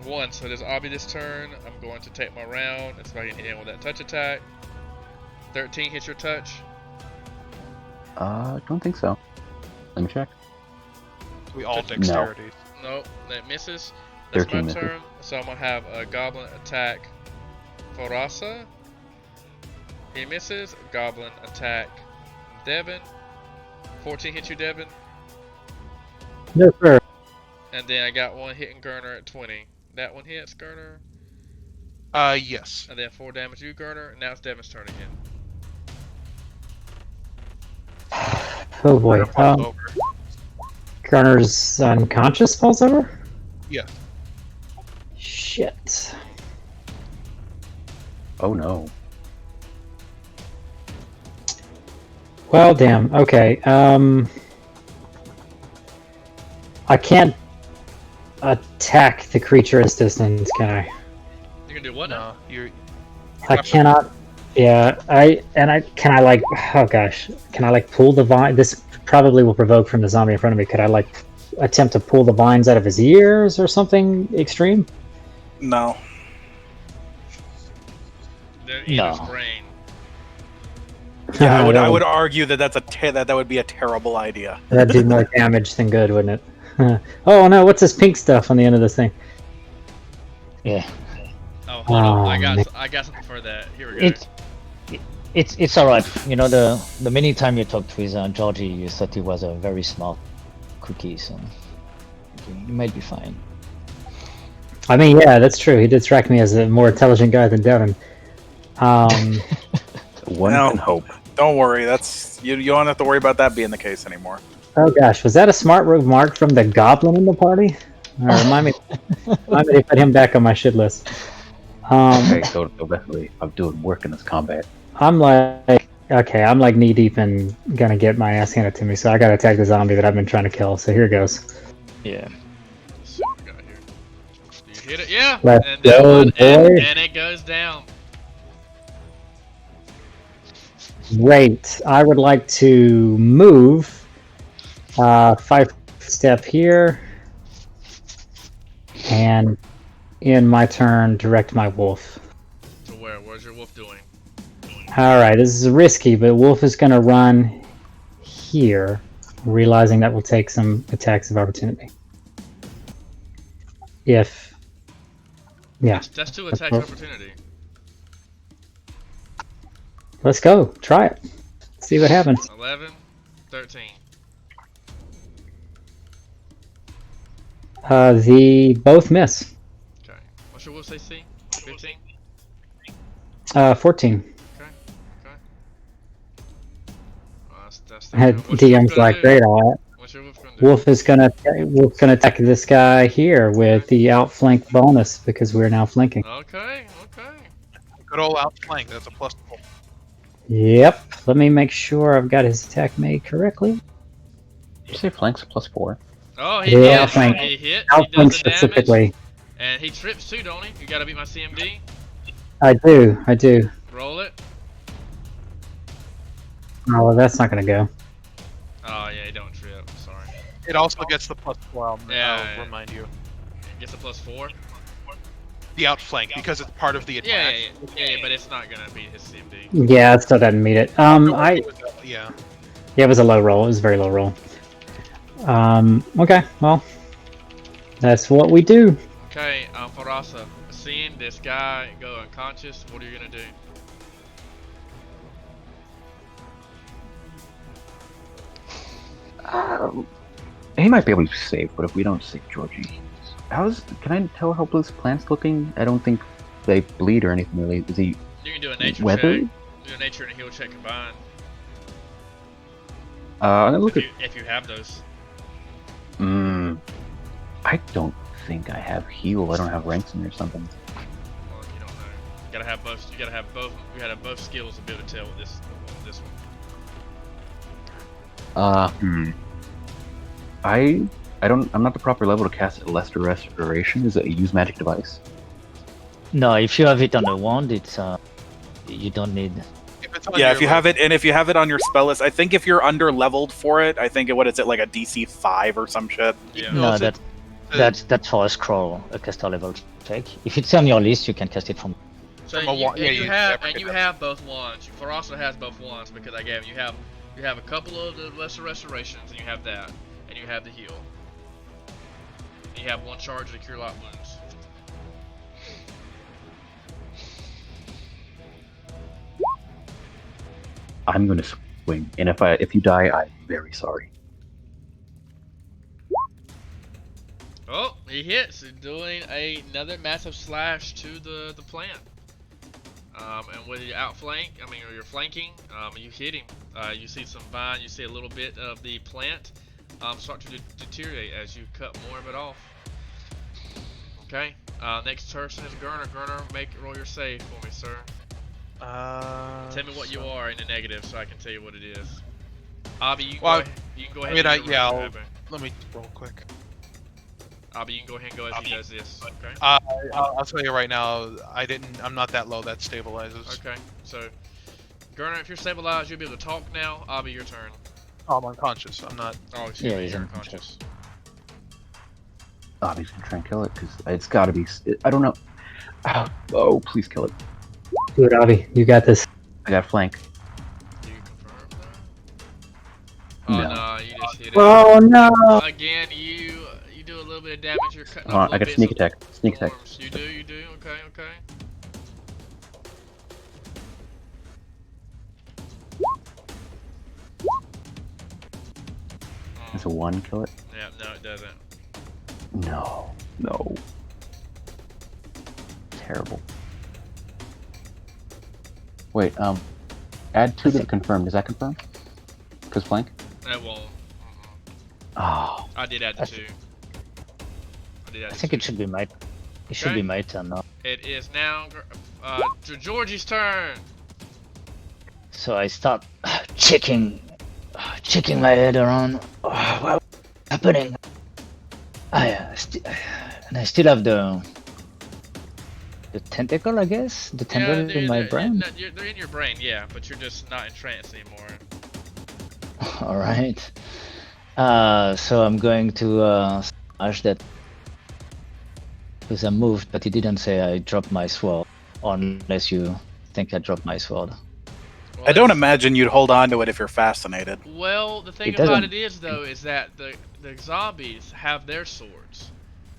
1, so there's Abby this turn. I'm going to take my round and see if I can hit him with that touch attack. 13 hits your touch. Don't think so. Let me check. We all dexterity. Nope, that misses. That's my 13 misses. turn. So I'm gonna have a goblin attack Forasa. He misses. Goblin attack Devin. 14 hits you, Devin. No, sir. And then I got 1 hitting Gurner at 20. That one hits Gurner. Yes. And then 4 damage to you, Garner. And now it's Devin's turn again. Oh boy. Garner falls over. Garner's unconscious, falls over? Yeah. Shit. Oh no. Well, damn. Okay. I can't attack the creature at distance, can I? You can do what now? No, you're. I cannot. Yeah. Can I like? Oh gosh. Can I like pull the vine? This probably will provoke from the zombie in front of me. Could I like attempt to pull the vines out of his ears or something extreme? No. They're in No. his brain. Yeah, I That would argue that that would be a terrible idea. That'd do more damage than good, wouldn't it? Oh no! What's this pink stuff on the end of this thing? Yeah. Oh, hold on. Oh, man. I got something for that. Here we go. It's alright. You know, the many time you talked with Georgie, you thought he was a very smart cookie, so you might be fine. I mean, yeah, that's true. He did strike me as a more intelligent guy than Devin. One No. can hope. Don't worry. That's you don't have to worry about that being the case anymore. Oh gosh, was that a smart remark from the goblin in the party? Remind me to put him back on my shit list. Okay, so definitely, I'm doing work in this combat. I'm like knee deep and gonna get my ass handed to me, so I gotta attack the zombie that I've been trying to kill. So here goes. Yeah. Let's see what we got here. Do you hit it? Yeah. Let's and that go, one, boy. and it goes down. Great. I would like to move 5 step here, and in my turn, direct my wolf. To where? Where's your wolf doing? Alright, this is risky, but wolf is going to run here, realizing that will take some attacks of opportunity. Yeah. That's 2 attacks of opportunity. Let's go. Try it. See what happens. 11, 13. The both miss. Okay. What's your wolf's AC? 15? 14. Okay. That's DM's like, great, all right. What's your wolf gonna do? Wolf's gonna attack this guy here with the outflank bonus because we're now flanking. Okay. Good old outflank. That's a +4. Yep. Let me make sure I've got his attack made correctly. Did you say flanks +4? Oh, he Yeah, hit. outflank. He hit. Outflank He does the specifically. damage. And he trips too, don't he? You gotta beat my CMD. I do. Roll it. Oh, well, that's not gonna go. Oh yeah, he don't trip. Sorry. It also gets the +4. I'll Yeah. remind you. Gets a +4. The outflank because it's part of the attack. Yeah, but it's not gonna beat his CMD. Yeah, it still doesn't meet it. Yeah. Yeah, it was a low roll. It was a very low roll. Okay, well, that's what we do. Okay, Farasa, seeing this guy go unconscious, what are you gonna do? He might be able to save, but if we don't save Georgie, can I tell how his plant's looking? I don't think they bleed or anything really. Is he You can do a nature weathered? check. Do a nature and a heal check combined. I'm gonna look If you have those. I don't think I have heal. I don't have ranks in there or something. Well, you don't know. You gotta have both. You gotta have both skills to be able to tell with this one. I'm not the proper level to cast Lesser Restoration. Is it a use magic device? No, if you have it on the wand, it's you don't need. If it's on Yeah, your if you have it, and if you have it on your spell list, I think if you're under leveled for it, I think what is it like a DC 5 or some shit? Yeah. No, No, that's for a scroll, a caster level check. If it's on your list, you can cast it from. So From a you, wand- yeah, and you you have never and get you that. have both wands. Farasa has both wands because I gave him. You have a couple of the lesser restorations, and you have that, and you have the heal. And you have one charge to cure light wounds. I'm gonna swing, and if you die, I'm very sorry. Oh, he hits, doing another massive slash to the plant. And with your outflank, or your flanking, you hit him. You see some vine, you see a little bit of the plant start to deteriorate as you cut more of it off. Okay. Next person is Gurner. Gurner, roll your save for me, sir. Tell me what you are in the negative, so I can tell you what it is. Abby, you can go ahead. Let me roll quick. Abby, you can go ahead and go as he does this. Okay. I'll tell you right now. I'm not that low. That stabilizes. Okay. So, Gurner, if you're stabilized, you'll be able to talk now. Abby, your turn. Oh, I'm unconscious. I'm not. Oh, excuse Yeah, me, he's you're unconscious. unconscious. He's gonna try and kill it because it's got to be. I don't know. Oh, please kill it. Do it, Avi. You got this. I got flank. Do you confirm that? Oh No. no, you just hit it. Oh no! Again, you do a little bit of damage. You're cutting Hold off on, little I got bits sneak of attack. Sneak attack. thorns. You do. Okay. It's a 1, kill it. Yeah, no, it doesn't. No. Terrible. Wait, add 2 to the confirm. Does that confirm? Because flank? It won't. Oh. I did add the 2. I think it should be my. It should be my turn now. It is now Georgie's turn. So I start checking my head around. What's happening? And I still have the tentacle, I guess. The tentacle in my brain. They're in your brain, yeah, but you're just not in trance anymore. All right. So I'm going to smash that because I moved, but he didn't say I dropped my sword, unless you think I dropped my sword. Well, I don't imagine you'd hold on to it if you're fascinated. Well, the thing It about doesn't- it is, though, is that the zombies have their swords.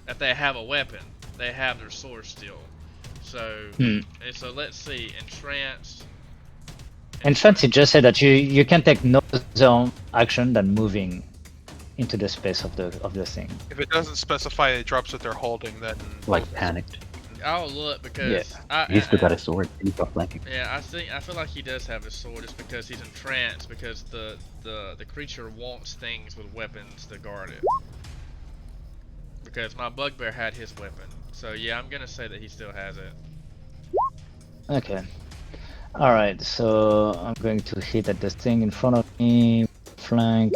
If they have a weapon, they have their swords still. So, and so let's see, entranced. In fact, he just said that you can take no zone action than moving into the space of the thing. If it doesn't specify it drops that they're holding, then Like panicked. I'll look because He's still got a sword. He's got flanking. Yeah, I feel like he does have his sword. It's because he's entranced because the creature wants things with weapons to guard it. Because my bugbear had his weapon, so yeah, I'm gonna say that he still has it. Okay. All right. So I'm going to hit at the thing in front of me, flank.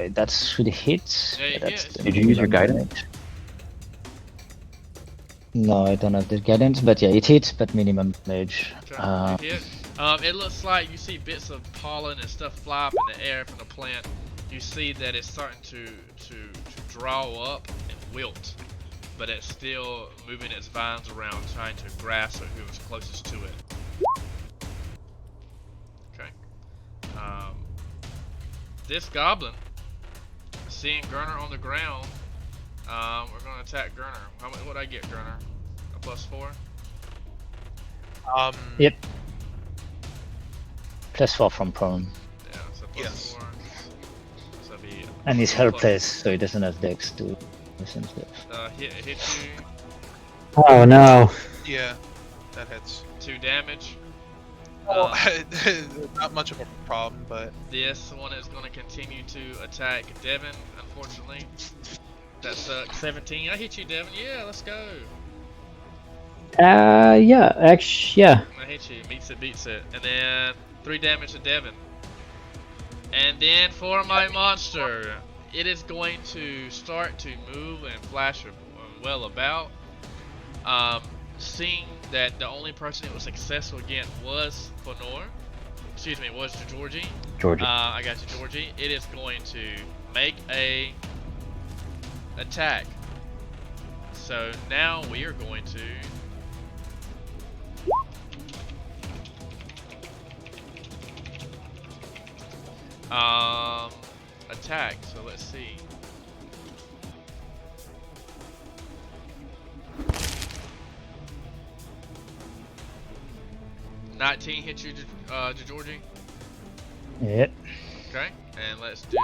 That should hit. Yeah, it That's hits. the Did you use your minimum guidance? damage. No, I don't have the guidance, but yeah, it hits, but minimum damage. Okay, it hit. It looks like you see bits of pollen and stuff fly up in the air from the plant. You see that it's starting to draw up and wilt, but it's still moving its vines around, trying to grasp who's closest to it. Okay. This goblin, seeing Gurner on the ground, we're gonna attack Gurner. How much would I get, Gurner? A +4? Yep. +4 from prone. Yeah, so +4. Yes. So it'd be And he's plus- helpless, so he doesn't have dex to listen to it. hit you, Oh no! yeah, that hits. 2 damage. Well, not much of a problem, but This one is going to continue to attack Devin, unfortunately. That sucks. 17. I hit you, Devin. Yeah, let's go. Yeah, actually, yeah. I hit you. Beats it. And then 3 damage to Devin. And then for my monster, it is going to start to move and flash well about. Seeing that the only person it was successful against was Fanor. Excuse me, was Georgie. Georgie. I got you, Georgie. It is going to make a attack. So now we are going to attack. So let's see. $19 hit you, Georgie. Yep. Okay, and let's do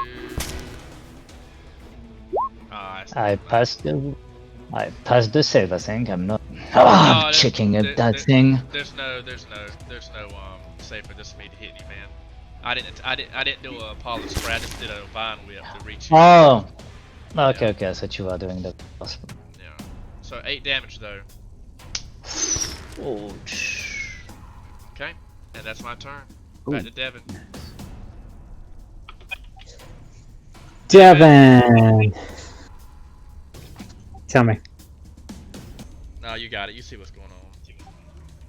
I passed the save. I think I'm not. No, I'm checking at that thing. There's no save for this for me to hit you, man. I didn't do a polish spray. I just did a vine whip to reach you. Oh. Okay, Yeah. okay. I thought you were doing the. Yeah. So 8 damage though. Ouch. Okay, and that's my turn. Ooh. Back to Devin. Devin! Tell me. No, you got it. You see what's going on.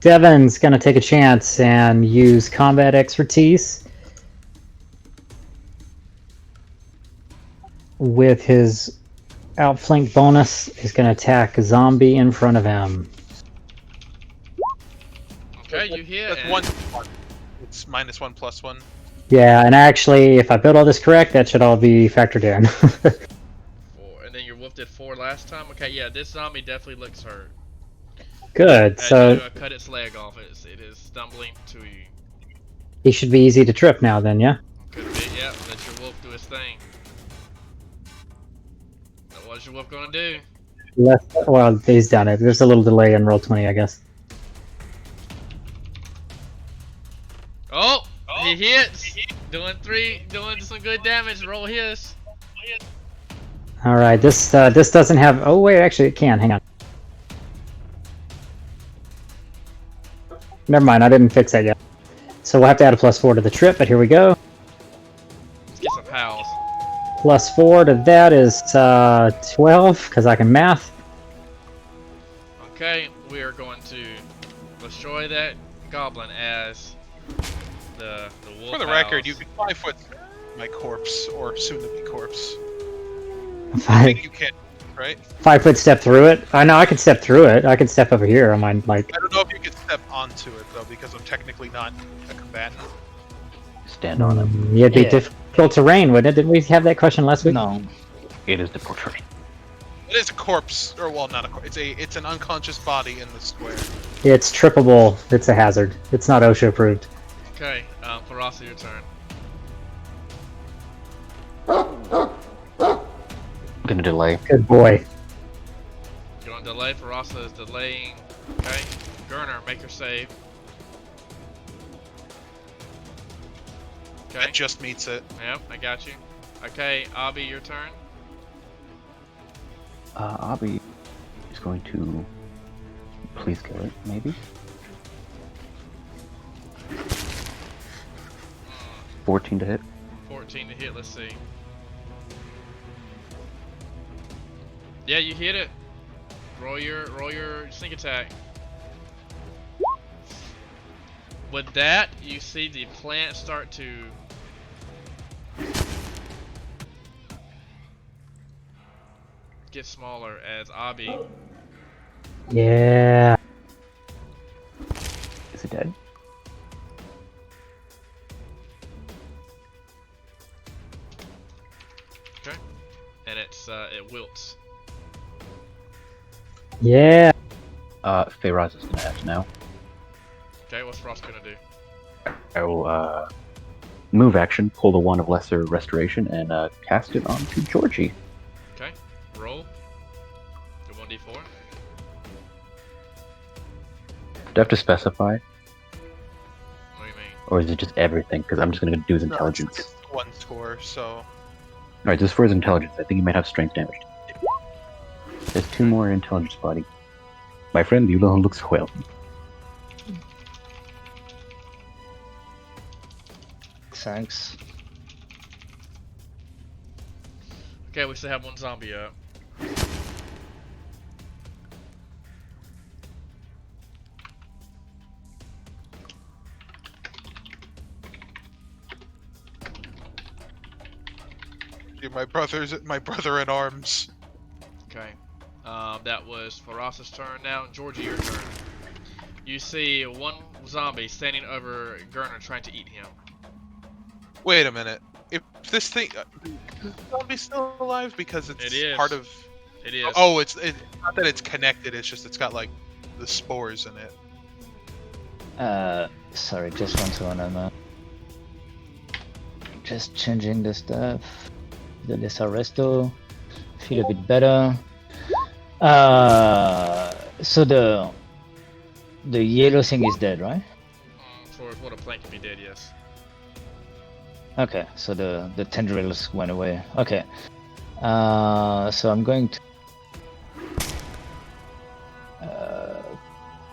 Devin's gonna take a chance and use combat expertise with his outflank bonus. He's gonna attack a zombie in front of him. Okay, you hit. That's and- 1. It's -1 +1. Yeah, and actually, if I build all this correct, that should all be factored in. 4, and then your wolf did 4 last time. Okay, yeah, this zombie definitely looks hurt. Good. As So you cut its leg off, it is stumbling to you. he should be easy to trip now, then, yeah. Could be, yeah. Let your wolf do his thing. Now, what's your wolf gonna do? Well, he's done it. There's a little delay in roll 20, I guess. Oh, he hits. Doing some good damage. Roll his. All right, this doesn't have. Oh wait, actually it can. Hang on. Never mind, I didn't fix that yet. So we'll have to add a +4 to the trip, but here we go. Let's get some pals. +4 to that is 12, because I can math. Okay, we are going to destroy that goblin as the wolf. For the record, you can 5-foot my corpse, or soon-to-be corpse. I think you can, right? 5-foot step through it. I know I can step through it. I can step over here. I mind like. I don't know if you can step onto it, though, because I'm technically not a combatant. Stand on him. Yeah, it'd be Yeah. difficult terrain, wouldn't it? Didn't we have that question last week? No. It is the portrait. It is a corpse, or well, not a corpse. It's an unconscious body in the square. It's trippable. It's a hazard. It's not OSHA approved. Okay, Farasa, your turn. I'm gonna delay. Good boy. You're on delay. Farasa is delaying. Okay, Gurner, make your save. Okay. That just meets it. Yep, I got you. Okay, Abby, your turn. Abby is going to please kill it, maybe. 14 to hit. 14 to hit. Let's see. Yeah, you hit it. Roll your sneak attack. With that, you see the plant start to get smaller as Abby. Yeah. Is it dead? Okay, and it wilts. Yeah. Feyraz is gonna act now. Okay, what's Frost gonna do? I will move action, pull the Wand of Lesser Restoration, and cast it onto Georgie. Okay, roll. Do 1d4. Do I have to specify, What do you mean? or is it just everything? Because I'm just gonna do his intelligence. It's 1 score, so Alright, this is for his intelligence. I think he might have strength damage. There's 2 more intelligence, buddy. My friend, you looks well. Thanks. Okay, we still have 1 zombie up. you're my brother in arms. Okay. That was Farasa's turn. Now, Georgie, your turn. You see 1 zombie standing over Gurner trying to eat him. Wait a minute. If this thing, is the zombie still alive because it's It is. part of? It is. Oh, it's not that it's connected. It's just it's got like the spores in it. Sorry, just one second. Just changing the stuff. The Desarresto. Feel a bit better. So the yellow thing is dead, right? For the plant to be dead, yes. Okay, so the tendrils went away. Okay. So I'm going to.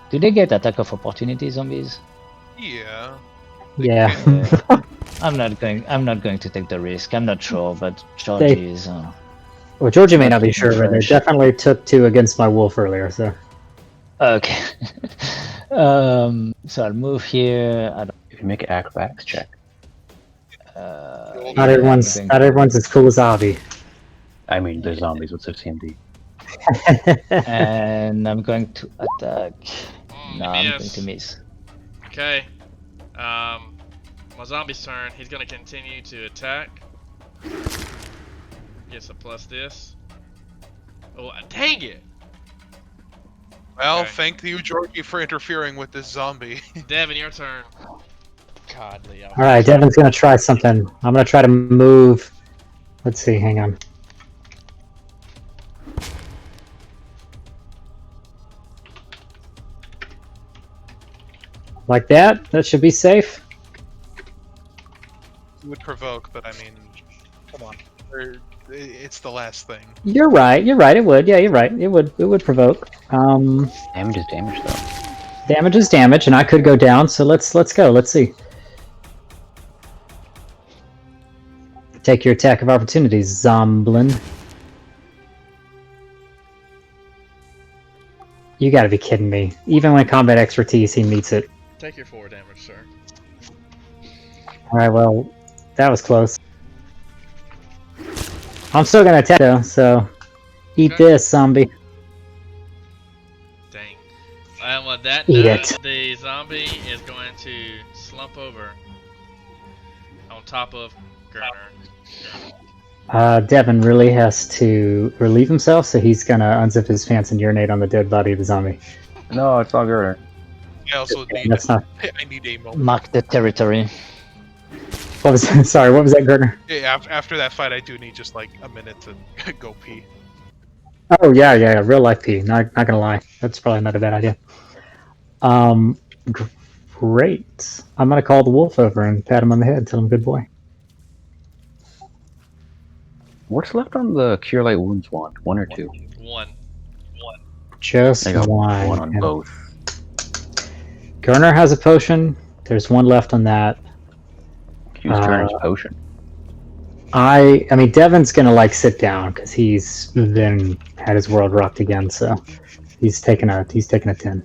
Do they get attack of opportunity, zombies? Yeah. Yeah. Yeah. I'm not going to take the risk. I'm not sure, but Georgie is. Well, Georgia may Not not be looking sure, but they fresh. definitely took 2 against my wolf earlier. So Okay. So I'll move here. I don't, You can make an acrobatics check. not yeah, everyone's I'm not everyone's as cool as Avi. I mean, they're zombies with 6 CMD. and I'm going to attack. You No, I'm going miss. to miss. Okay. My zombie's turn. He's gonna continue to attack. Gets a plus this. Oh, dang it! Well, Okay. thank you, Georgie, for interfering with this zombie. Devin, your turn. God, Leo. All right, Devin's gonna try something. I'm gonna try to move. Let's see. Hang on. Like that. That should be safe. It would provoke, but I mean, come on. It's the last thing. You're right. You're right. It would. Yeah, you're right. It would. It would provoke. Damage is damage, though. Damage is damage, and I could go down. So let's go. Let's see. Take your attack of opportunity, Zomblin. You gotta be kidding me. Even when combat expertise, he meets it. Take your 4 damage, sir. Alright, well, that was close. I'm still gonna attack though, so eat Okay. this, zombie. Dang. And with that Eat done, it. the zombie is going to slump over on top of Gerner. Devin really has to relieve himself, so he's gonna unzip his pants and urinate on the dead body of the zombie. No, it's all Gerner. I also need. That's not. I need a moment. Mark the territory. What was? Sorry, what was that, Gertner? Yeah, after that fight, I do need just like a minute to go pee. Oh yeah, real life pee. Not gonna lie, that's probably not a bad idea. Great. I'm gonna call the wolf over and pat him on the head, tell him good boy. What's left on the Cure Light Wounds wand? 1 or 2? 1. Just I got one. one on both. Gerner has a potion. There's one left on that. Use Gerner's potion. I mean, Devin's gonna like sit down because he's then had his world rocked again, so he's taking a 10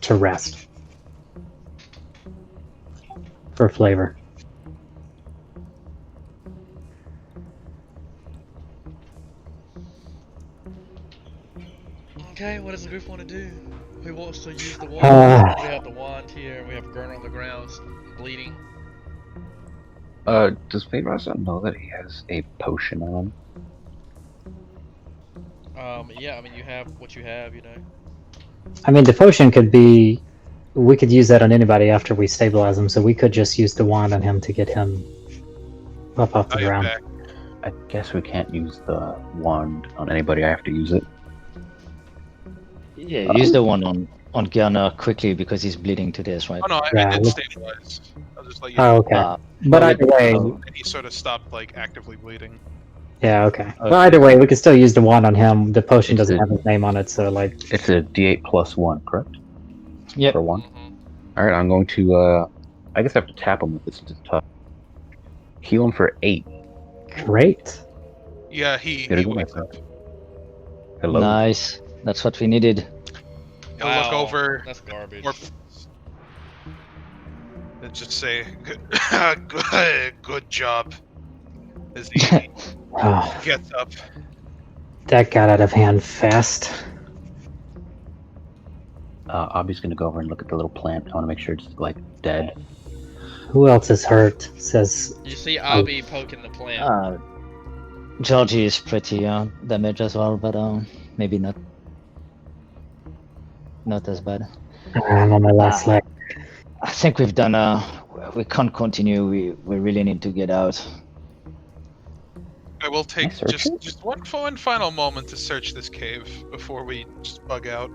to rest for flavor. Okay, what does the group want to do? Who wants to use the wand? We have the wand here. We have Gerner on the ground, bleeding. Does Fade Rasa know that he has a potion on? Yeah, I mean, you have what you have, you know. I mean, the potion could be. We could use that on anybody after we stabilize him, so we could just use the wand on him to get him up off the I am ground. back. I guess we can't use the wand on anybody. I have to use it. Yeah, use the one on Gerner quickly because he's bleeding to death, right? Oh no, I Yeah, did look- stabilize. I'll just let you Oh, know. okay. But either way, oh, And he sort of stopped like actively bleeding. yeah, okay. But Okay. either way, we could still use the wand on him. The potion It's doesn't the- have his name on it, so like. It's a D8 plus 1, correct? Yep. For 1. Mm-hmm. Alright, I'm going to, I guess I have to tap him with this to touch. Heal him for 8. Great. Yeah, he Gotta go wakes myself. up. Hello. Nice. That's what we needed. He'll look Wow, over That's garbage. or and just say, "Good job," as he Oh, gets up. that got out of hand fast. Abby's gonna go over and look at the little plant. I want to make sure it's, like, dead. Who else is hurt? Says. You see Abby poking the plant. Georgie is pretty damaged as well, but maybe not as bad. I'm on my last leg. I think we've done. We can't continue. We really need to get out. I will take search just it? just one final moment to search this cave before we just bug out.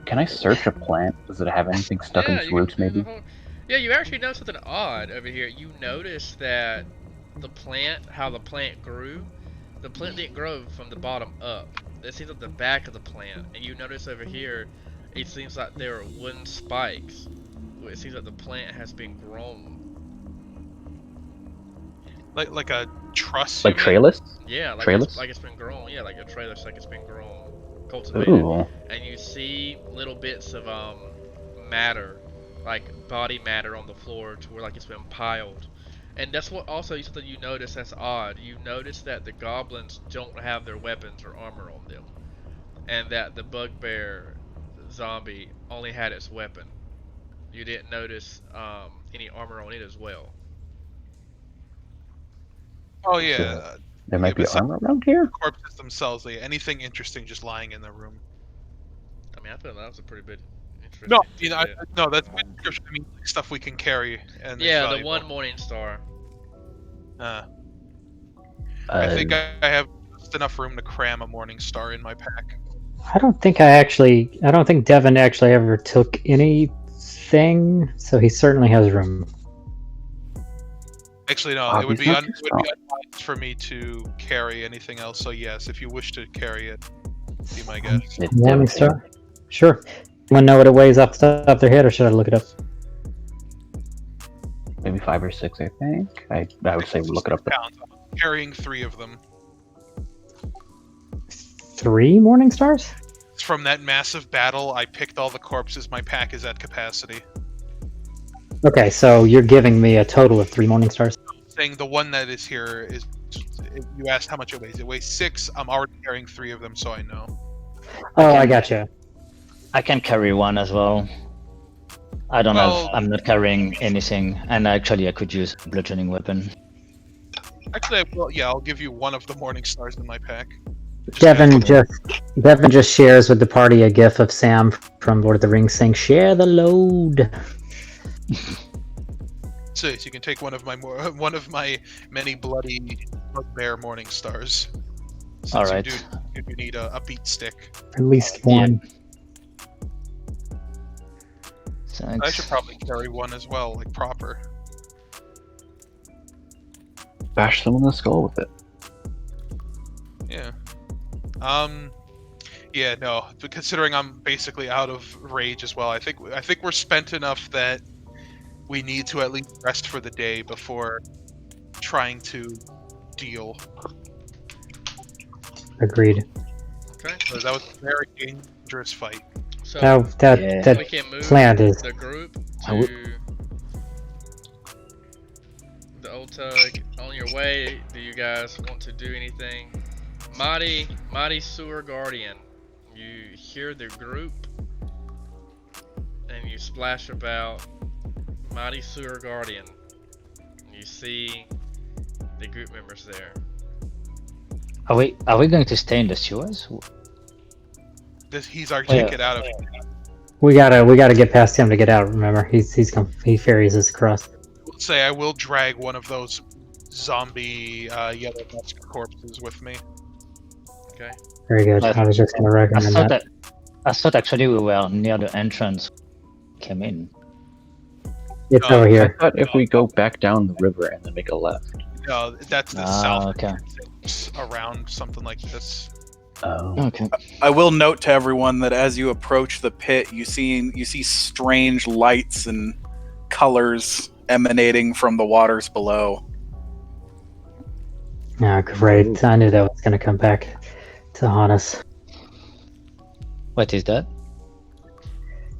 Can I search a plant? Does it have anything stuck in Yeah, its you can roots, do the maybe? whole. Yeah, you actually notice something odd over here. You notice that the plant, how the plant grew, the plant didn't grow from the bottom up. It seems like the back of the plant, and you notice over here, it seems like there are wooden spikes. It seems like the plant has been grown. Like a truss, Like you mean? trellis? Yeah, Trellis? like it's been grown. Yeah, like a trailer, like it's been grown, cultivated. Ooh. And you see little bits of matter, like body matter on the floor to where like it's been piled. And that's what also something you notice that's odd. You notice that the goblins don't have their weapons or armor on them, and that the bugbear zombie only had its weapon. You didn't notice any armor on it as well. Oh So yeah. there might be besides armor around here? the corpses themselves, like, anything interesting just lying in the room. I mean, I thought that was a pretty bit interesting. No, you know, tidbit. no, that's good description. I mean, like, stuff we can carry and it's Yeah, the valuable. one morning star. I think I have just enough room to cram a morning star in my pack. I don't think Devin actually ever took anything, so he certainly has room. Actually, no, Oh, it would he's be not it too would be unwise for me to carry anything else. So yes, if you wish to carry it, be my guest. It's Morningstar? Sure. Anyone know what it weighs off the top of their head, or should I look it up? maybe 5 or 6, I think. I would say we look it up. Pounds. I'm carrying 3 of them. 3 morning stars? From that massive battle, I picked all the corpses. My pack is at capacity. Okay, so you're giving me a total of 3 morning stars. Saying the one that is here is. You asked how much it weighs. It weighs 6. I'm already carrying 3 of them, so I know. Oh, I gotcha. I can carry one as well. I don't Well- have. I'm not carrying anything, and actually, I could use a bludgeoning weapon. Actually, I'll give you one of the morning stars in my pack. Devin just shares with the party a gif of Sam from Lord of the Rings saying, "Share the load." So you can take one of my many bloody bugbear morning stars. Since All right. you do need a beat stick. At least one. I Thanks. should probably carry one as well, like proper. Bash someone in the skull with it. Yeah. Yeah, no. But considering I'm basically out of rage as well, I think we're spent enough that we need to at least rest for the day before trying to deal. Agreed. Okay. So that was a very dangerous fight. So That Yeah. we that can move plant is the group I would- to the old tug. On your way, do you guys want to do anything? Mighty Sewer Guardian. You hear the group and you splash about Mighty Sewer Guardian. You see the group members there. Are we going to stay in the sewers? He's our Yeah. ticket out of. we gotta get past him to get out. Remember, he ferries us across. Will say I will drag one of those zombie yellow musk corpses with me. Okay. Very good. But I was just gonna I recommend thought that. I thought actually we were near the entrance. Came in. It's No, over I here. thought if we go back down the river and then make a left. No, that's the Ah, south okay. entrance around something like this. Oh. Okay. I will note to everyone that as you approach the pit, you see strange lights and colors emanating from the waters below. Oh, great. I knew that was gonna come back to haunt us. What is that?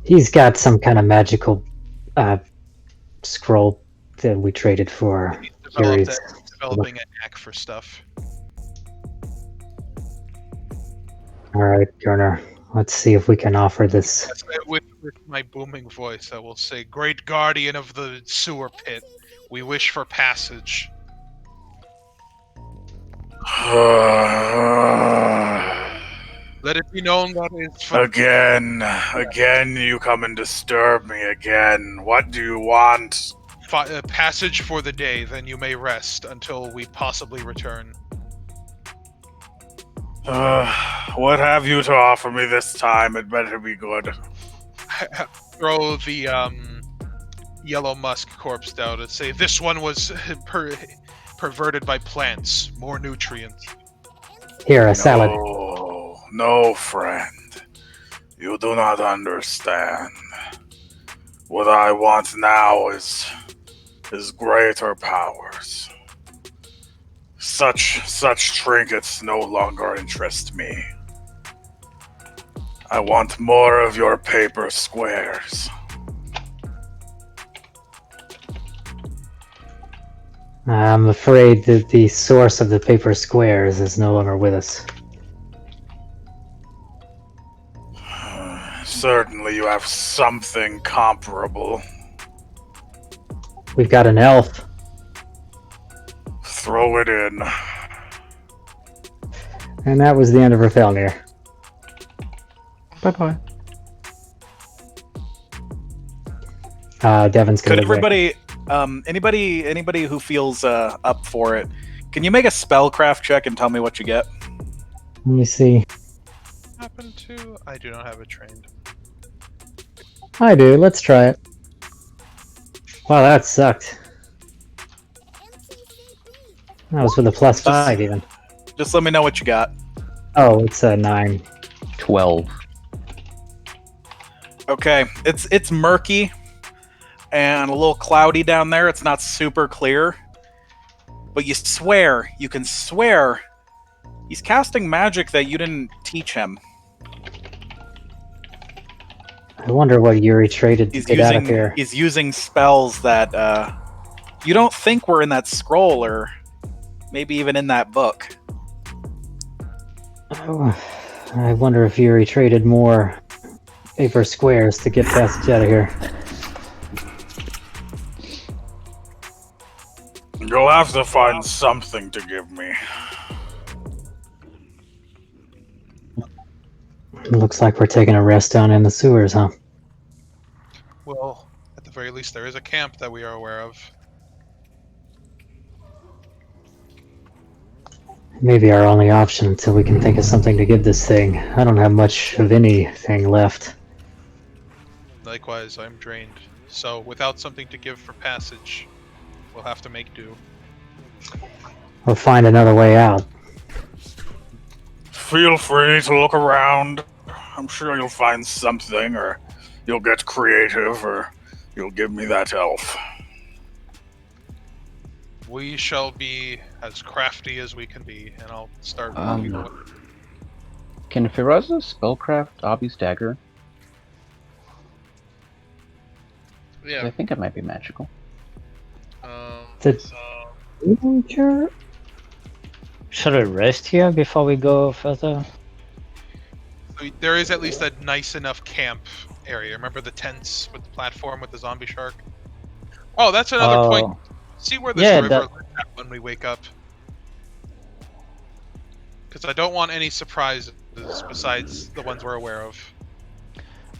He's got some kind of magical scroll that we traded for He's Furies. developing a knack for stuff. All right, Garner. Let's see if we can offer this. With my booming voice, I will say, "Great guardian of the sewer pit, we wish for passage." Let it be known that is for Again, you come and disturb me again. What do you want? passage for the day, then you may rest until we possibly return. What have you to offer me this time? It better be good. Throw the yellow musk corpse down and say, this one was perverted by plants. More nutrients. Here, a salad. No, friend. You do not understand. What I want now is greater powers. Such trinkets no longer interest me. I want more of your paper squares. I'm afraid that the source of the paper squares is no longer with us. Certainly you have something comparable. We've got an elf. Throw it in. And that was the end of her failure. Bye-bye. Devin's Could gonna everybody, anybody who feels up for it, can you make a spellcraft check and tell me what you get? Let me see. Happen to? I do not have it trained. I do. Let's try it. Wow, that sucked. That was with a +5 even. Just let me know what you got. Oh, it's a 9. 12. Okay, it's murky and a little cloudy down there. It's not super clear, but you can swear he's casting magic that you didn't teach him. I wonder what Yuri traded to get out of here. He's using spells that you don't think were in that scroll or maybe even in that book. Oh, I wonder if Yuri traded more paper squares to get passage out of here. You'll have to find something to give me. Looks like we're taking a rest down in the sewers, huh? Well, at the very least, there is a camp that we are aware of. Maybe our only option until we can think of something to give this thing. I don't have much of anything left. Likewise, I'm drained. So, without something to give for passage, we'll have to make do. Or find another way out. Feel free to look around. I'm sure you'll find something, or you'll get creative, or you'll give me that elf. We shall be as crafty as we can be, and I'll start walking away. Can Firaza spellcraft Obby's dagger? Yeah. I think it might be magical. Sure. Should we rest here before we go further? So there is at least a nice enough camp area. Remember the tents with the platform with the zombie shark? Oh, that's another point. See where this river is at when we wake up. Because I don't want any surprises besides the ones we're aware of.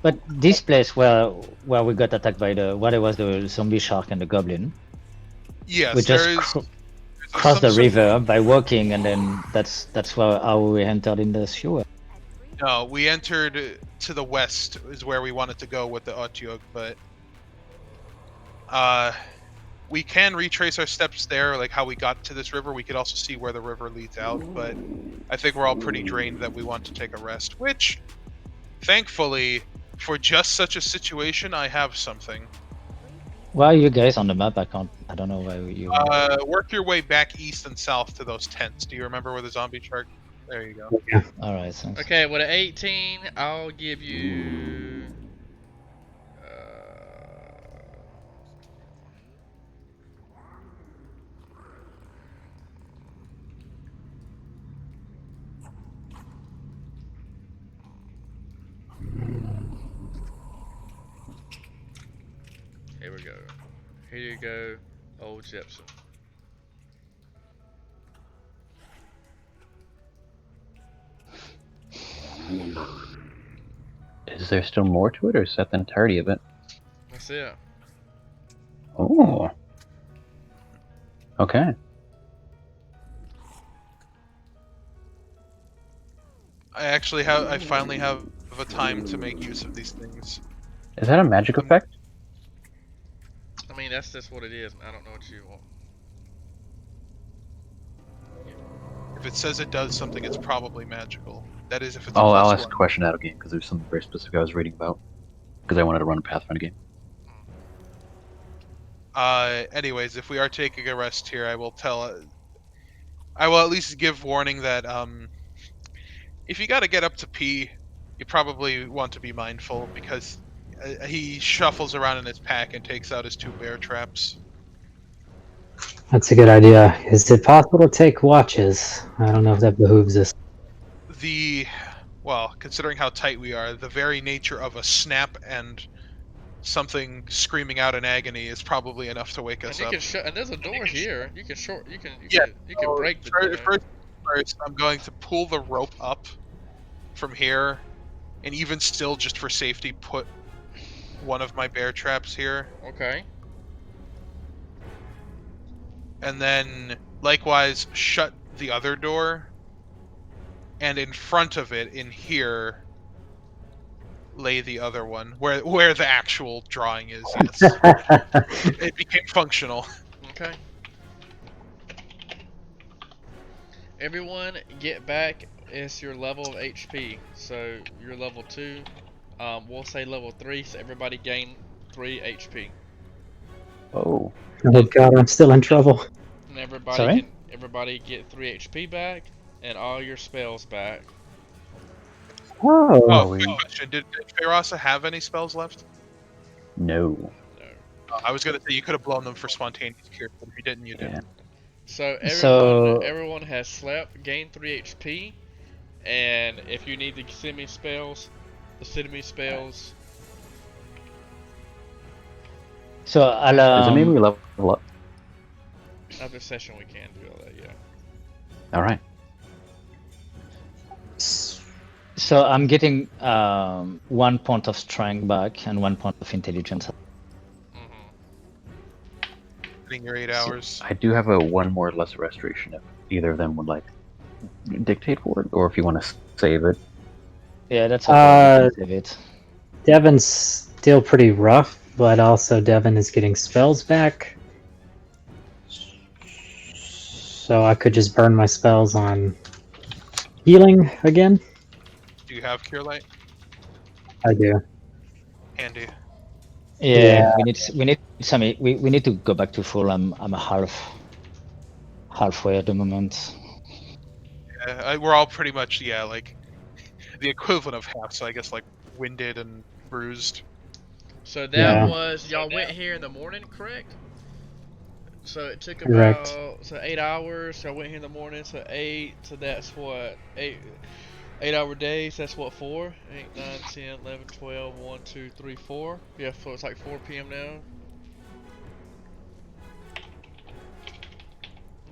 But this place where we got attacked by there was the zombie shark and the goblin. Yes, we just crossed the river by walking, and then that's how we entered in the sewer. No, we entered to the west is where we wanted to go with the Otyug, but we can retrace our steps there, like how we got to this river. We could also see where the river leads out, but I think we're all pretty drained that we want to take a rest, which, thankfully, for just such a situation, I have something. Why are you guys on the map? I don't know why you... Work your way back east and south to those tents. Do you remember where the zombie shark... There you go. Yeah. Alright, thanks. Okay, with an 18, I'll give you... Here we go. Here you go, old Jepson. Is there still more to it, or is that the entirety of it? That's it. Oh. Okay. I finally have a time to make use of these things. Is that a magic effect? I mean, that's just what it is. I don't know what you want. If it says it does something, it's probably magical. That is, if it's Oh, a I'll plus ask a one. question out of game because there's something very specific I was reading about. Because I wanted to run a Pathfinder game. Anyways, if we are taking a rest here, I will at least give warning that if you got to get up to pee, you probably want to be mindful because he shuffles around in his pack and takes out his 2 bear traps. That's a good idea. Is it possible to take watches? I don't know if that behooves us. Well, considering how tight we are, the very nature of a snap and something screaming out in agony is probably enough to wake And us you up. can shut. And there's a door here. You can short. You can. You so can break the. first, I'm going to pull the rope up from here, and even still, just for safety, put one of my bear traps here, Okay. and then likewise shut the other door, and in front of it, in here, lay the other one where the actual drawing is. Yes, it became functional. Okay. Everyone, get back. It's your level of HP. So you're level 2. We'll say level 3. So everybody gain 3 HP. Oh. Oh god, I'm still in trouble. And everybody Sorry? can. Everybody get 3 HP back and all your spells back. Oh, Oh, quick question: Did Feyrasa have any spells left? No. No. I was gonna say you could have blown them for spontaneous cure, but if you didn't, you didn't. Yeah. So So- everyone has slept, gained 3 HP, and if you need to send me spells, So I'll Does it mean we level up? after session we can do all that. Yeah. Alright. so I'm getting 1 point of strength back and 1 point of intelligence. Mm-hmm. Getting your 8 hours. I do have a 1 more lesser restoration if either of them would like dictate for it, or if you want to save it. Yeah, that's okay. You can save it. Devin's still pretty rough, but also Devin is getting spells back. So I could just burn my spells on healing again. Do you have cure light? I do. Handy. Yeah, we need some. We need to go back to full. I'm halfway at the moment. Yeah, we're all pretty much like the equivalent of half. So I guess like winded and bruised. So that Yeah. was y'all went here in the morning, correct? So it took Correct. about 8 hours. So I went here in the morning. So 8. So that's what 8-hour days. That's what 4, 8, 9, 10, 11, 12, 1, 2, 3, 4. Yeah, so it's like 4 p.m. now.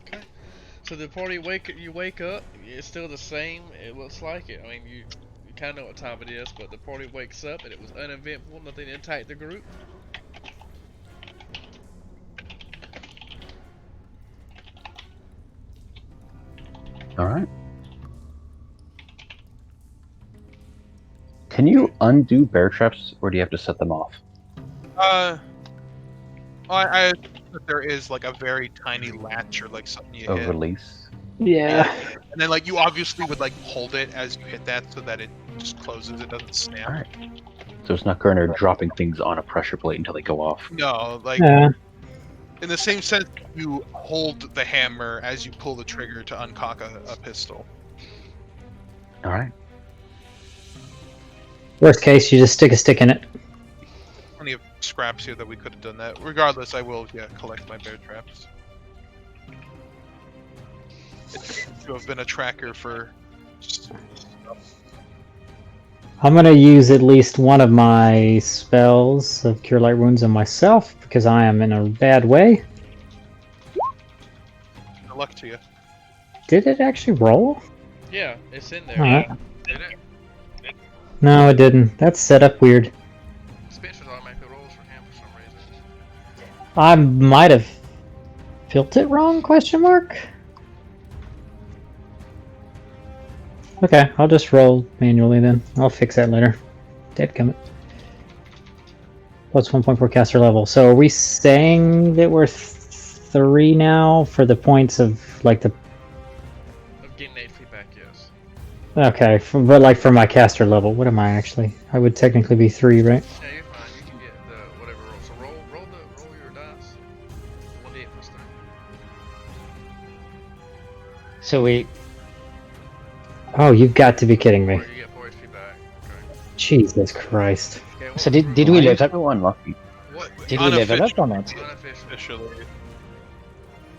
Okay. So the party you wake up. It's still the same. It looks like it. I mean you kind of know what time it is, but the party wakes up and it was uneventful. Nothing to impact the group. Alright. Can you undo bear traps, or do you have to set them off? I that there is like a very tiny latch or like something you A hit, release? Yeah. and then like you obviously would like hold it as you hit that so that it just closes. It doesn't snap. Alright. So it's not going to dropping things on a pressure plate until they go off. No, like Yeah. in the same sense, you hold the hammer as you pull the trigger to uncock a pistol. Alright. Worst case, you just stick a stick in it. Plenty of scraps here that we could have done that. Regardless, I will collect my bear traps. It to have been a tracker for. I'm gonna use at least one of my spells of Cure Light Wounds on myself because I am in a bad way. Good luck to you. Did it actually roll? Yeah, it's in there. Alright. Did it? No, it didn't. That's set up weird. Spencer's automatically rolls for him for some reason. I might have built it wrong? Question mark. Okay, I'll just roll manually then. I'll fix that later. Dadgummit. Plus 1.4 caster level. So are we saying that we're 3 now for the points of like the? Of getting HP back, yes. Okay, but like for my caster level, what am I actually? I would technically be 3, right? Yeah, you're fine. You can get the whatever roll. So roll your dice. 1d8 plus 3. So we Oh, you've got to be kidding me! Or you get 4 HP back. Okay. Jesus Christ! Okay, so did we Why level? so unlucky? What? Did we level up or not? Unofficial. Officially.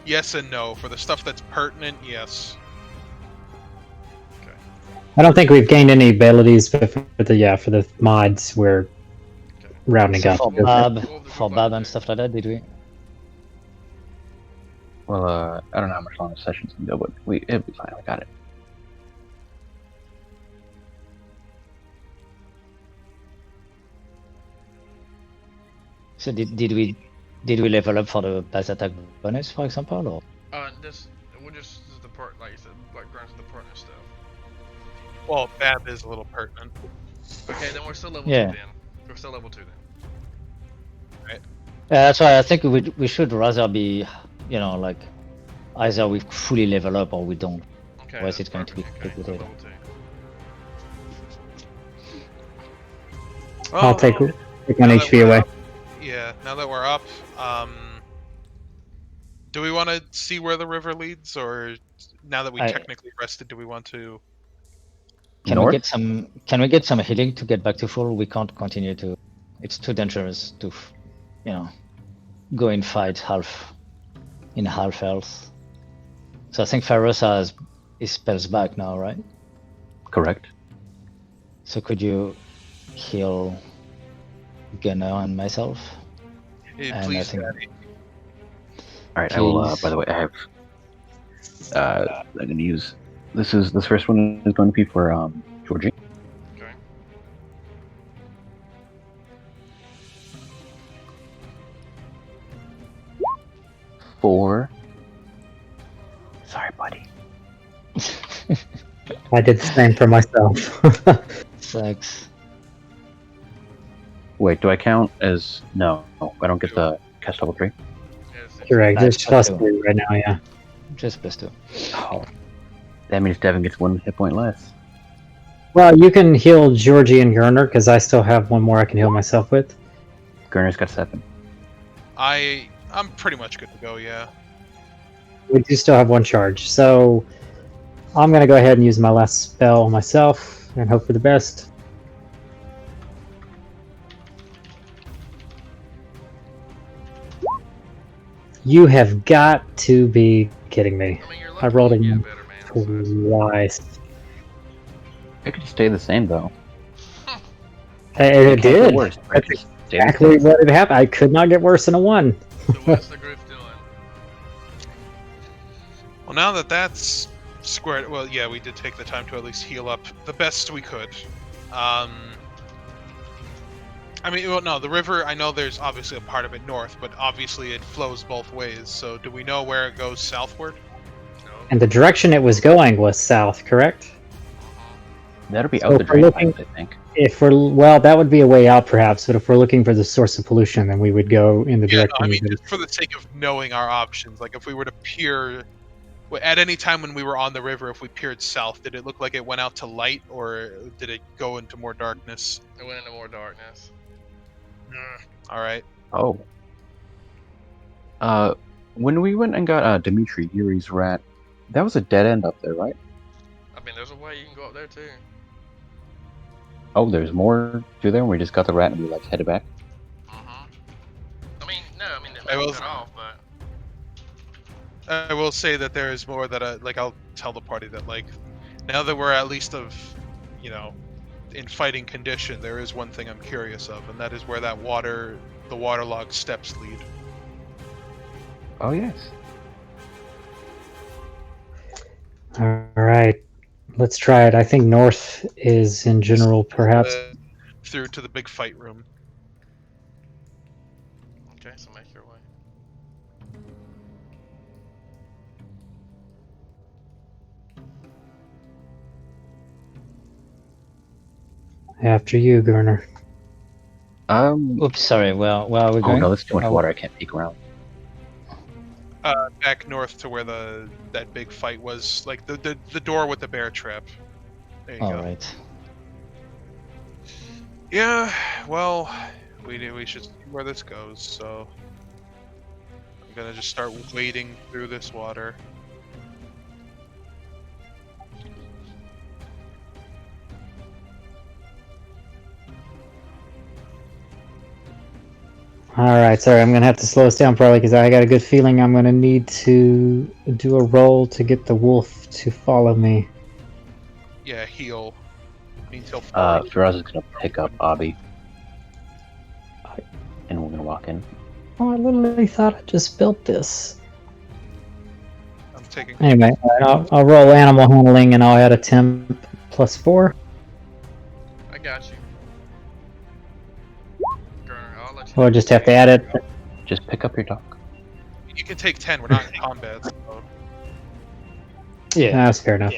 Yes and no. For the stuff that's pertinent, yes. I don't think we've gained any abilities, but for the mods we're Okay. rounding So up. for Bab and stuff like that, did we? Well, I don't know how much longer sessions can go, but it'll be fine. We got it. So did we level up for the pass attack bonus, for example, or? This is the part, like you said, like grants the pertinent stuff. Well, Bab is a little pertinent. Okay, then we're still level Yeah. 2 then. We're still level 2 then. That's why I think we should rather be, like, either we fully level up or we don't. Okay. Otherwise that's it's going to be perfect. Okay, so complicated. level 2. I'll take one now that HP we're away. up- Yeah, now that we're up, do we want to see where the river leads, or now that we technically rested, do we want to? Can North? we get some healing to get back to full? We can't continue to. It's too dangerous to, go in fight half health. So I think Pharaoh has his spells back now, right? Correct. So could you heal Gunnar and myself? And I Please, think- Daddy. All right. I will. Please. By the way, I have. I'm gonna use. This first one is going to be for Georgie. Okay. 4. Sorry, buddy. I did the same for myself. Sucks. Wait, do I count as no? I don't get the cast level 3. Yes, Correct. That's Just plus plus 3 right now. Yeah. Just +2. Oh, that means Devin gets 1 hit point less. Well, you can heal Georgie and Gerner because I still have one more I can heal myself with. Gurner's got 7. I'm pretty much good to go. Yeah. We do still have 1 charge, so I'm gonna go ahead and use my last spell myself and hope for the best. You have got to be kidding me. I mean, you're I rolled lucky you again get better, man. So twice. It could stay the same though. It Can't get did. worse, right? That's Just stay the exactly same. what had happened. I could not get worse than a 1. So what's the group doing? Well, now that that's squared, well, yeah, we did take the time to at least heal up the best we could. I mean, well, no, the river, I know there's obviously a part of it north, but obviously it flows both ways, so do we know where it goes southward? No. And the direction it was going was south, correct? That'll be So out the if we're drain looking- pipes, I think. If we're that would be a way out perhaps, but if we're looking for the source of pollution, then we would go in the Yeah, no, direction. I mean, that- just for the sake of knowing our options, like if we were to peer, at any time when we were on the river, if we peered south, did it look like it went out to light, or did it go into more darkness? It went into more darkness. Alright. Oh. When we went and got Dimitri, Yuri's rat, that was a dead end up there, right? I mean, there's a way you can go up there too. Oh, there's more to there. We just got the rat and we like headed back. I mean, no, I mean, I it will- was cut off, but I will say that there is more that I'll tell the party that, like, now that we're at least in fighting condition, there is one thing I'm curious of, and that is where the waterlogged steps lead. Oh yes. All right, let's try it. I think north is in general, perhaps. Through to the big fight room. okay, so make your way. After you, Gurner. Oops, sorry. Well, where are we Oh going? no, that's too much Oh, water. I can't peek around. Back north to where that big fight was, like the door with the bear trap. There you all go. right. Yeah, well, we should see where this goes. So I'm gonna just start wading through this water. Alright, sorry, I'm gonna have to slow us down probably because I got a good feeling I'm gonna need to do a roll to get the wolf to follow me. Yeah, heal. Means he'll fall. Firaz is gonna pick up Abby. And we're gonna walk in. Oh, I literally thought I just built this. I'm taking. Anyway, I'll roll animal handling and I'll add a temp plus 4. I got you. Gurner, I'll let you. Or just have to add it. Just pick up your dog. You can take 10. We're not in combat. So. Yeah, that's fair enough.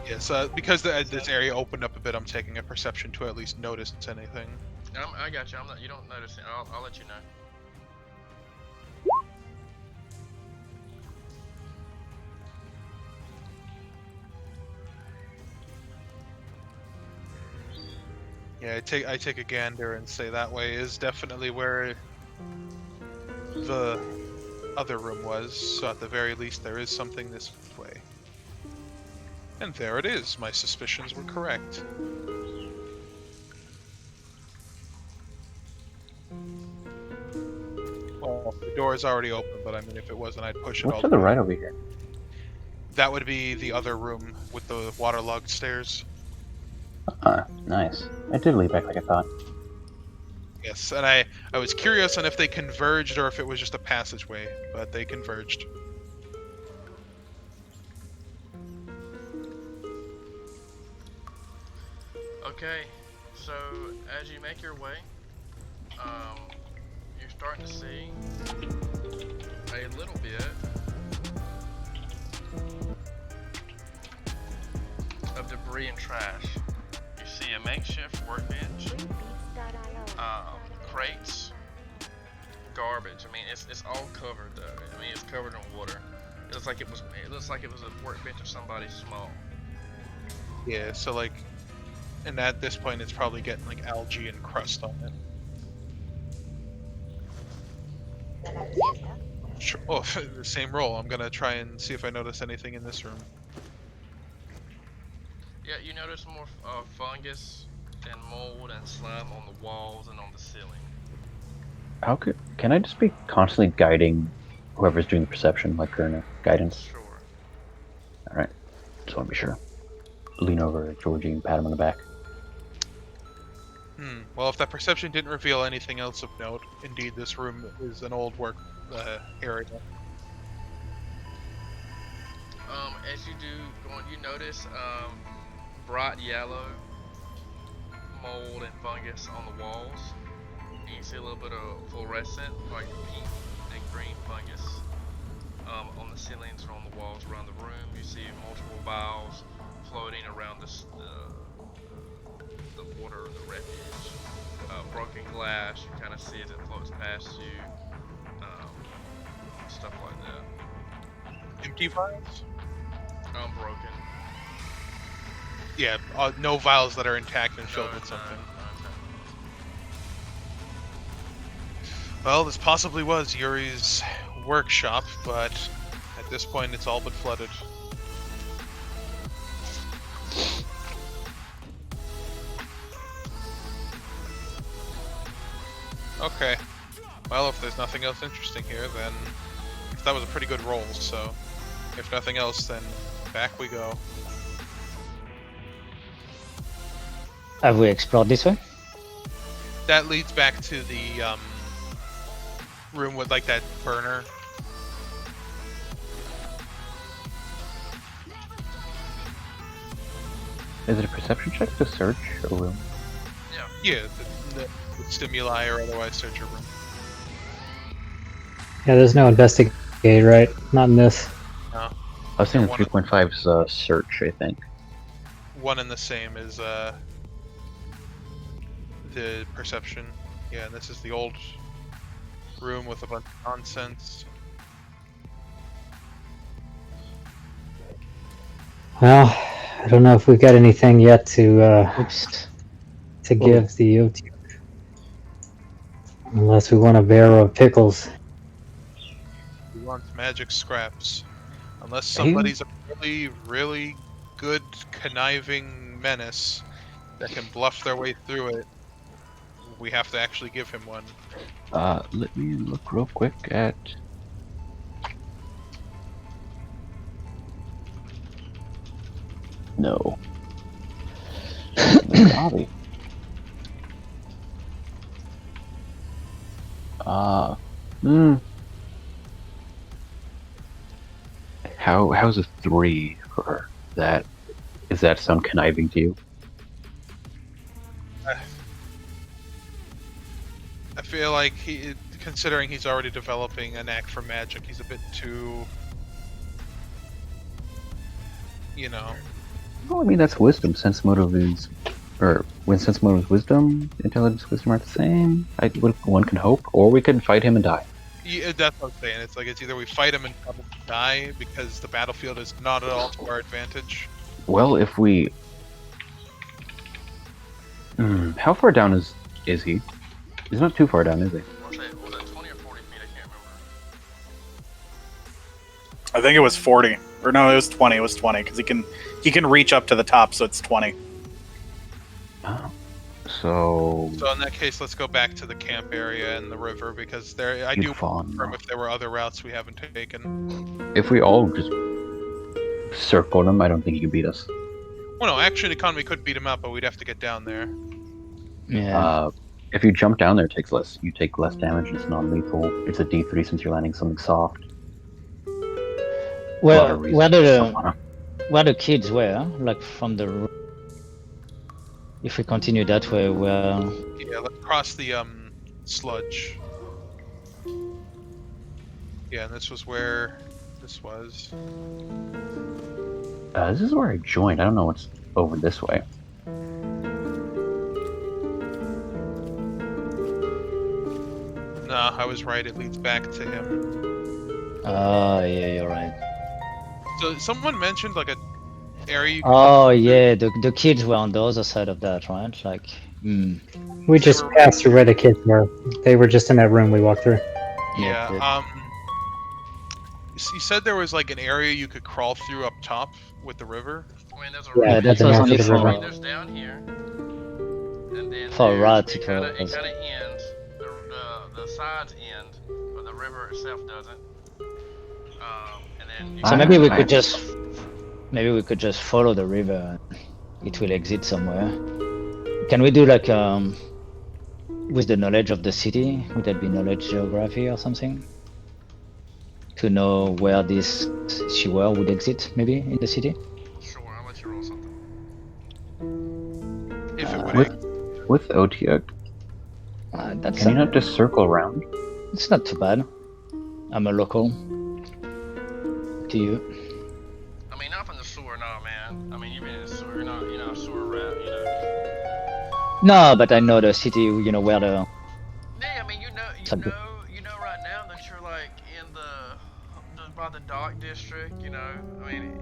Yes, because this area opened up a bit, I'm taking a perception to at least notice anything. I got you. I'm not. You don't notice it. I'll let you know. Yeah, I take a gander and say that way is definitely where the other room was. So at the very least, there is something this way. And there it is. My suspicions were correct. Well, the door is already open, but I mean, if it wasn't, I'd push it all What's to the the way. right over here? That would be the other room with the waterlogged stairs. Nice. I did leave back like I thought. Yes, and I was curious on if they converged or if it was just a passageway, but they converged. Okay, so as you make your way, you're starting to see a little bit of debris and trash. You see a makeshift workbench, crates, garbage. I mean, it's all covered though. I mean, it's covered in water. It looks like it was a workbench of somebody small. Yeah, so like, and at this point, it's probably getting like algae and crust on it. Sure. Oh, the same roll. I'm gonna try and see if I notice anything in this room. Yeah, you notice more fungus and mold and slime on the walls and on the ceiling. Can I just be constantly guiding whoever's doing the perception, like Gurner? Guidance? Sure. Alright. Just want to be sure. Lean over at Georgie and pat him on the back. Well, if that perception didn't reveal anything else of note, indeed this room is an old work area. As you you notice bright yellow mold and fungus on the walls. And you see a little bit of fluorescent, like pink and green fungus on the ceilings or on the walls around the room. You see multiple vials floating around the water, the refuge. Broken glass, you kind of see as it floats past you. Stuff like that. Empty vials? Unbroken. Yeah, no vials that are intact and filled with something. Well, this possibly was Yuri's workshop, but at this point it's all but flooded. Okay. Well, if there's nothing else interesting here, then that was a pretty good roll, so if nothing else, then back we go. Have we explored this way? That leads back to the room with like that burner. Is it a perception check to search a room? Yeah, the stimuli or otherwise search a room. Yeah, there's no investigate, right? Not in this. No. I was thinking one- 3.5 is search, I think. One and the same is the perception. Yeah, and this is the old room with a bunch of nonsense. Well, I don't know if we've got anything yet Oops. to give the OT. Unless we want a barrel of pickles. He wants magic scraps. Unless He- somebody's a really, really good conniving menace that can bluff their way through it, we have to actually give him one. Let me look real quick at. No. Golly. How's a 3 for that? Is that sound conniving to you? I feel like considering he's already developing a knack for magic, he's a bit too, you know. Well, I mean that's wisdom. Sense motive is, or when sense motive is wisdom, intelligence, wisdom are the same. One can hope, or we could fight him and die. Yeah, that's what I'm saying. It's like it's either we fight him and probably die because the battlefield is not at all to our advantage. Well, if we, how far down is he? He's not too far down, is he? Was it 20 or 40 feet? I can't remember. I think it was 40. Or no, it was 20. It was 20 because he can reach up to the top, so it's 20. So in that case, let's go back to the camp area and the river because I you'd do fall confirm if there were other routes we haven't taken. If we all just circled him, I don't think he could beat us. Well, no, action economy could beat him up, but we'd have to get down there. Yeah. If you jump down there, it takes less. You take less damage. It's non-lethal. It's a D3 since you're landing something soft. Well, where the kids were, like from the. If we continue that way, well. Yeah, let's cross the sludge. Yeah, and this was where this was. This is where I joined. I don't know what's over this way. No, I was right. It leads back to him. Oh, yeah, you're right. So someone mentioned like a area. You Oh, yeah, the kids were on the other side of that, right? Like, We just passed through where the kids were. They were just in that room we walked through. Yeah. You said there was like an area you could crawl through up top with the river. I mean, there's a Yeah, river. that's that was enough only of the for- river. There's down here, and then For there's- rats, it it kind of was. ends. The sides end, but the river itself doesn't. And then you So maybe we could just follow the river. It will exit somewhere. Can we do like with the knowledge of the city? Would that be knowledge geography or something? To know where this sewer would exit, maybe in the city. Sure, I'll let you roll something. If it would. With OTX, That's can you not just circle around? It's not too bad. I'm a local. To you. I mean, not from the sewer, no, man. I mean, you've been in the sewer, you're not a sewer rat, No, but I know the city. You know where the. Yeah, I mean, you know right now that you're like in by the dock district. I mean,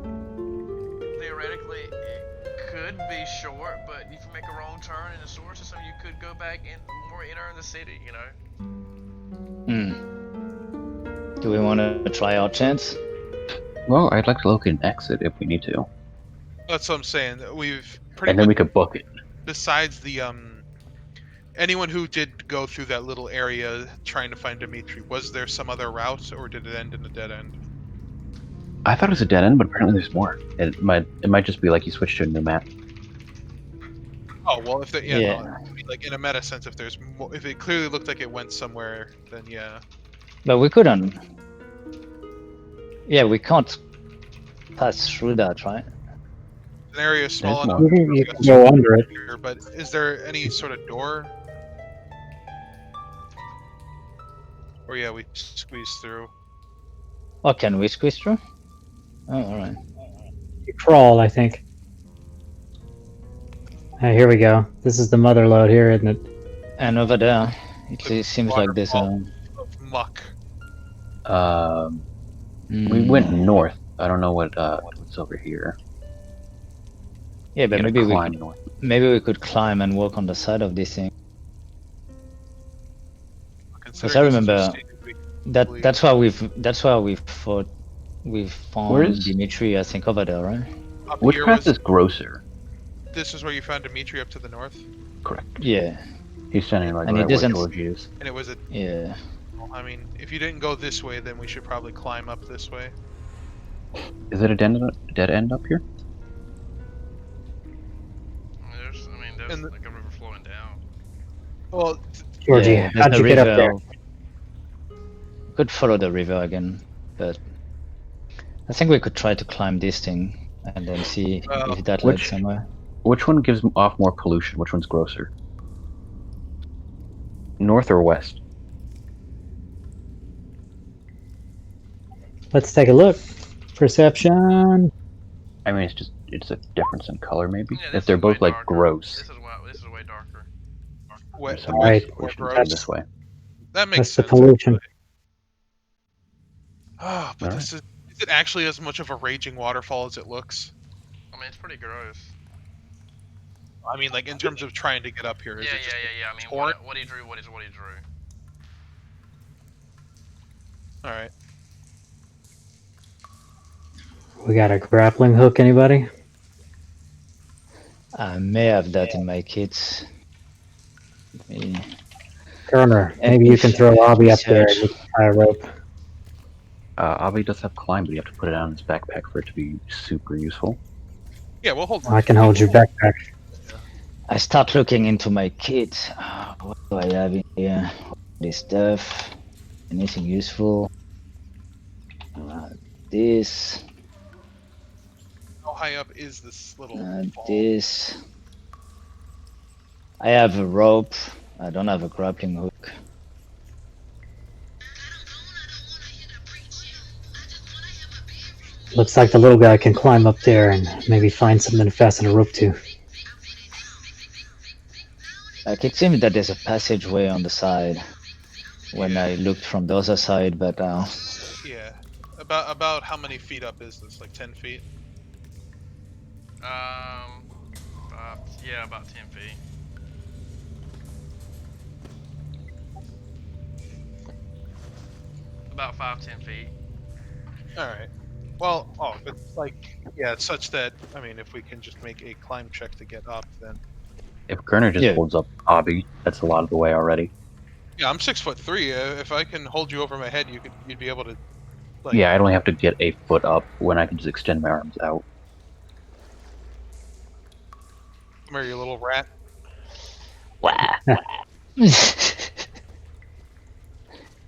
theoretically it could be short, but if you make a wrong turn in the sewer system, you could go back in more inner in the city. Do we want to try our chance? Well, I'd like to locate an exit if we need to, That's what I'm saying. We've pretty and then much we could book it. besides the anyone who did go through that little area trying to find Dimitri, was there some other route or did it end in a dead end? I thought it was a dead end, but apparently there's more. It might just be like you switched to a new map. Oh well, if Yeah. no, I mean, like in a meta sense, if there's more, if it clearly looked like it went somewhere, then yeah. But we couldn't. Yeah, we can't pass through that, right? An area small There's enough. You can go under it. Here, but is there any sort of door? Or yeah, we squeeze through. Or can we squeeze through? Oh, all right. You crawl, I think. Here we go. This is the mother lode here, isn't it? And over there, it seems like there's a. Waterfall of muck. We went Mm, north. I don't know what's over here. yeah, but You gotta maybe climb north. we could climb and walk on the side of this thing. Considering I this is remember just a big league. That's why we've found Where is- Dimitri, I think, over there, right? Up Which here path was- is grosser? This is where you found Dimitri up to the north, Correct. Yeah, He's standing like And he right where doesn't- George is. and it was a. yeah. Well, I mean, if you didn't go this way, then we should probably climb up this way. Is it a dead end up here? There's And the- like a river flowing down. Well, Georgie, Yeah, there's how'd the you get up there? river. Could follow the river again, but I think we could try to climb this thing and then see if that leads Which- somewhere. Which one gives off more pollution? Which one's grosser? North or west? Let's take a look. Perception. I mean, it's a difference in color, maybe. Yeah, If this they're is way both like darker. gross. This is way darker. wet, So Alright. wet, we or should come gross. this way. That makes That's the sense. pollution. Ah, but Alright. this is it actually as much of a raging waterfall as it looks? I mean, it's pretty gross. I mean, like in terms of trying to get up here, is Yeah, it just yeah. I mean, torrent? what he drew, what he drew. all right? We got a grappling hook, anybody? I may have that in my kits. Maybe- Turner, maybe you can throw Abby up there and you can tie a rope. Avi does have climb, but you have to put it on his backpack for it to be super useful. Yeah, we'll hold on. I can hold your backpack. I start looking into my kit. What do I have in here? This stuff. Anything useful? This. How high up is this little fall? This. I have a rope. I don't have a grappling hook. Looks like the little guy can climb up there and maybe find something to fasten a rope to. Like it seems that there's a passageway on the side when I looked from the other side, but Yeah. About how many feet up is this? Like 10 feet? Yeah, about 10 feet. About 5-10 feet. All right. Well, but like, yeah, it's such that I mean, if we can just make a climb check to get up, then If Gerner just Yeah. holds up Avi, that's a lot of the way already. yeah, I'm 6'3". If I can hold you over my head, you'd be able to. Like, Yeah, I'd only have to get a foot up when I can just extend my arms out. Come here, you little rat.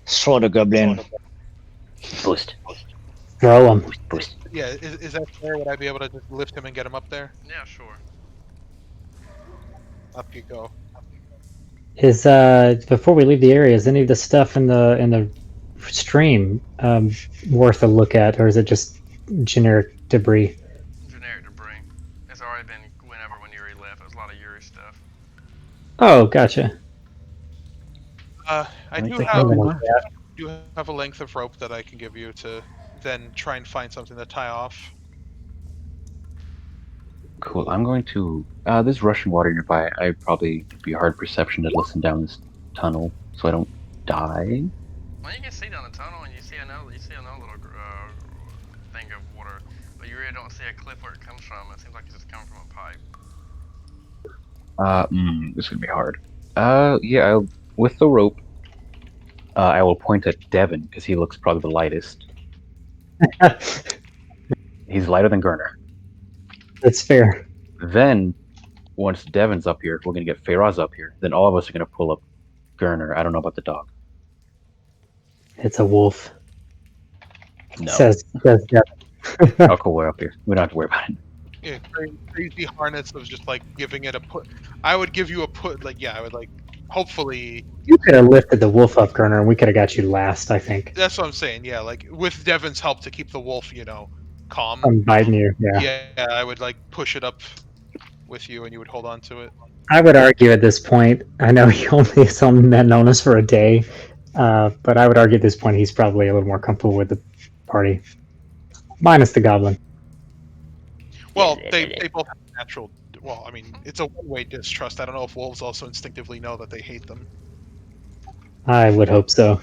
throw the goblin. Boost. Throw him. Boost. Yeah, is that fair? Would I be able to just lift him and get him up there? Yeah, sure. Up you go. Is before we leave the area, is any of the stuff in the stream worth a look at, or is it just generic debris? Generic debris. It's already been whenever when Yuri left. It was a lot of Yuri stuff. Oh, gotcha. I Let me do take have a look. a length of rope that I can give you to then try and find something to tie off. Cool. I'm going to. There's Russian water nearby. I'd probably be hard perception to listen down this tunnel so I don't die. Well, you can see down the tunnel and you see another little thing of water, but you really don't see a cliff where it comes from. It seems like it's just coming from a pipe. This is gonna be hard. Yeah. With the rope, I will point at Devin because he looks probably the lightest. He's lighter than Gerner. That's fair. Then, once Devin's up here, we're gonna get Feyraz up here. Then all of us are gonna pull up Gerner. I don't know about the dog. It's a wolf. No. Says Devin. Oh, cool. We're up here. We don't have to worry about it. Yeah, crazy harness of just like giving it a put. I would give you a put. Like, yeah, I would like. Hopefully, You could have lifted the wolf up, Gerner, and we could have got you last, I think. that's what I'm saying. Yeah, like with Devin's help to keep the wolf, calm. I'm biting you. Yeah. Yeah, I would like push it up with you, and you would hold on to it. I would argue at this point. I know he only has known us for a day, but I would argue at this point he's probably a little more comfortable with the party, minus the goblin. Well, they both have natural. Well, I mean, it's a one-way distrust. I don't know if wolves also instinctively know that they hate them. I would hope so.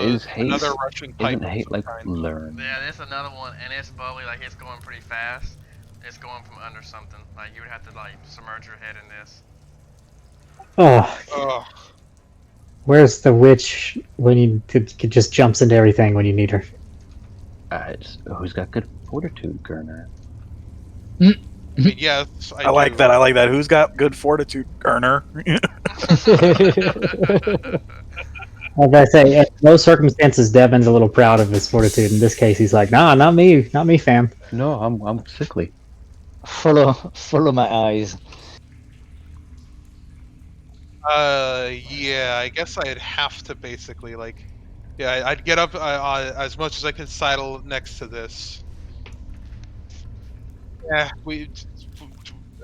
Is hate? Another Russian pipe. Isn't hate like kind. learn? Yeah, there's another one, and it's bubbly. Like it's going pretty fast. It's going from under something. Like you would have to like submerge your head in this. Oh, Ugh. where's the witch when you just jumps into everything when you need her? Who's got good fortitude, Gurner? I mean, yes, I like do. that. I like that. Who's got good fortitude, Gurner? As I say, in those circumstances, Devin's a little proud of his fortitude. In this case, he's like, "Nah, not me, fam." No, I'm sickly. Follow my eyes. Yeah, I guess I'd have to basically like, yeah, I'd get up as much as I could sidle next to this. Yeah,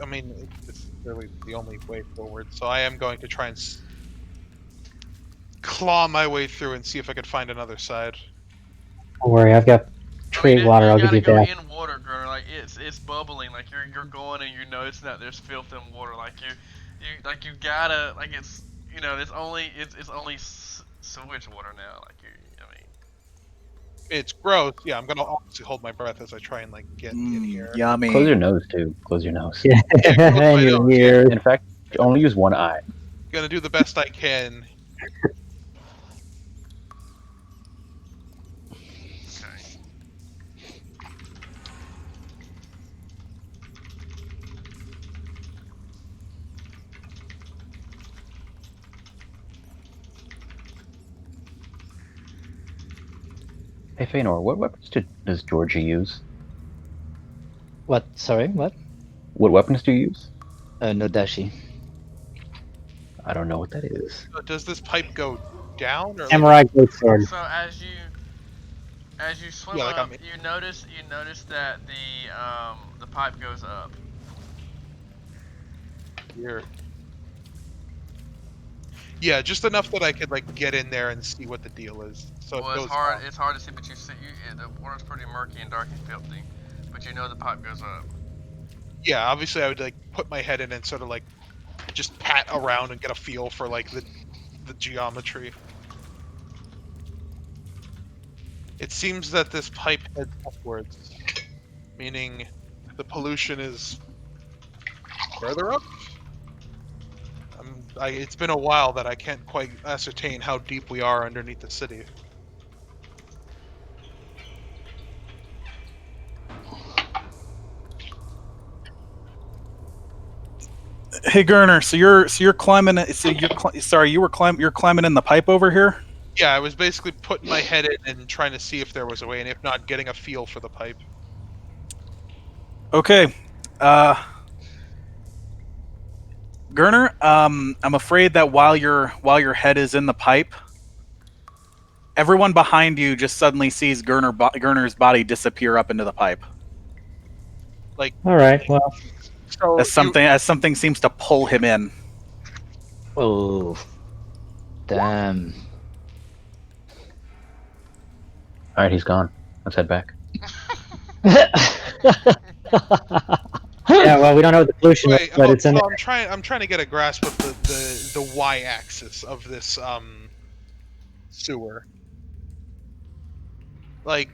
I mean, it's really the only way forward. So I am going to try and claw my way through and see if I could find another side. Don't worry, I've got tree water. I'll give you gotta that. go in water, girl. Like it's bubbling. Like you're going and you're noticing that there's filth in water. Like you gotta like it's it's only sewage water now. Like I mean. It's gross. Yeah, I'm gonna obviously hold my breath as I try and like get in here. Yummy. Close your nose too. Close your nose. Yeah, close my and your nose, yeah. ears. In fact, only use one eye. Gonna do the best I can. Okay. Hey, Feanor, what weapons does Georgie use? What? Sorry, what? What weapons do you use? No dashi. I don't know what that is. So does this pipe go down or? Samurai greatsword. So as you swim Yeah, like up, I'm- you notice that the pipe goes up. Here. Yeah, just enough that I could like get in there and see what the deal is. So Well, it it's goes hard. down. It's hard to see, but you see, the water's pretty murky and dark and filthy. But you know the pipe goes up. Yeah, obviously I would like put my head in and sort of like just pat around and get a feel for like the geometry. It seems that this pipe heads upwards, meaning the pollution is further up. It's been a while that I can't quite ascertain how deep we are underneath the city. Hey, Gurner. So you're climbing. You're climbing in the pipe over here. Yeah, I was basically putting my head in and trying to see if there was a way, and if not, getting a feel for the pipe. Okay. Gurner, I'm afraid that while your head is in the pipe, everyone behind you just suddenly sees Gurner's body disappear up into the pipe. All right. Well, So As something seems to pull him in. Oh, damn. All right, he's gone. Let's head back. yeah. Well, we don't know what the pollution is, Wait, but it's in so there. I'm trying to get a grasp of the y-axis of this sewer. Like,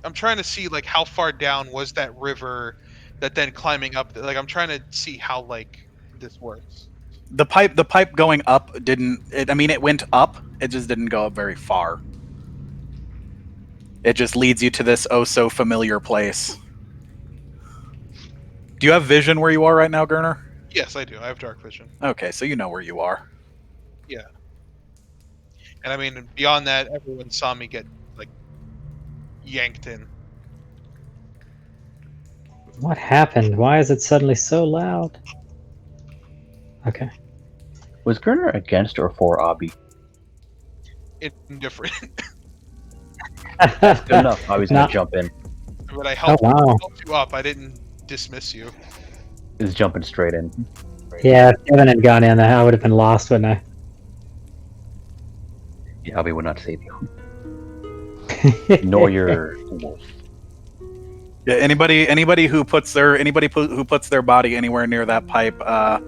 I'm trying to see like how far down was that river that then climbing up. Like, I'm trying to see how like this works. The pipe going up didn't. It went up. It just didn't go up very far. It just leads you to this oh so familiar place. Do you have vision where you are right now, Gurner? Yes, I do. I have dark vision. Okay, so you know where you are. Yeah. And I mean, beyond that, everyone saw me get like yanked in. What happened? Why is it suddenly so loud? Okay. Was Gurner against or for Obby? Indifferent. Good enough. I was gonna Not- jump in. But I Oh helped, wow. helped you up. I didn't dismiss you. Is jumping straight in. Yeah, if Kevin had gone in, I would have been lost, wouldn't I? Yeah, we would not save you. Nor your wolf. Yeah, anybody who puts their body anywhere near that pipe, I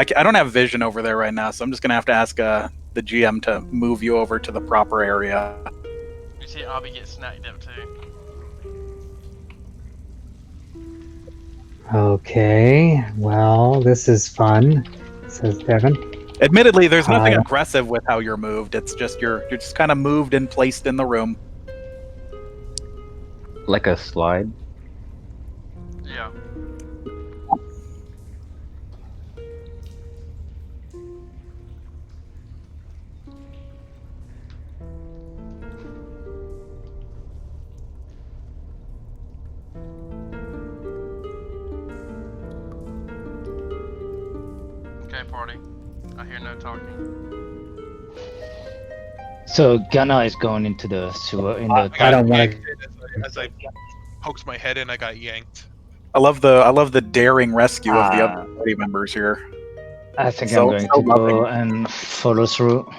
don't have vision over there right now, so I'm just gonna have to ask the GM to move you over to the proper area. You see Abby get snagged up too. Okay, well, this is fun, says Devin. Admittedly, there's nothing Hi. aggressive with how you're moved. It's just you're just kind of moved and placed in the room. Like a slide. Yeah. Okay, party. I hear no talking. So Gunnar is going into the sewer in the. I don't wanna- yanked in as I poked my head in. I got yanked. I love the daring rescue of the Ah. other party members here. I think So- I'm going so to go and follow through.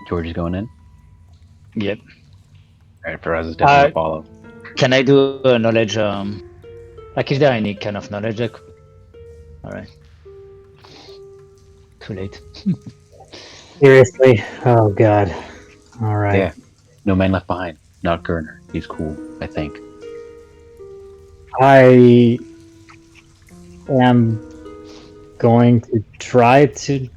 George is going in. Yep. Alright, Faraz is definitely gonna follow. Can I do a knowledge? Like, is there any kind of knowledge? All right. Too late. Seriously? Oh god. Alright. Yeah. No man left behind. Not Gerner. He's cool, I think. I am going to try to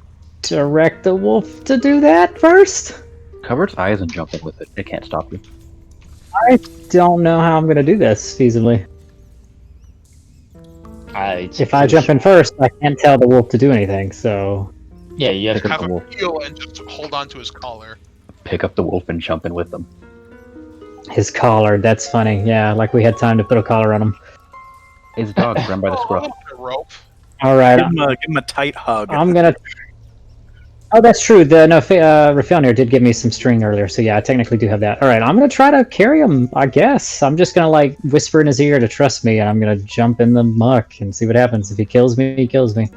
direct the wolf to do that first. Cover its eyes and jump in with it. It can't stop you. I don't know how I'm going to do this feasibly. If I jump in first, I can't tell the wolf to do anything, so... Yeah, you have Pick up Have the a wolf. heel and just hold on to his collar. Pick up the wolf and jump in with them. His collar, that's funny. Yeah, like we had time to put a collar on him. It's dog run by the scruff. A rope. Alright, Give him a tight hug. I'm gonna... Oh, that's true. Rafael did give me some string earlier, so yeah, I technically do have that. Alright, I'm gonna try to carry him, I guess. I'm just gonna, like, whisper in his ear to trust me, and I'm gonna jump in the muck and see what happens. If he kills me, he kills me.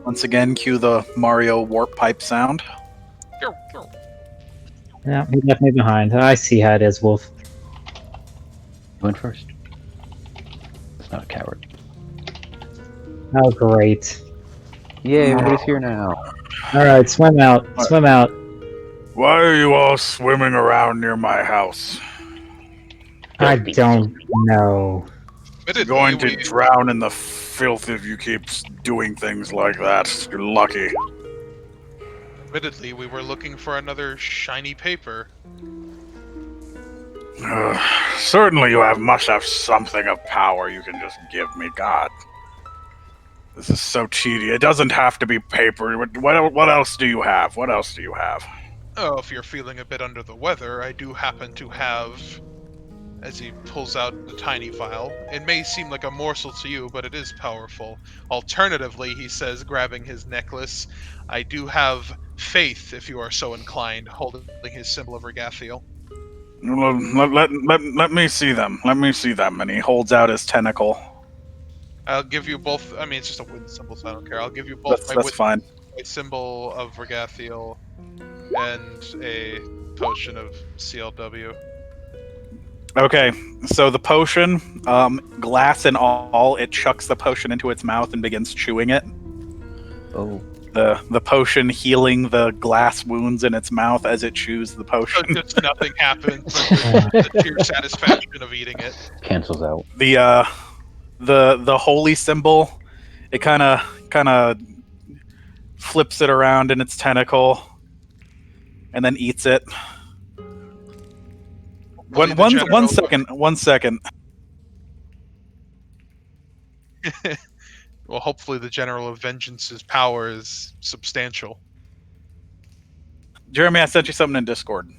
Once again, cue the Mario warp pipe sound. Yeah, he left me behind. I see how it is, Wolf. Going first. It's not a coward. Oh, great. Yay, everybody's here now. Alright, swim out. Swim out. Why are you all swimming around near my house? I don't know. Admittedly, we- drown in the filth if you keep doing things like that. You're lucky. Admittedly, we were looking for another shiny paper. Certainly you must have something of power you can just give me, God. This is so cheaty. It doesn't have to be paper. What else do you have? What else do you have? Oh, if you're feeling a bit under the weather, I do happen to have... As he pulls out the tiny vial. It may seem like a morsel to you, but it is powerful. Alternatively, he says, grabbing his necklace, I do have faith, if you are so inclined, holding his symbol of Regathiel. Let me see them. Let me see them. And he holds out his tentacle. I'll give you both... I mean, it's just a wind symbol, so I don't care. I'll give you both That's fine. my symbol of Regathiel and a potion of CLW. Okay, so the potion, glass and all, it chucks the potion into its mouth and begins chewing it. Oh. The potion healing the glass wounds in its mouth as it chews the So potion. just nothing happens, but the sheer satisfaction of eating it. Cancels out. The holy symbol, it kind of flips it around in its tentacle, and then eats it. Only the One general- second. Well, hopefully the General of Vengeance's power is substantial. Jeremy, I sent you something in Discord.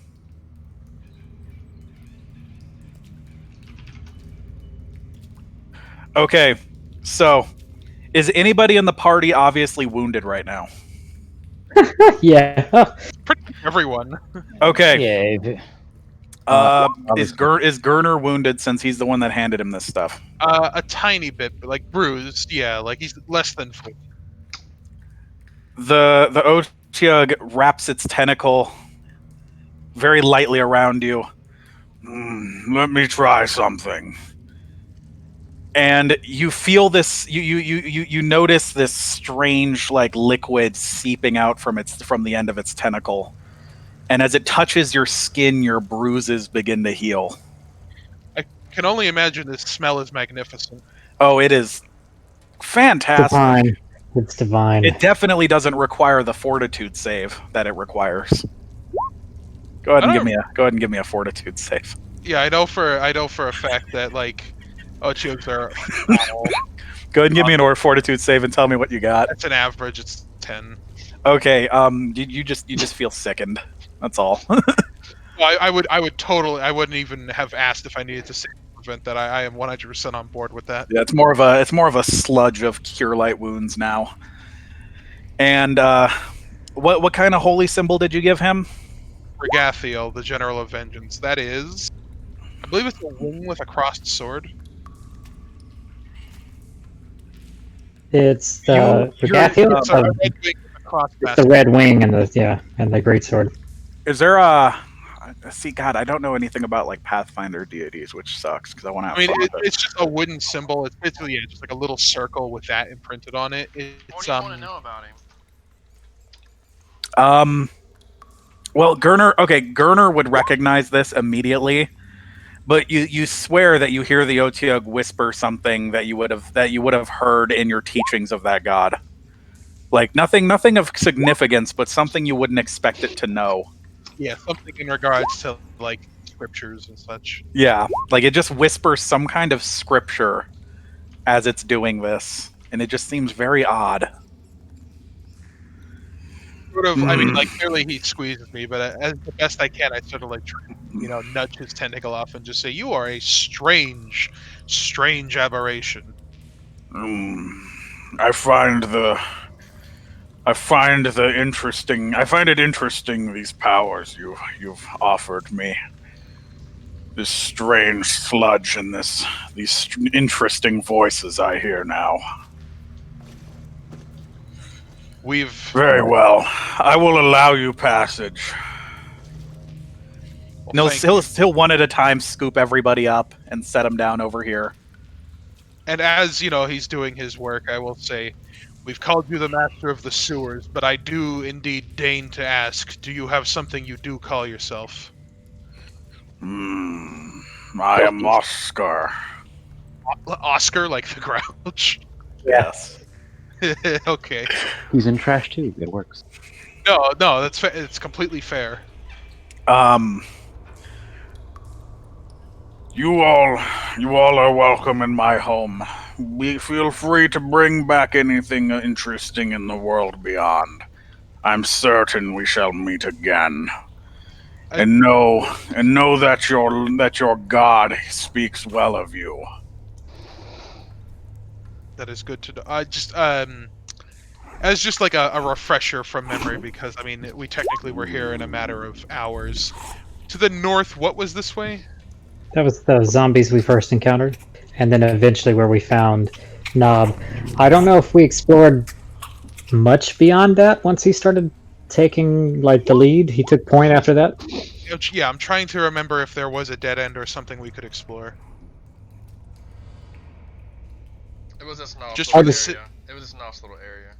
Okay, so is anybody in the party obviously wounded right now? Yeah. everyone. Okay. Yeah. Is Gurner wounded since he's the one that handed him this stuff? A tiny bit, but like bruised. Yeah, like he's less than full. The Otyug wraps its tentacle very lightly around you. Let me try something. And you feel this. You notice this strange like liquid seeping out from the end of its tentacle, and as it touches your skin, your bruises begin to heal. I can only imagine this smell is magnificent. Oh, it is fantastic. Divine. It's divine. It definitely doesn't require the fortitude save that it requires. Go ahead and give me a fortitude save. Yeah, I know for a fact that like Otyugs are foul. Go ahead and give me an fortitude save and tell me what you got. That's an average. It's 10. Okay. You just feel sickened. That's all. I wouldn't even have asked if I needed to save to prevent that. I am 100% on board with that. Yeah, it's more of a sludge of cure light wounds now. And what kind of holy symbol did you give him? Regathiel, the General of Vengeance. That is, I believe it's a wing with a crossed sword. It's the Regathiel. It's a red wing with a crossed It's the red wing and the great sword. Is there a? See, God, I don't know anything about like Pathfinder deities, which sucks because I want to. I mean, it's just a wooden symbol. It's basically just like a little circle with that imprinted on it. What do you want to know about him? Well, Gurner would recognize this immediately, but you swear that you hear the Otyug whisper something that you would have heard in your teachings of that god. Like nothing of significance, but something you wouldn't expect it to know. Yeah, something in regards to like scriptures and such. Yeah, like it just whispers some kind of scripture as it's doing this, and it just seems very odd. Sort of, I mean, like clearly he squeezes me, but as the best I can, I sort of like, nudge his tentacle off and just say, "You are a strange, strange aberration." I find it interesting these powers you've offered me. This strange sludge and these interesting voices I hear now. Very well. I will allow you passage. Well, He'll one at a time scoop everybody up and set them down over here. And as he's doing his work, I will say, "We've called you the master of the sewers, but I do indeed deign to ask: do you have something you do call yourself?" I am Oscar. Oscar, like the Grouch. Yes. Okay. He's in trash too. It works. No, that's it's completely fair. You all are welcome in my home. Feel free to bring back anything interesting in the world beyond. I'm certain we shall meet again. And know that your God speaks well of you. That is good to know. Just as just like a refresher from memory, because I mean we technically were here in a matter of hours. To the north, what was this way? That was the zombies we first encountered, and then eventually where we found Knob. I don't know if we explored much beyond that once he started taking like the lead. He took point after that. Yeah, I'm trying to remember if there was a dead end or something we could explore. It was this nice Just little for the area. It was this nice little area.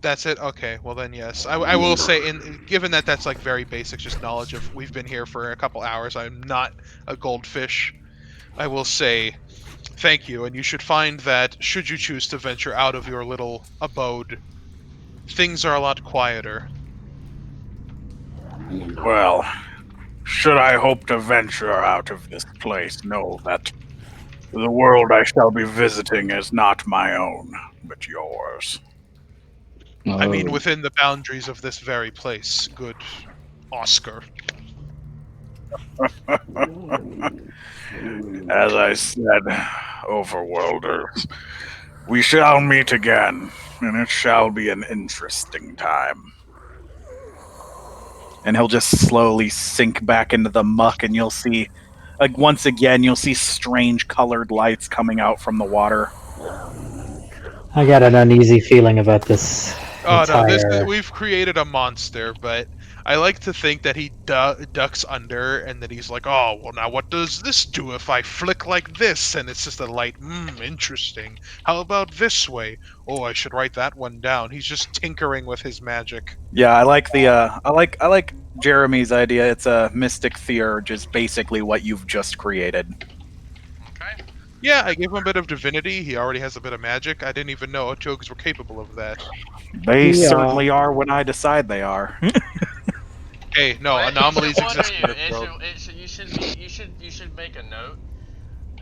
That's it? Okay, well then yes. I will say, given that that's like very basic, just knowledge of we've been here for a couple hours, I'm not a goldfish. I will say thank you, and you should find that should you choose to venture out of your little abode, things are a lot quieter. Well, should I hope to venture out of this place, know that the world I shall be visiting is not my own, but yours. I mean, Oh. within the boundaries of this very place, good Oscar. As I said, overworlders, we shall meet again, and it shall be an interesting time. and he'll just slowly sink back into the muck, and you'll see, like, once again, you'll see strange colored lights coming out from the water. I got an uneasy feeling about this Oh no, entire. we've created a monster, but I like to think that he ducks under, and then he's like, "Oh, well, now what does this do if I flick like this?" And it's just a light. Interesting. How about this way? Oh, I should write that one down. He's just tinkering with his magic. Yeah, I like the I like Jeremy's idea. It's a mystic theurge, is basically what you've just created. Okay. Yeah, I gave him a bit of divinity. He already has a bit of magic. I didn't even know Ochogs were capable of that. They Yeah. certainly are when I decide they are. Hey, no, Well, anomalies what exist do in this world. you should make a note.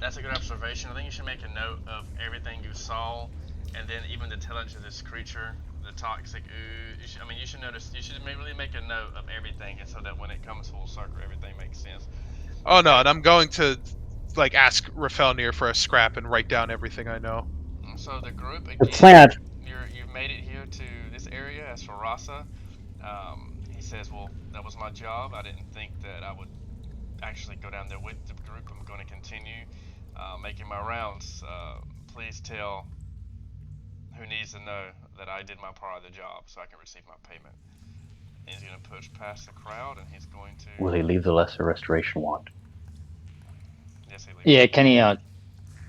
That's a good observation. I think you should make a note of everything you saw, and then even the intelligence of this creature, the toxic ooze. You should notice. You should really make a note of everything, and so that when it comes full circle, everything makes sense. Oh no, and I'm going to like ask Rafelnir for a scrap and write down everything I know. So the group again. The plant. You've made it here to this area. As for Rasa, he says, "Well, that was my job. I didn't think that I would actually go down there with the group. I'm going to continue making my rounds. Please tell who needs to know that I did my part of the job, so I can receive my payment." And he's going to push past the crowd, and he's going to. Will he leave the lesser restoration wand? Yes, he leaves. Yeah,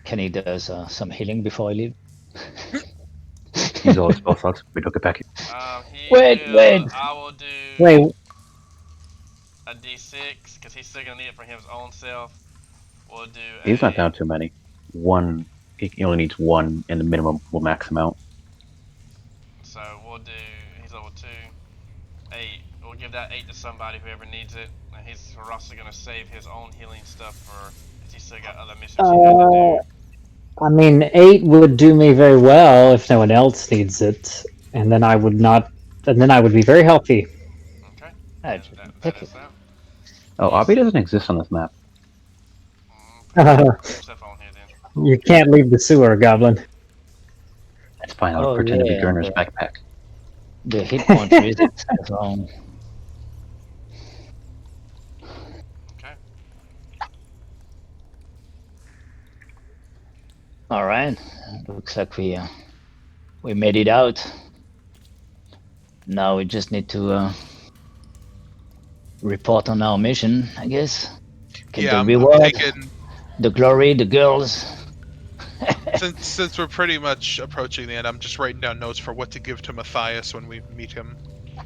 can he does some healing before I leave? He's always spell slots. We don't get back. Wait. I will do Wait, a D6 because he's still gonna need it for his own self. We'll do. He's not down too many. One. He only needs one, and the minimum will max him out. So we'll do. He's level 2. 8. We'll give that 8 to somebody, whoever needs it. And he's also gonna save his own healing stuff for. He's still got other missions he has to do. I mean, 8 would do me very well if no one else needs it, and then I would not. And then I would be very healthy. Okay. I That pick is it. that. Oh, Abby doesn't exist on this map. Put stuff on here then. You can't leave the sewer, Goblin. That's fine. I'll Oh, pretend to be yeah, Gerner's yeah. backpack. The hit point resets as well. Okay. All right, looks like we made it out. Now we just need to report on our mission, I guess. Get Yeah, the I'm reward, taking. the glory, the girls. Since we're pretty much approaching the end, I'm just writing down notes for what to give to Matthias when we meet him.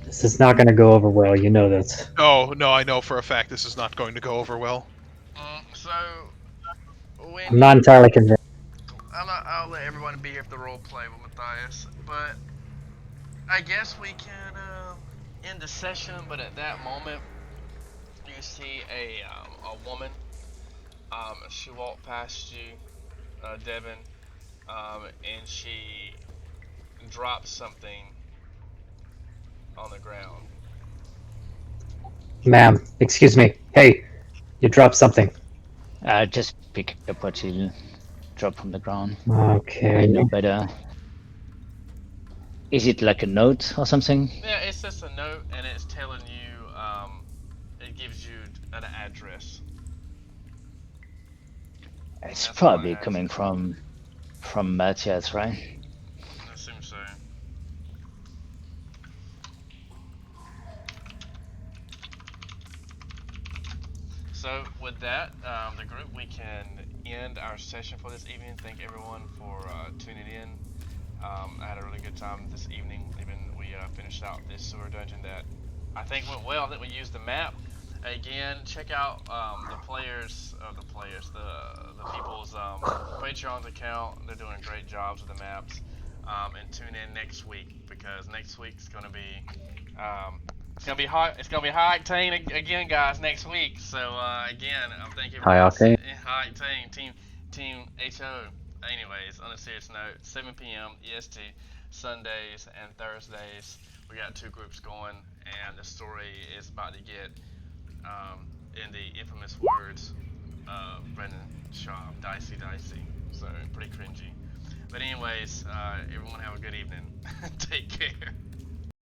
This is not going to go over well. You know that. Oh no, I know for a fact this is not going to go over well. So when I'm not entirely convinced. I'll let everyone be here for the role play with Matthias, but I guess we can end the session. But at that moment, you see a woman. She walked past you, Devin, and she dropped something on the ground. Ma'am, excuse me. Hey, you dropped something. Just pick up what you drop from the ground. Okay. I know better. Is it like a note or something? Yeah, it's just a note, and it's telling you. It gives you an address. It's That's probably all I coming from Matthias, right? I assume so. So with that, the group, we can end our session for this evening. Thank everyone for tuning in. I had a really good time this evening. Even we finished out this sewer dungeon that I think went well. I think we used the map. Again, check out the people's Patreon's account. They're doing great jobs with the maps. And tune in next week, because next week's gonna be it's gonna be high. It's gonna be high octane again, guys. Next week. So again, I'm thinking High octane. High octane team HO. Anyways, on a serious note, 7 p.m. EST, Sundays and Thursdays. We got 2 groups going, and the story is about to get, in the infamous words of Brendan Shaw, dicey. So pretty cringy. But anyways, everyone have a good evening. Take care.